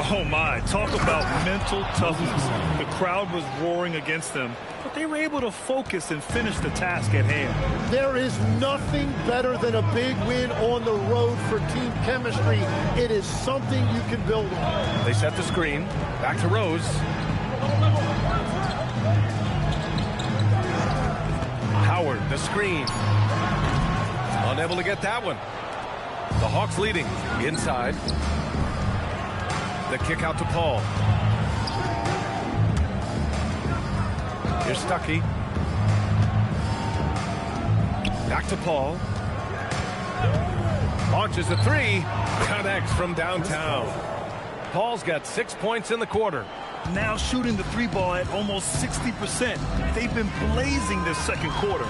Oh, my. Talk about mental toughness. The crowd was roaring against them, but they were able to focus and finish the task at hand. There is nothing better than a big win on the road for team chemistry. It is something you can build on. They set the screen. Back to Rose. Howard, the screen. Unable to get that one. The Hawks leading inside. The kick out to Paul. Here's Stuckey. Back to Paul. Launches a three. Connects from downtown. Paul's got 6 points in the quarter. Now shooting the three ball at almost 60%. They've been blazing this second quarter.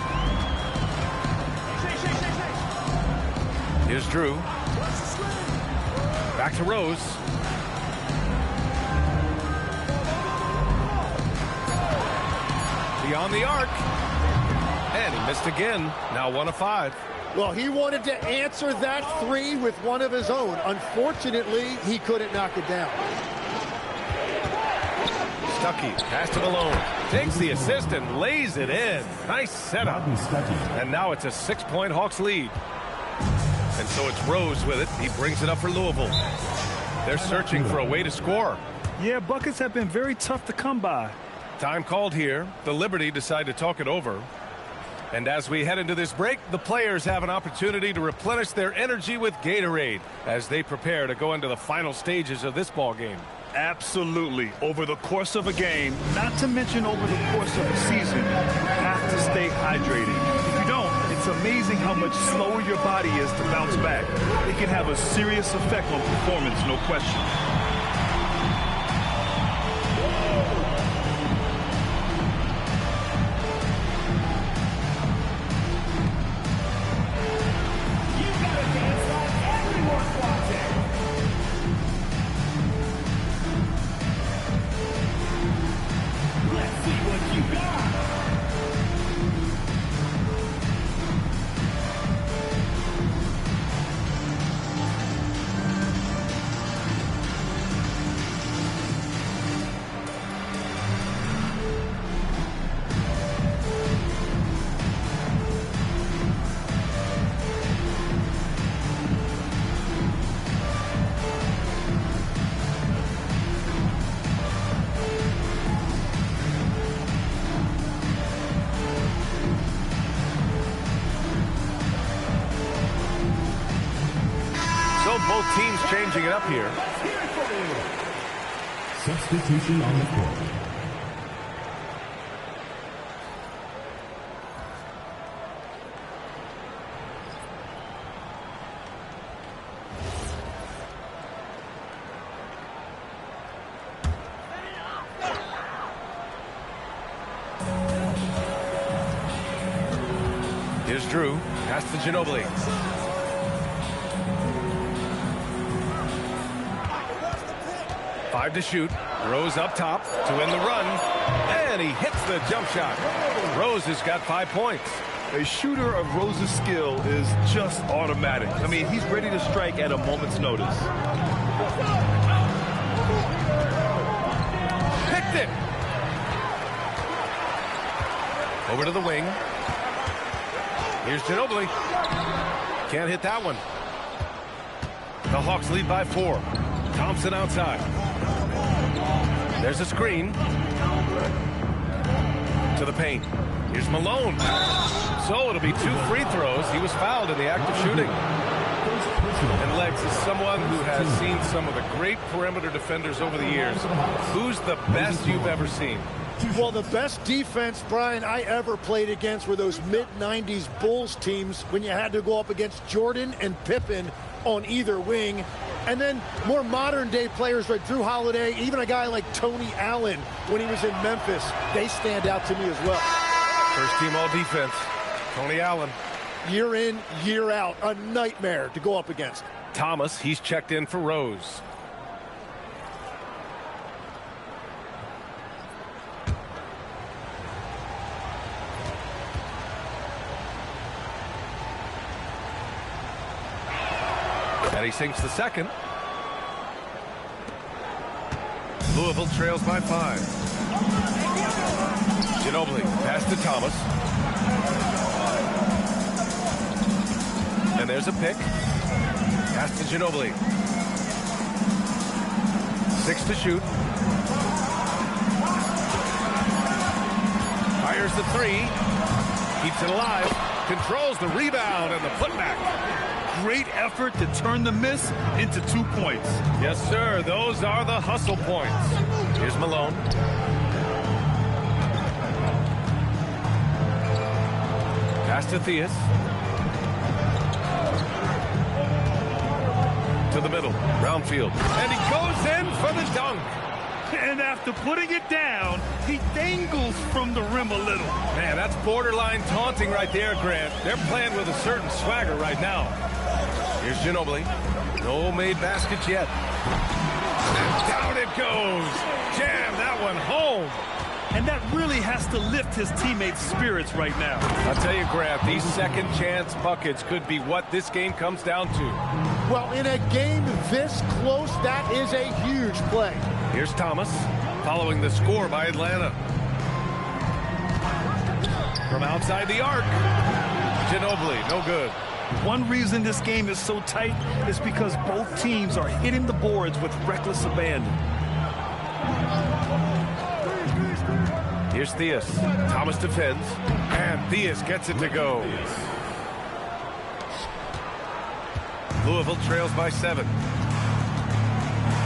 Here's Drew. Back to Rose. Beyond the arc. And he missed again. Now 1 of 5. Well, he wanted to answer that three with one of his own. Unfortunately, he couldn't knock it down. Stuckey, pass to Malone. Takes the assist and lays it in. Nice setup. And now it's a 6-point Hawks lead. And so it's Rose with it. He brings it up for Louisville. They're searching for a way to score. Yeah, buckets have been very tough to come by. Time called here. The Liberty decide to talk it over. And as we head into this break, the players have an opportunity to replenish their energy with Gatorade as they prepare to go into the final stages of this ball game. Absolutely. Over the course of a game, not to mention over the course of a season, you have to stay hydrated. If you don't, it's amazing how much slower your body is to bounce back. It can have a serious effect on performance, no question. Both teams changing it up here. Substitution on the court. Here's Drew. Pass to Ginobili. Five to shoot. Rose up top to win the run. And he hits the jump shot. Rose has got 5 points. A shooter of Rose's skill is just automatic. I mean, he's ready to strike at a moment's notice. Picked it. Over to the wing. Here's Ginobili. Can't hit that one. The Hawks lead by 4. Thompson outside. There's a screen. To the paint. Here's Malone. So it'll be 2 free throws. He was fouled in the act of shooting. And Legs, is someone who has seen some of the great perimeter defenders over the years. Who's the best you've ever seen? Well, the best defense, Brian, I ever played against were those mid-90s Bulls teams when you had to go up against Jordan and Pippen on either wing. And then more modern-day players like Drew Holiday, even a guy like Tony Allen when he was in Memphis. They stand out to me as well. First team all defense. Tony Allen. Year in, year out. A nightmare to go up against. Thomas, he's checked in for Rose. And he sinks the second. Louisville trails by 5. Ginobili, pass to Thomas. And there's a pick. Pass to Ginobili. 6 to shoot. Fires the 3. Keeps it alive. Controls the rebound and the putback. Great effort to turn the miss into 2 points. Yes, sir. Those are the hustle points. Here's Malone. Pass to Theus. To the middle. Brownfield. And he goes in for the dunk. And after putting it down, he dangles from the rim a little. Man, that's borderline taunting right there, Grant. They're playing with a certain swagger right now. Here's Ginobili. No made baskets yet. And down it goes. Jam that one home. And that really has to lift his teammates' spirits right now. I'll tell you, Grant, these second chance buckets could be what this game comes down to. Well, in a game this close, that is a huge play. Here's Thomas, following the score by Atlanta. From outside the arc, Ginobili, no good. One reason this game is so tight is because both teams are hitting the boards with reckless abandon. Here's Theus. Thomas defends, and Theus gets it to go. Louisville trails by 7.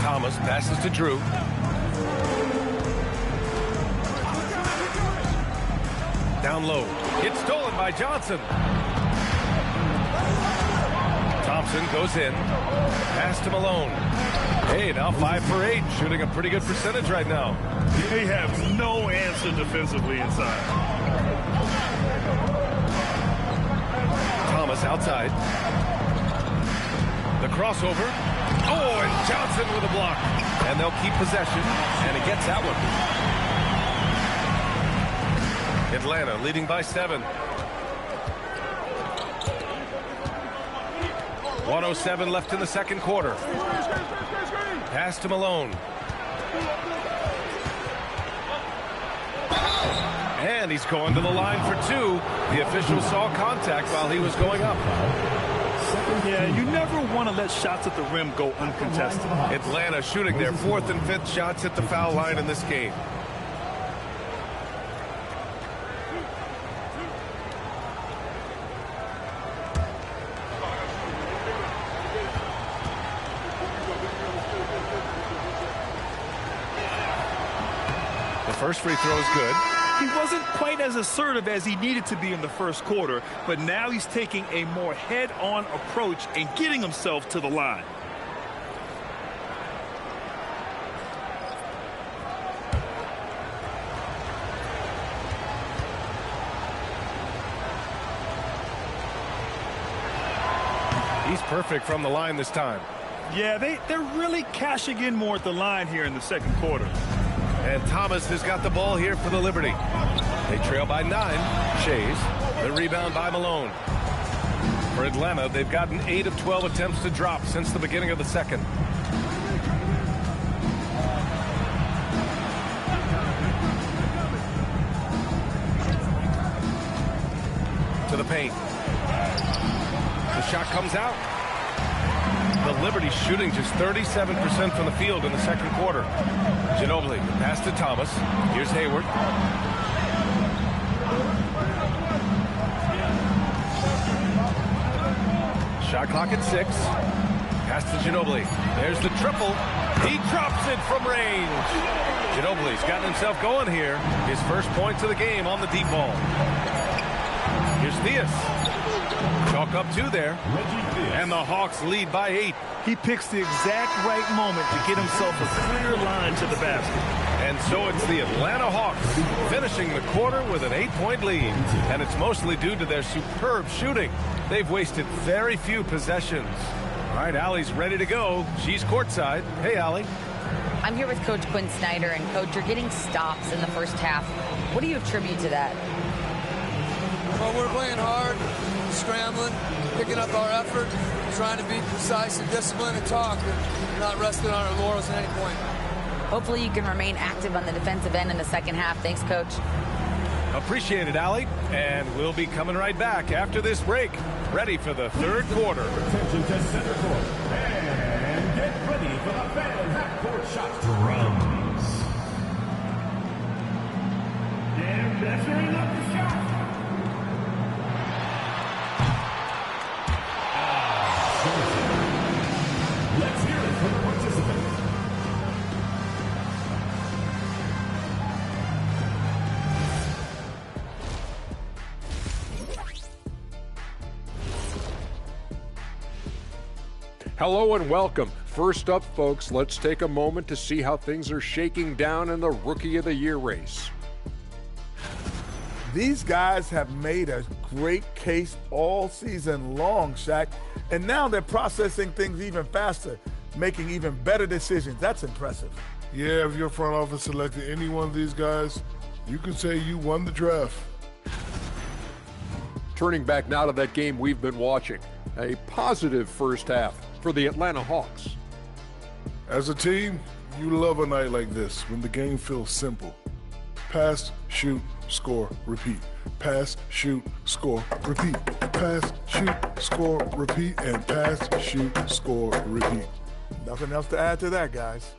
Thomas passes to Drew. Down low. It's stolen by Johnson. Thompson goes in. Pass to Malone. Hey, now 5 for 8. Shooting a pretty good percentage right now. They have no answer defensively inside. Thomas outside. The crossover. Oh, and Johnson with a block. And they'll keep possession. And he gets that one. Atlanta leading by 7. 1:07 left in the second quarter. Pass to Malone. And he's going to the line for 2. The official saw contact while he was going up. Yeah, you never want to let shots at the rim go uncontested. Atlanta shooting their 4th and 5th shots at the foul line in this game. The first free throw is good. He wasn't quite as assertive as he needed to be in the first quarter, but now he's taking a more head-on approach and getting himself to the line. He's perfect from the line this time. Yeah, they're really cashing in more at the line here in the second quarter. And Thomas has got the ball here for the Liberty. They trail by 9. Shays. The rebound by Malone. For Atlanta, they've gotten 8 of 12 attempts to drop since the beginning of the second. To the paint. The shot comes out. The Liberty shooting just 37% from the field in the second quarter. Ginobili, pass to Thomas. Here's Hayward. Shot clock at 6. Pass to Ginobili. There's the triple. He drops it from range. Ginobili's gotten himself going here. His first points of the game on the deep ball. Here's Theus. Chalk up 2 there. And the Hawks lead by 8. He picks the exact right moment to get himself a clear line to the basket. And so it's the Atlanta Hawks finishing the quarter with an 8-point lead. And it's mostly due to their superb shooting. They've wasted very few possessions. All right, Allie's ready to go. She's courtside. Hey, Allie. I'm here with Coach Quinn Snyder. And, Coach, you're getting stops in the first half. What do you attribute to that? Well, we're playing hard, scrambling, picking up our effort, trying to be precise and disciplined and talk, and not resting on our laurels at any point. Hopefully you can remain active on the defensive end in the second half. Thanks, Coach. Appreciate it, Allie. And we'll be coming right back after this break. Ready for the third quarter. Attention to center court. And get ready for the fan half-court shot. Drums. And measuring up the shot. Let's hear it from the participants. Hello and welcome. First up, folks, let's take a moment to see how things are shaking down in the Rookie of the Year race. These guys have made a great case all season long, Shaq, and now they're processing things even faster, making even better decisions. That's impressive. Yeah, if your front office selected any one of these guys, you can say you won the draft. Turning back now to that game we've been watching. A positive first half for the Atlanta Hawks. As a team, you love a night like this when the game feels simple. Pass, shoot, score, repeat. Pass, shoot, score, repeat. Pass, shoot, score, repeat. And pass, shoot, score, repeat. Nothing else to add to that, guys.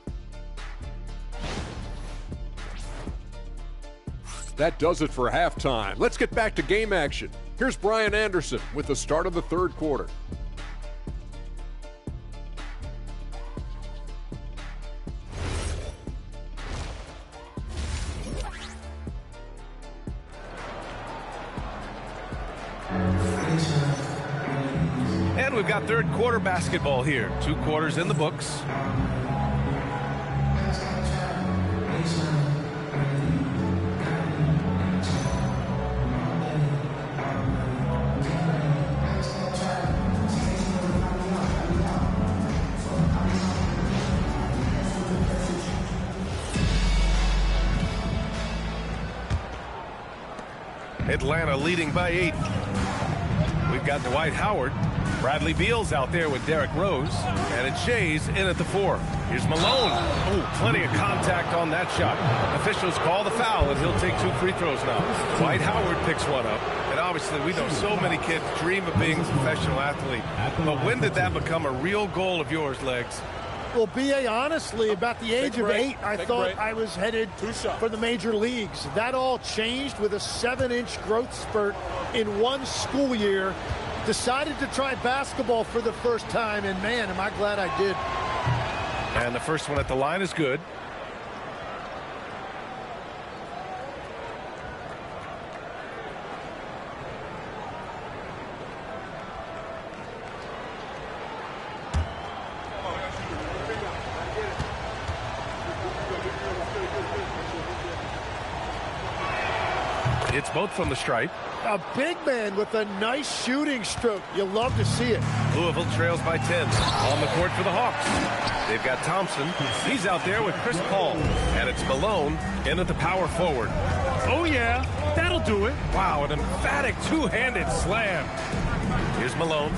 That does it for halftime. Let's get back to game action. Here's Brian Anderson with the start of the third quarter. And we've got third quarter basketball here. 2 quarters in the books. Atlanta leading by 8. We've got Dwight Howard. Bradley Beal's out there with Derrick Rose. And it's Shays in at the 4. Here's Malone. Oh, plenty of contact on that shot. Officials call the foul, and he'll take 2 free throws now. Dwight Howard picks one up. And obviously, we know so many kids dream of being a professional athlete. But when did that become a real goal of yours, Legs? Well, B.A., honestly, about the age of 8, I thought I was headed for the major leagues. That all changed with a 7-inch growth spurt in one school year. Decided to try basketball for the first time, and man, am I glad I did. And the first one at the line is good. It's both from the stripe. A big man with a nice shooting stroke. You love to see it. Louisville trails by 10. On the court for the Hawks. They've got Thompson. He's out there with Chris Paul. And it's Malone in at the power forward. Oh, yeah. That'll do it. Wow, an emphatic two-handed slam. Here's Malone.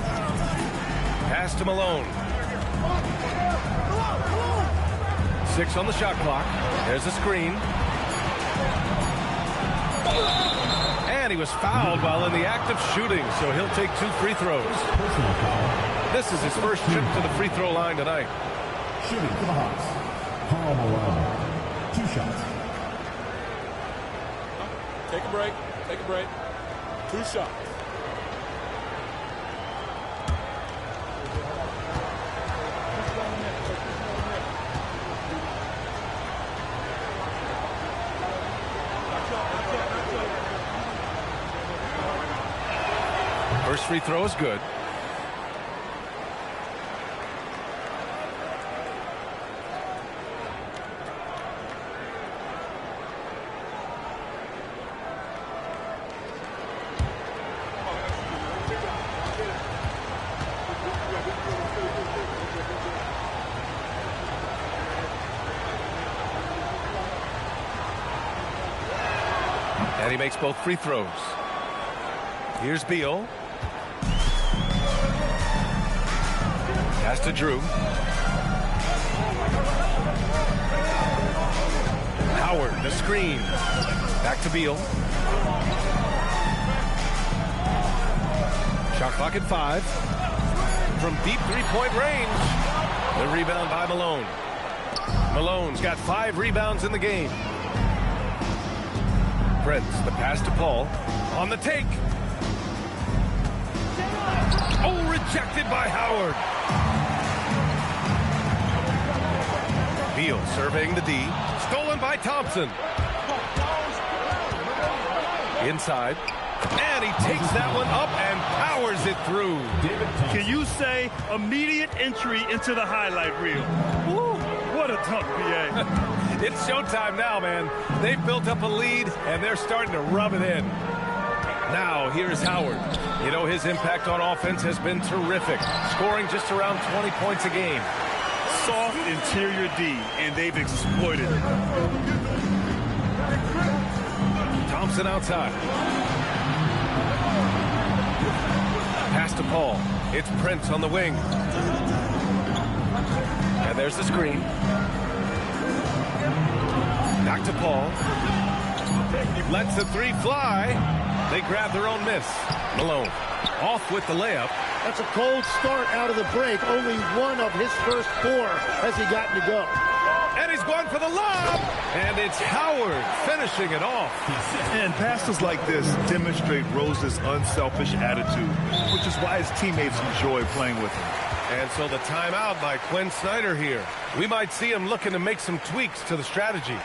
Pass to Malone. 6 on the shot clock. There's a screen. And he was fouled while in the act of shooting, so he'll take 2 free throws. This is his first trip to the free throw line tonight. Shooting for the Hawks, Karl Malone. 2 shots. Take a break. Take a break. 2 shots. First free throw is good. And he makes both free throws. Here's Beal. Pass to Drew. Howard, the screen. Back to Beal. Shot clock at 5. From deep three-point range. The rebound by Malone. Malone's got 5 rebounds in the game. Prince, the pass to Paul. On the take. Oh, rejected by Howard. Beal surveying the D. Stolen by Thompson. Inside. And he takes that one up and powers it through. Can you say immediate entry into the highlight reel? Woo, what a dunk, BA. It's showtime now, man. They've built up a lead, and they're starting to rub it in. Now, here's Howard. You know, his impact on offense has been terrific, scoring just around 20 points a game. Soft interior D, and they've exploited it. Thompson outside. Pass to Paul. It's Prince on the wing. And there's the screen. Back to Paul. Lets the 3 fly. They grab their own miss. Malone off with the layup. That's a cold start out of the break. Only one of his first 4 has he gotten to go. And he's going for the lob. And it's Howard finishing it off. And passes like this demonstrate Rose's unselfish attitude, which is why his teammates enjoy playing with him. And so the timeout by Quinn Snyder here. We might see him looking to make some tweaks to the strategy.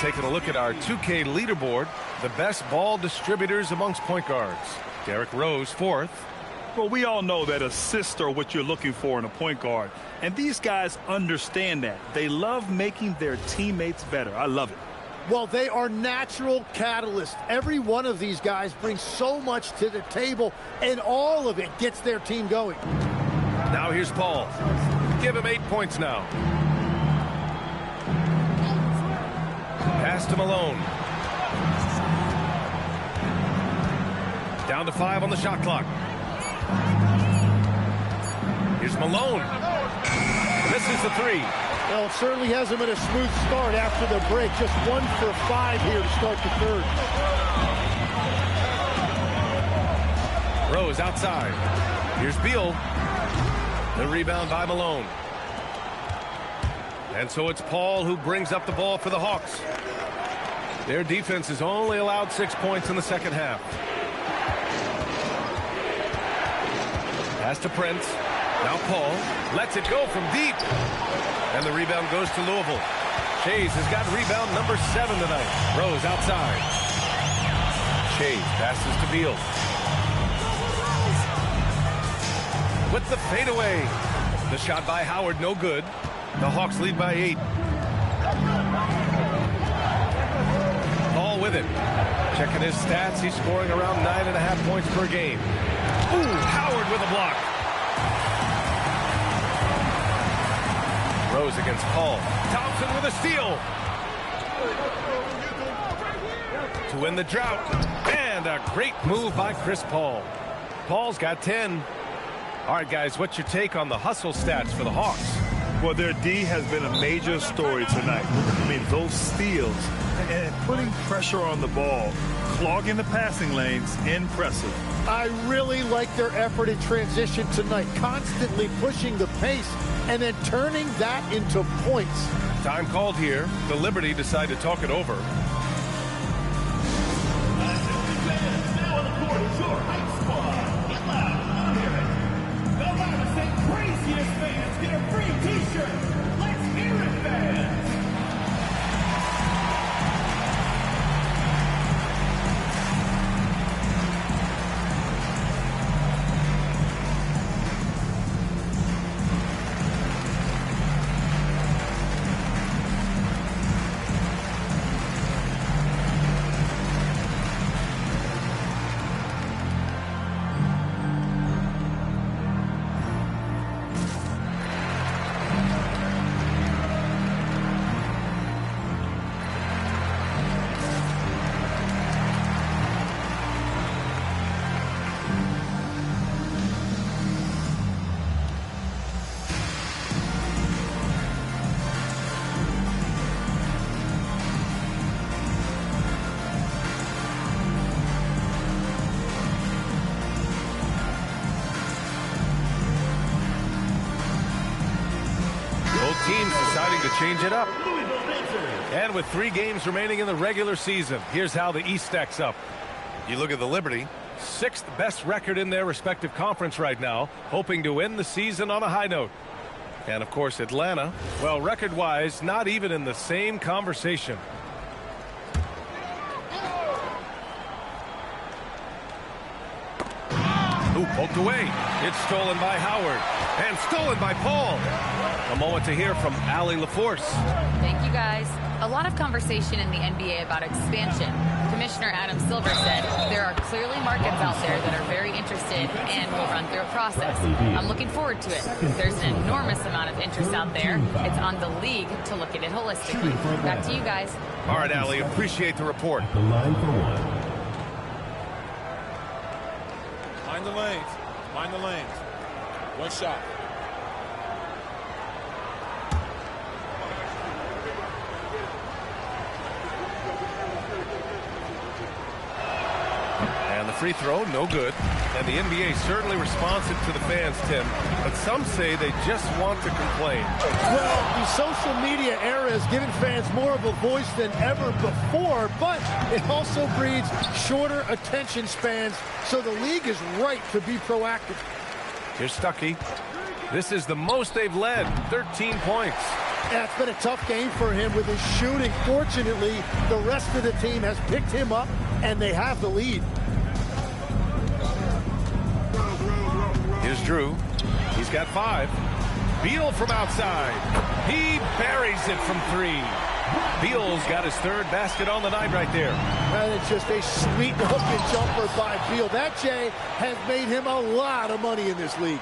Taking a look at our 2K leaderboard, the best ball distributors amongst point guards. Derrick Rose, 4th. Well, we all know that assists are what you're looking for in a point guard. And these guys understand that. They love making their teammates better. I love it. Well, they are natural catalysts. Every one of these guys brings so much to the table, and all of it gets their team going. Now here's Paul. Give him 8 points now. Pass to Malone. Down to 5 on the shot clock. Here's Malone. Misses the 3. Well, it certainly hasn't been a smooth start after the break. Just 1 for 5 here to start the third. Rose outside. Here's Beal. The rebound by Malone. And so it's Paul who brings up the ball for the Hawks. Their defense has only allowed 6 points in the second half. Pass to Prince. Now Paul lets it go from deep. And the rebound goes to Louisville. Chase has got rebound number 7 tonight. Rose outside. Chase passes to Beal. With the fadeaway. The shot by Howard, no good. The Hawks lead by 8. Paul with it. Checking his stats, he's scoring around 9.5 points per game. Ooh, Howard with a block. Rose against Paul. Thompson with a steal. To win the drought. And a great move by Chris Paul. Paul's got 10. All right, guys, what's your take on the hustle stats for the Hawks? Well, their D has been a major story tonight. I mean, those steals and putting pressure on the ball, clogging the passing lanes, impressive. I really like their effort in transition tonight, constantly pushing the pace and then turning that into points. Time called here. The Liberty decide to talk it over. Teams deciding to change it up. And with 3 games remaining in the regular season, here's how the East stacks up. You look at the Liberty, 6th best record in their respective conference right now, hoping to end the season on a high note. And of course Atlanta, well, record-wise, not even in the same conversation. Ooh, poked away. It's stolen by Howard. And stolen by Paul. A moment to hear from Allie LaForce. Thank you, guys. A lot of conversation in the NBA about expansion. Commissioner Adam Silver said there are clearly markets out there that are very interested and will run through a process. I'm looking forward to it. There's an enormous amount of interest out there. It's on the league to look at it holistically. Back to you guys. All right, Allie, appreciate the report. The line for one. Mind the lanes. Mind the lanes. One shot. And the free throw, no good. And the NBA certainly responsive to the fans, Tim. But some say they just want to complain. Well, the social media era has given fans more of a voice than ever before, but it also breeds shorter attention spans, so the league is right to be proactive. Here's Stuckey. This is the most they've led, 13 points. Yeah, it's been a tough game for him with his shooting. Fortunately, the rest of the team has picked him up, and they have the lead. Here's Drew. He's got 5. Beal from outside. He buries it from 3. Beal's got his 3rd basket on the night right there. And it's just a sweet hook jumper by Beal. That, Jay, has made him a lot of money in this league.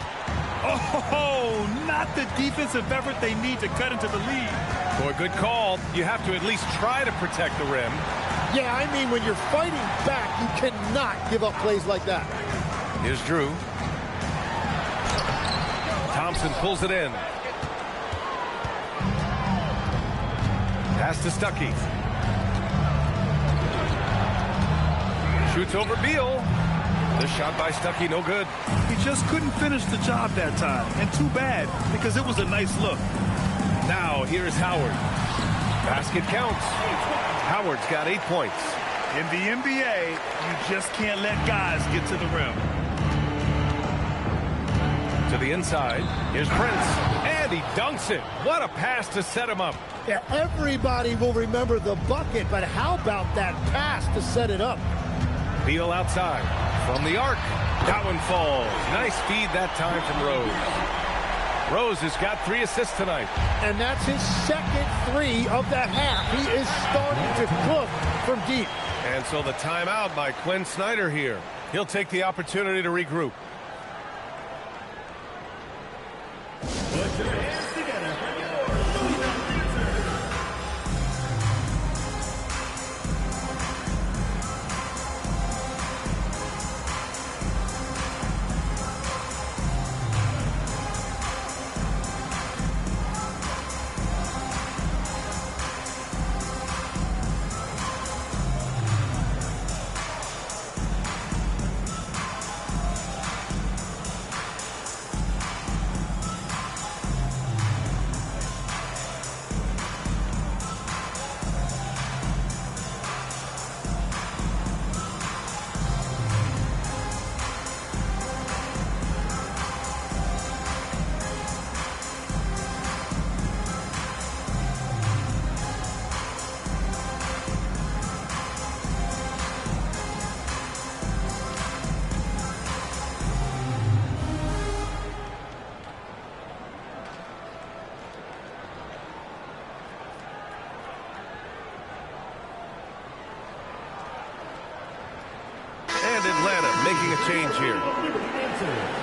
Oh, not the defensive effort they need to cut into the lead. Boy, good call. You have to at least try to protect the rim. Yeah, I mean, when you're fighting back, you cannot give up plays like that. Here's Drew. Thompson pulls it in. Pass to Stuckey. Shoots over Beal. The shot by Stuckey, no good. He just couldn't finish the job that time. And too bad, because it was a nice look. Now, here's Howard. Basket counts. Howard's got 8 points. In the NBA, you just can't let guys get to the rim. To the inside. Here's Prince. And he dunks it. What a pass to set him up. Yeah, everybody will remember the bucket, but how about that pass to set it up? Beal outside. From the arc. That one falls. Nice feed that time from Rose. Rose has got 3 assists tonight. And that's his second 3 of the half. He is starting to cook from deep. And so the timeout by Quinn Snyder here. He'll take the opportunity to regroup. Put your hands together for your And Atlanta making a change here.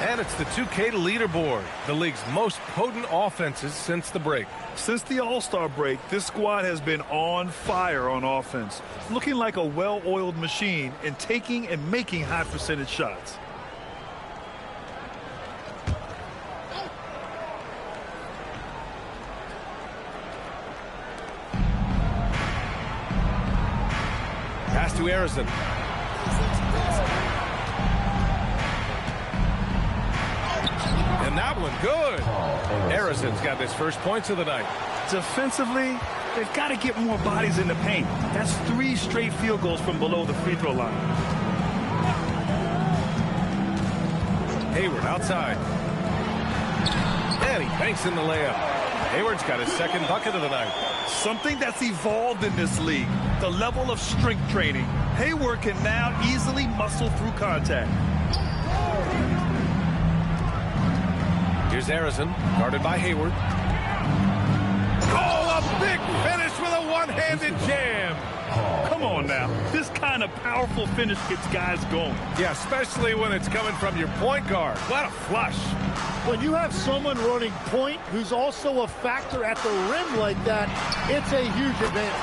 And it's the 2K leaderboard, the league's most potent offenses since the break. Since the All-Star break, this squad has been on fire on offense, looking like a well-oiled machine and taking and making high percentage shots. Pass to Harrison. And that one good. Harrison's got his first points of the night. Defensively, they've got to get more bodies in the paint. That's 3 straight field goals from below the free throw line. Hayward outside. And he banks in the layup. Hayward's got his second bucket of the night. Something that's evolved in this league, the level of strength training. Hayward can now easily muscle through contact. Here's Harrison, guarded by Hayward. Oh, a big finish with a one-handed jam. Come on now. This kind of powerful finish gets guys going. Yeah, especially when it's coming from your point guard. What a flush. When you have someone running point who's also a factor at the rim like that, it's a huge advantage.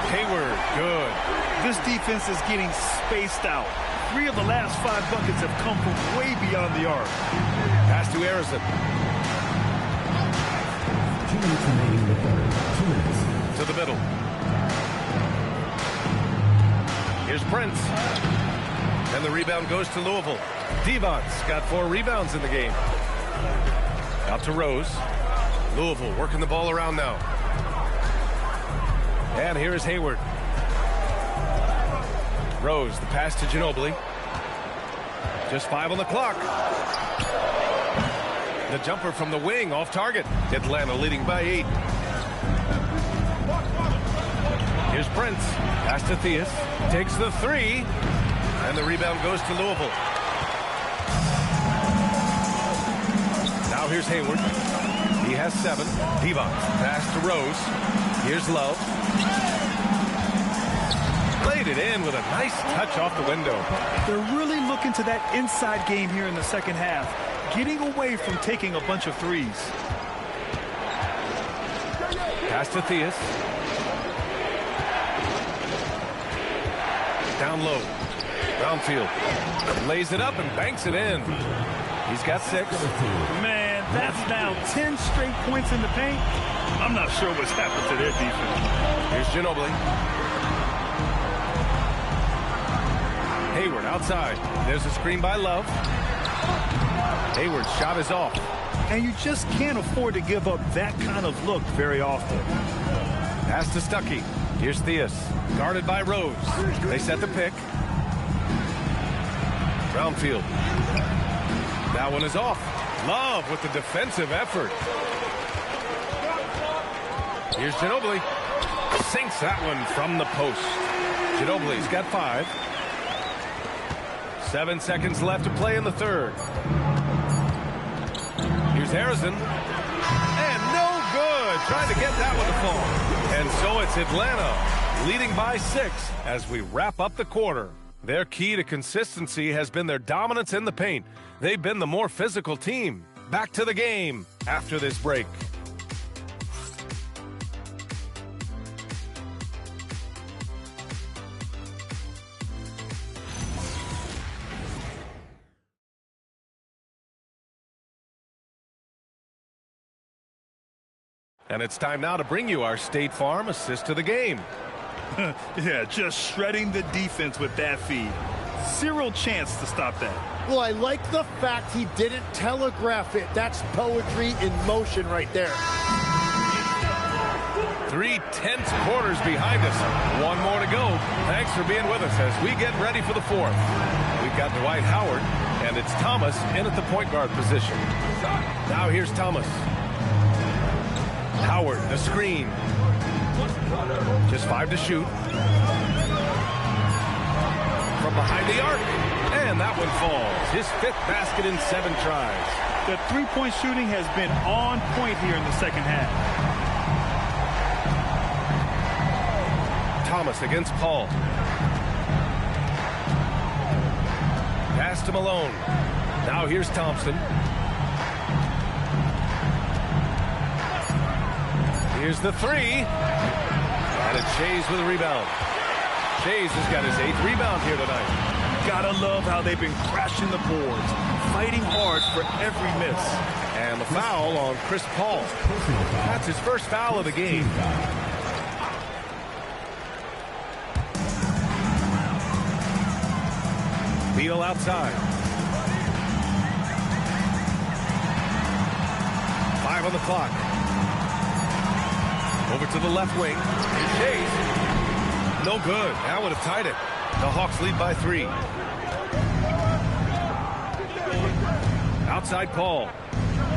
Hayward, good. This defense is getting spaced out. 3 of the last 5 buckets have come from way beyond the arc. Pass to Harrison. 2 minutes remaining in the third. 2 minutes. To the middle. Here's Prince. And the rebound goes to Louisville. Devon's got 4 rebounds in the game. Out to Rose. Louisville working the ball around now. And here is Hayward. Rose, the pass to Ginobili. Just 5 on the clock. The jumper from the wing off target. Atlanta leading by 8. Here's Prince. Pass to Theus. Takes the 3. And the rebound goes to Louisville. Now here's Hayward. He has 7. Devon's pass to Rose. Here's Love. Played it in with a nice touch off the window. They're really looking to that inside game here in the second half, getting away from taking a bunch of threes. Pass to Theus. Down low. Brownfield lays it up and banks it in. He's got 6. Man, that's now 10 straight points in the paint. I'm not sure what's happened to their defense. Here's Ginobili. Hayward outside. There's a screen by Love. Hayward's shot is off. And you just can't afford to give up that kind of look very often. Pass to Stuckey. Here's Theus. Guarded by Rose. They set the pick. Brownfield. That one is off. Love with the defensive effort. Here's Ginobili. Sinks that one from the post. Ginobili's got 5. 7 seconds left to play in the third. Here's Harrison. And no good. Trying to get that one to fall. And so it's Atlanta leading by 6 as we wrap up the quarter. Their key to consistency has been their dominance in the paint. They've been the more physical team. Back to the game after this break. And it's time now to bring you our State Farm assist to the game. Yeah, just shredding the defense with that feed. Zero chance to stop that. Well, I like the fact he didn't telegraph it. That's poetry in motion right there. 3 tense quarters behind us. 1 more to go. Thanks for being with us as we get ready for the 4th. We've got Dwight Howard, and it's Thomas in at the point guard position. Now here's Thomas. Howard, the screen. Just 5 to shoot. From behind the arc. And that one falls. His 5th basket in 7 tries. The three-point shooting has been on point here in the second half. Thomas against Paul. Pass to Malone. Now here's Thompson. Here's the 3. And it's Shays with a rebound. Shays has got his 8th rebound here tonight. Gotta love how they've been crashing the boards, fighting hard for every miss. And the foul on Chris Paul. That's his first foul of the game. Beal outside. 5 on the clock. Over to the left wing. Here's Shays. No good. That would have tied it. The Hawks lead by 3. Outside Paul.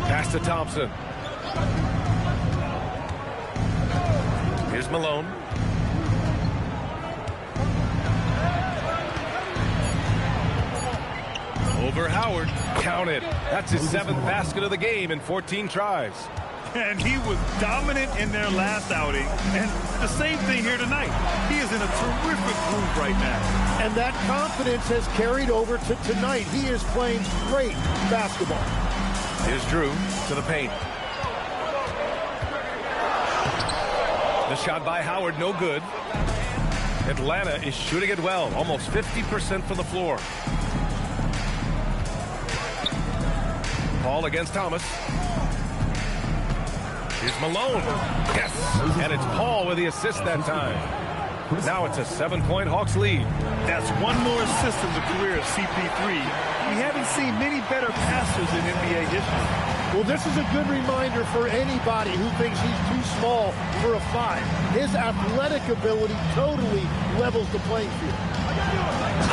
Pass to Thompson. Here's Malone. Over Howard. Count it. That's his 7th basket of the game in 14 tries. And he was dominant in their last outing. And the same thing here tonight. He is in a terrific groove right now. And that confidence has carried over to tonight. He is playing great basketball. Here's Drew to the paint. The shot by Howard, no good. Atlanta is shooting it well, almost 50% from the floor. Paul against Thomas. Here's Malone. Yes! And it's Paul with the assist that time. Now it's a 7-point Hawks lead. That's one more assist in the career of CP3. We haven't seen many better passers in NBA history. Well, this is a good reminder for anybody who thinks he's too small for a 5. His athletic ability totally levels the playing field.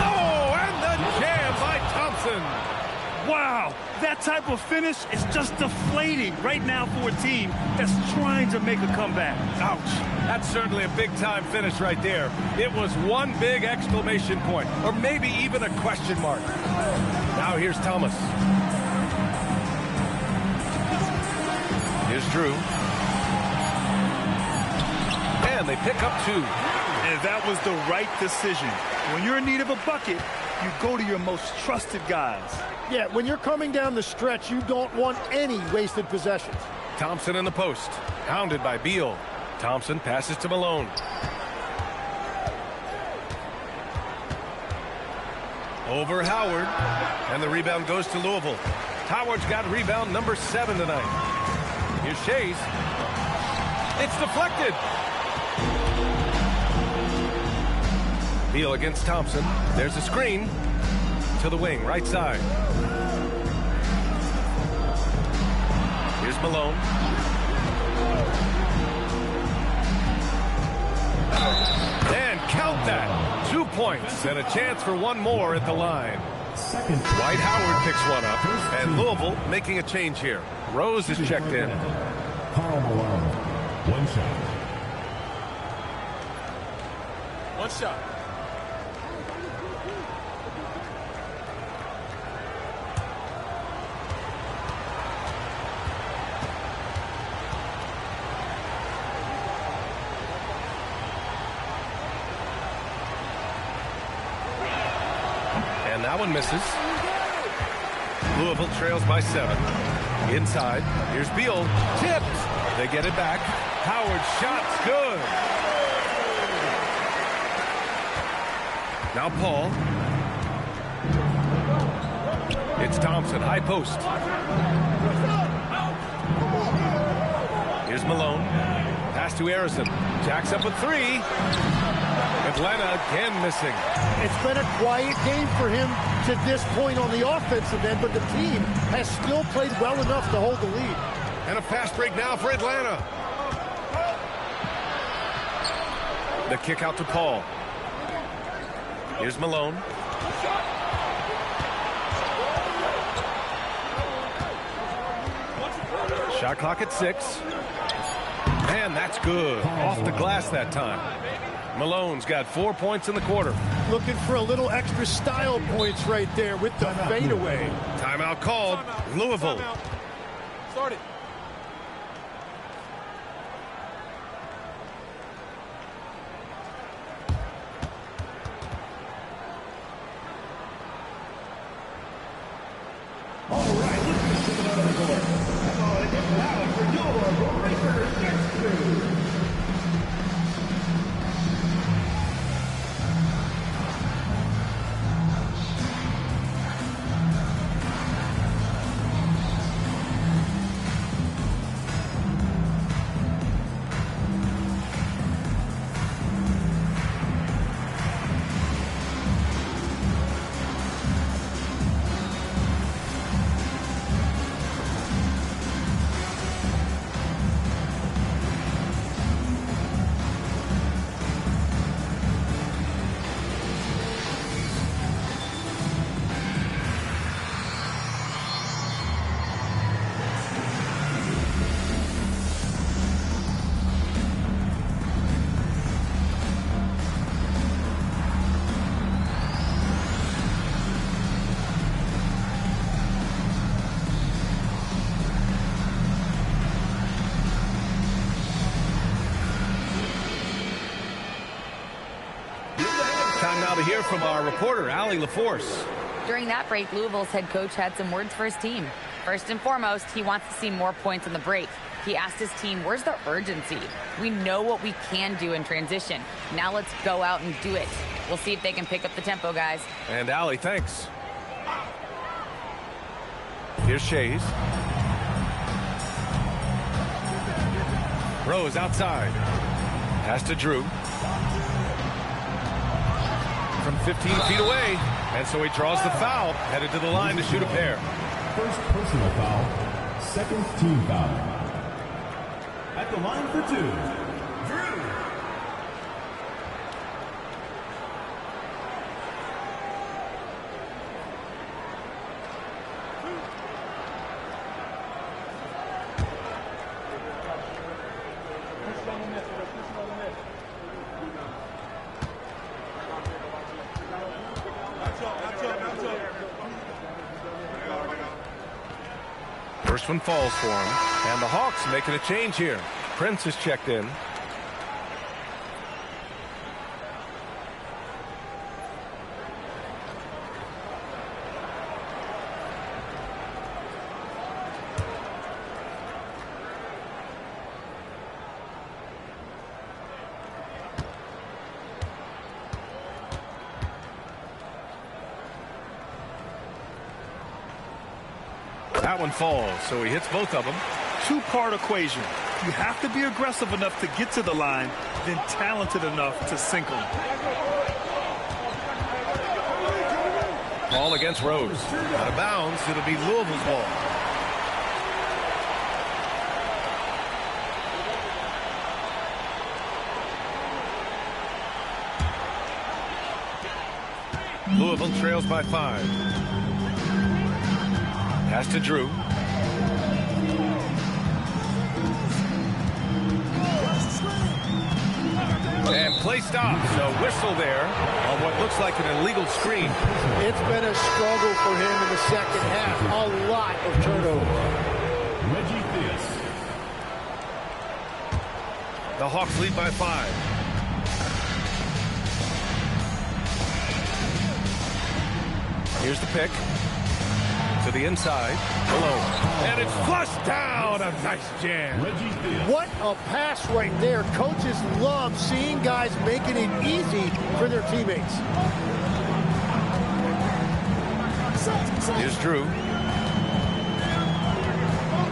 Oh, and the jam by Thompson. Wow, that type of finish is just deflating right now for a team that's trying to make a comeback. Ouch. That's certainly a big-time finish right there. It was one big exclamation point, or maybe even a question mark. Now here's Thomas. Here's Drew. And they pick up 2. And that was the right decision. When you're in need of a bucket, you go to your most trusted guys. Yeah, when you're coming down the stretch, you don't want any wasted possessions. Thompson in the post. Hounded by Beal. Thompson passes to Malone. Over Howard. And the rebound goes to Louisville. Howard's got rebound number 7 tonight. Here's Shays. It's deflected. Beal against Thompson. There's a screen. to the wing, right side. Here's Malone. And count that. 2 points and a chance for one more at the line. Dwight Howard picks one up, and Louisville making a change here. Rose is checked in. Karl Malone, 1 shot. 1 shot. And that one misses. Louisville trails by 7. Inside, here's Beal. Tipped. They get it back. Howard's shot's good. Now Paul. It's Thompson, high post. Here's Malone. Pass to Harrison. Jacks up with 3. Atlanta again missing. It's been a quiet game for him to this point on the offensive end, but the team has still played well enough to hold the lead. And a fast break now for Atlanta. The kick out to Paul. Here's Malone. Shot clock at 6. And that's good. Off the glass that time. Malone's got 4 points in the quarter. Looking for a little extra style points right there with the fadeaway. Timeout called. Louisville. Start it. All right, let's get to the court. Come on, it gets loud for your Racers next crew. Time now to hear from our reporter, Allie LaForce. During that break, Louisville's head coach had some words for his team. First and foremost, he wants to see more points in the break. He asked his team, where's the urgency? We know what we can do in transition. Now let's go out and do it. We'll see if they can pick up the tempo, guys. And Allie, thanks. Here's Shays. Rose outside. Pass to Drew. From 15 feet away. And so he draws the foul. Headed to the line to shoot a pair. First personal foul. Second team foul. At the line for 2, Drew. First one falls for him. And the Hawks making a change here. Prince is checked in. That one falls, so he hits both of them. Two-part equation. You have to be aggressive enough to get to the line, then talented enough to sink them. Ball against Rose. Out of bounds. It'll be Louisville's ball. Louisville trails by 5. Pass to Drew. And play stops. A whistle there on what looks like an illegal screen. It's been a struggle for him in the second half. A lot of turnovers. The Hawks lead by 5. Here's the pick. To the inside. Below. And it's flushed down. A nice jam. What a pass right there. Coaches love seeing guys making it easy for their teammates. Here's Drew.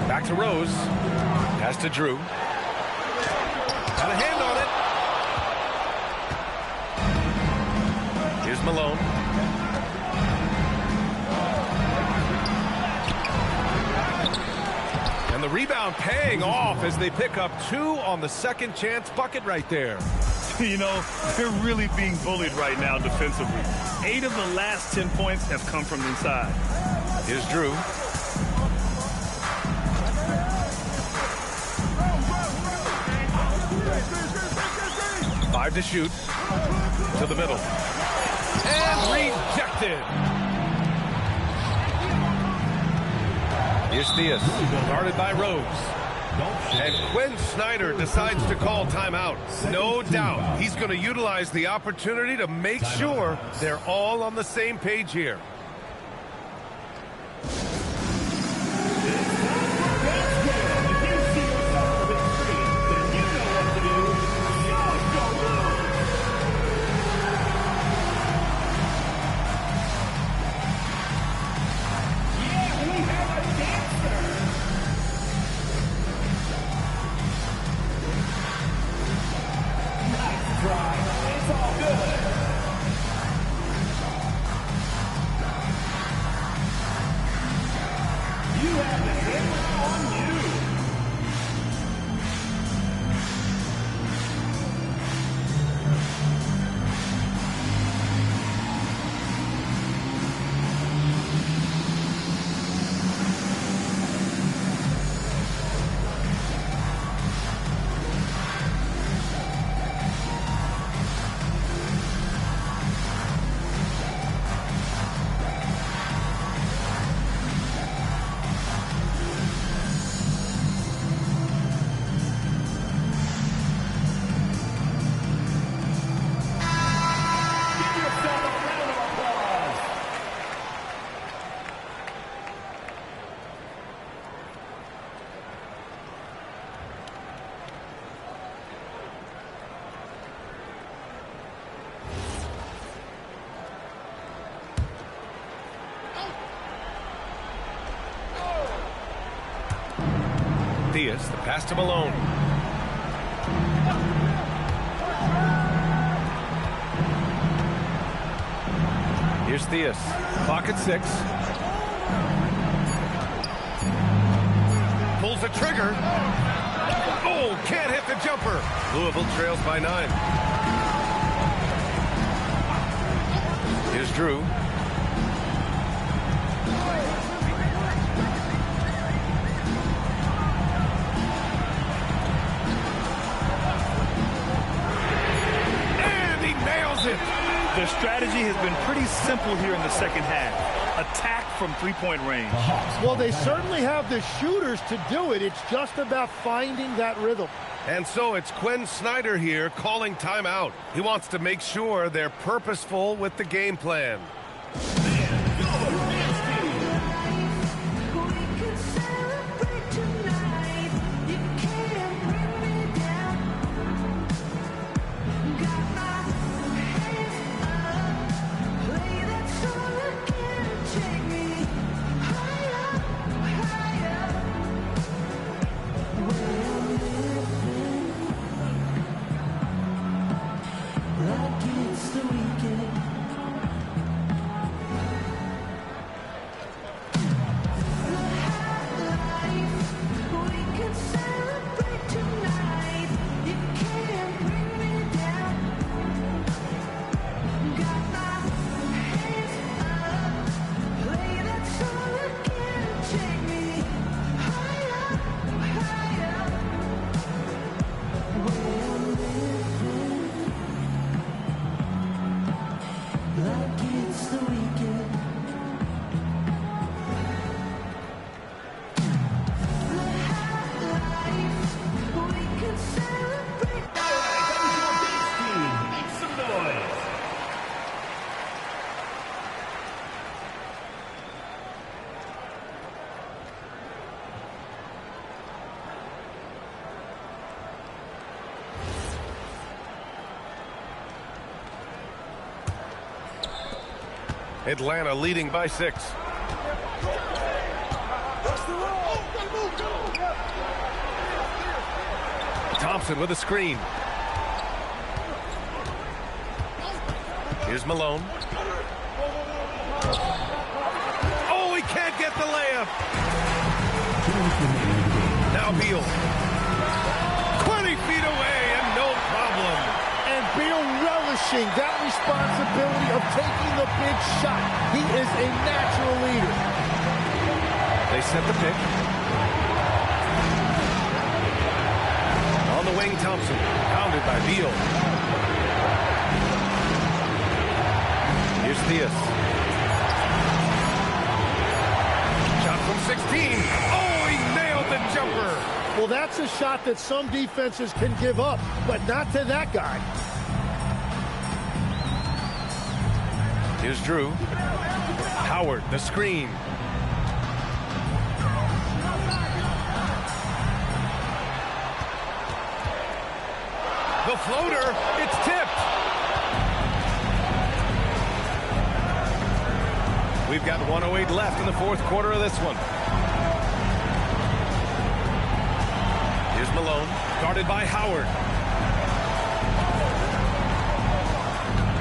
Back to Rose. Pass to Drew. Got a hand on it. Here's Malone. And the rebound paying off as they pick up 2 on the second chance bucket right there. You know, they're really being bullied right now defensively. 8 of the last 10 points have come from inside. Here's Drew. Five to shoot. To the middle. And rejected. Here's Theus, guarded by Rose. And Quinn Snyder decides to call timeout. No doubt he's going to utilize the opportunity to make sure they're all on the same page here. Theus, the pass to Malone. Here's Theus. Clock at 6. Pulls the trigger. Oh, can't hit the jumper. Louisville trails by 9. Here's Drew. Their strategy has been pretty simple here in the second half. Attack from three-point range. Well, they certainly have the shooters to do it. It's just about finding that rhythm. And so it's Quinn Snyder here calling timeout. He wants to make sure they're purposeful with the game plan. Atlanta leading by 6. Thompson with a screen. Here's Malone. Oh, he can't get the layup. Now Beal. 20 feet away and no problem. And Beal relishing that responsibility of taking the big shot. He is a natural leader. They set the pick. On the wing, Thompson. Pounded by Beal. Here's Theus. Shot from 16. Oh, he nailed the jumper. Well, that's a shot that some defenses can give up, but not to that guy. Here's Drew. Howard, the screen. The floater, it's tipped. We've got 1:08 left in the fourth quarter of this one. Here's Malone, guarded by Howard.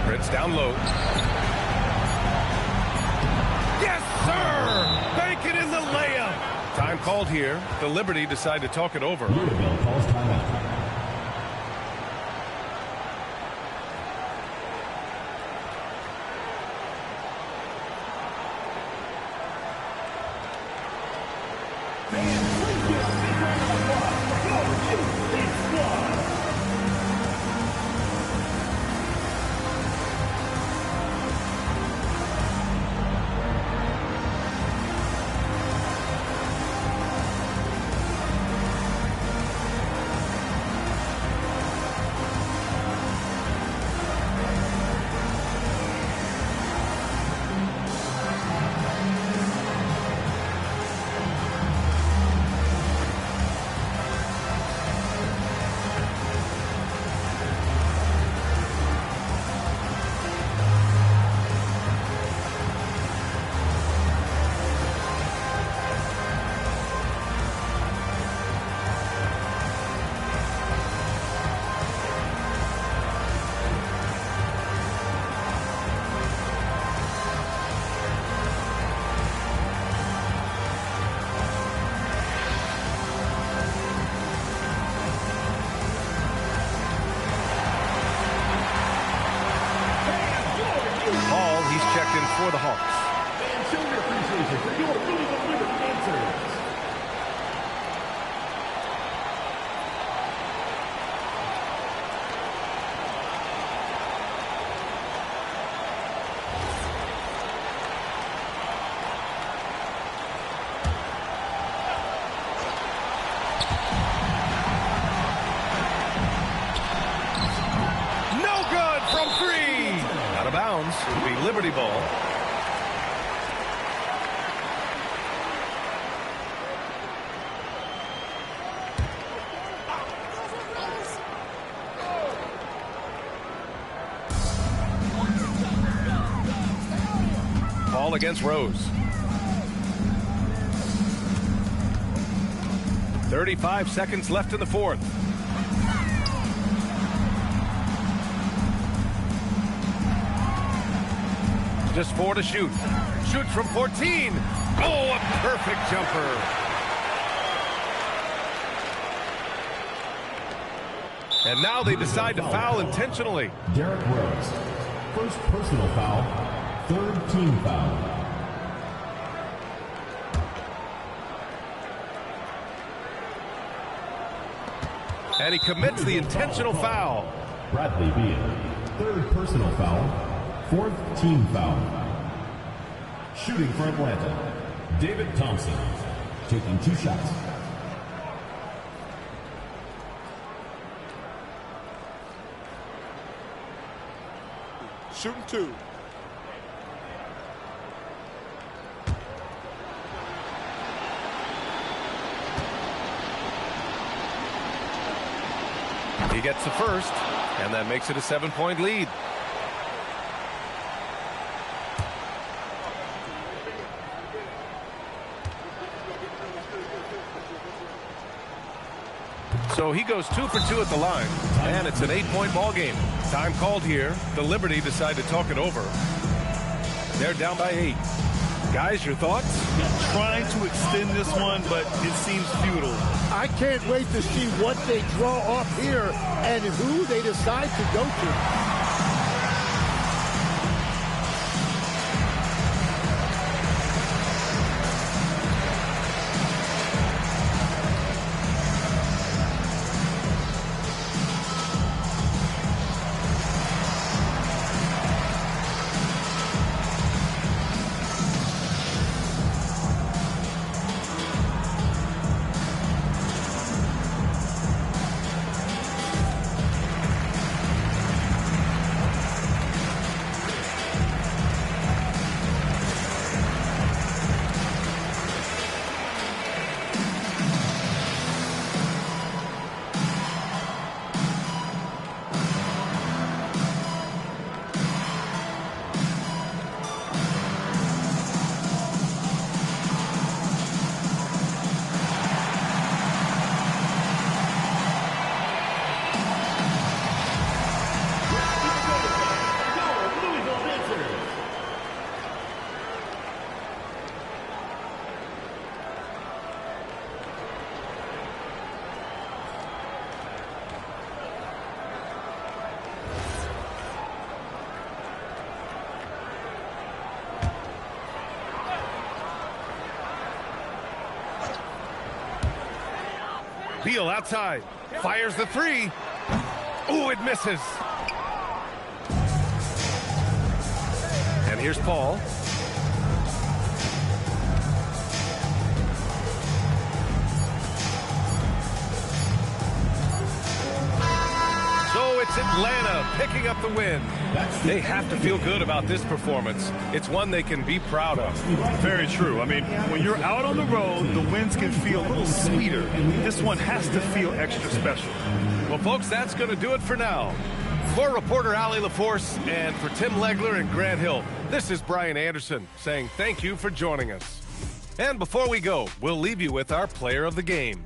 Prince down low. Yes, sir! Bank it in the layup. Time called here. The Liberty decide to talk it over. Louisville calls timeout. For the Hawks. And show your appreciation for your Louisville Liberty dancers. No good from 3. Out of bounds. It'll be Liberty ball. Ball against Rose. 35 seconds left in the fourth. Just 4 to shoot. Shoots from 14. Oh, a perfect jumper. And now they decide to foul intentionally. Derrick Rose. First personal foul. Third team foul. And he commits the intentional foul. Bradley Beal. Third personal foul. Fourth team foul. Shooting for Atlanta, David Thompson, taking 2 shots. Shooting 2. He gets the first, and that makes it a 7-point lead. So he goes 2 for 2 at the line, and it's an 8-point ball game. Time called here. The Liberty decide to talk it over. They're down by 8. Guys, your thoughts? Trying to extend this one, but it seems futile. I can't wait to see what they draw up here and who they decide to go to. Beal outside. Fires the 3. Ooh, it misses. And here's Paul. So it's Atlanta picking up the win. They have to feel good about this performance. It's one they can be proud of. Very true. I mean, when you're out on the road, the wins can feel a little sweeter. This one has to feel extra special. Well, folks, that's going to do it for now. For reporter Allie LaForce and for Tim Legler and Grant Hill, this is Brian Anderson saying thank you for joining us. And before we go, we'll leave you with our player of the game.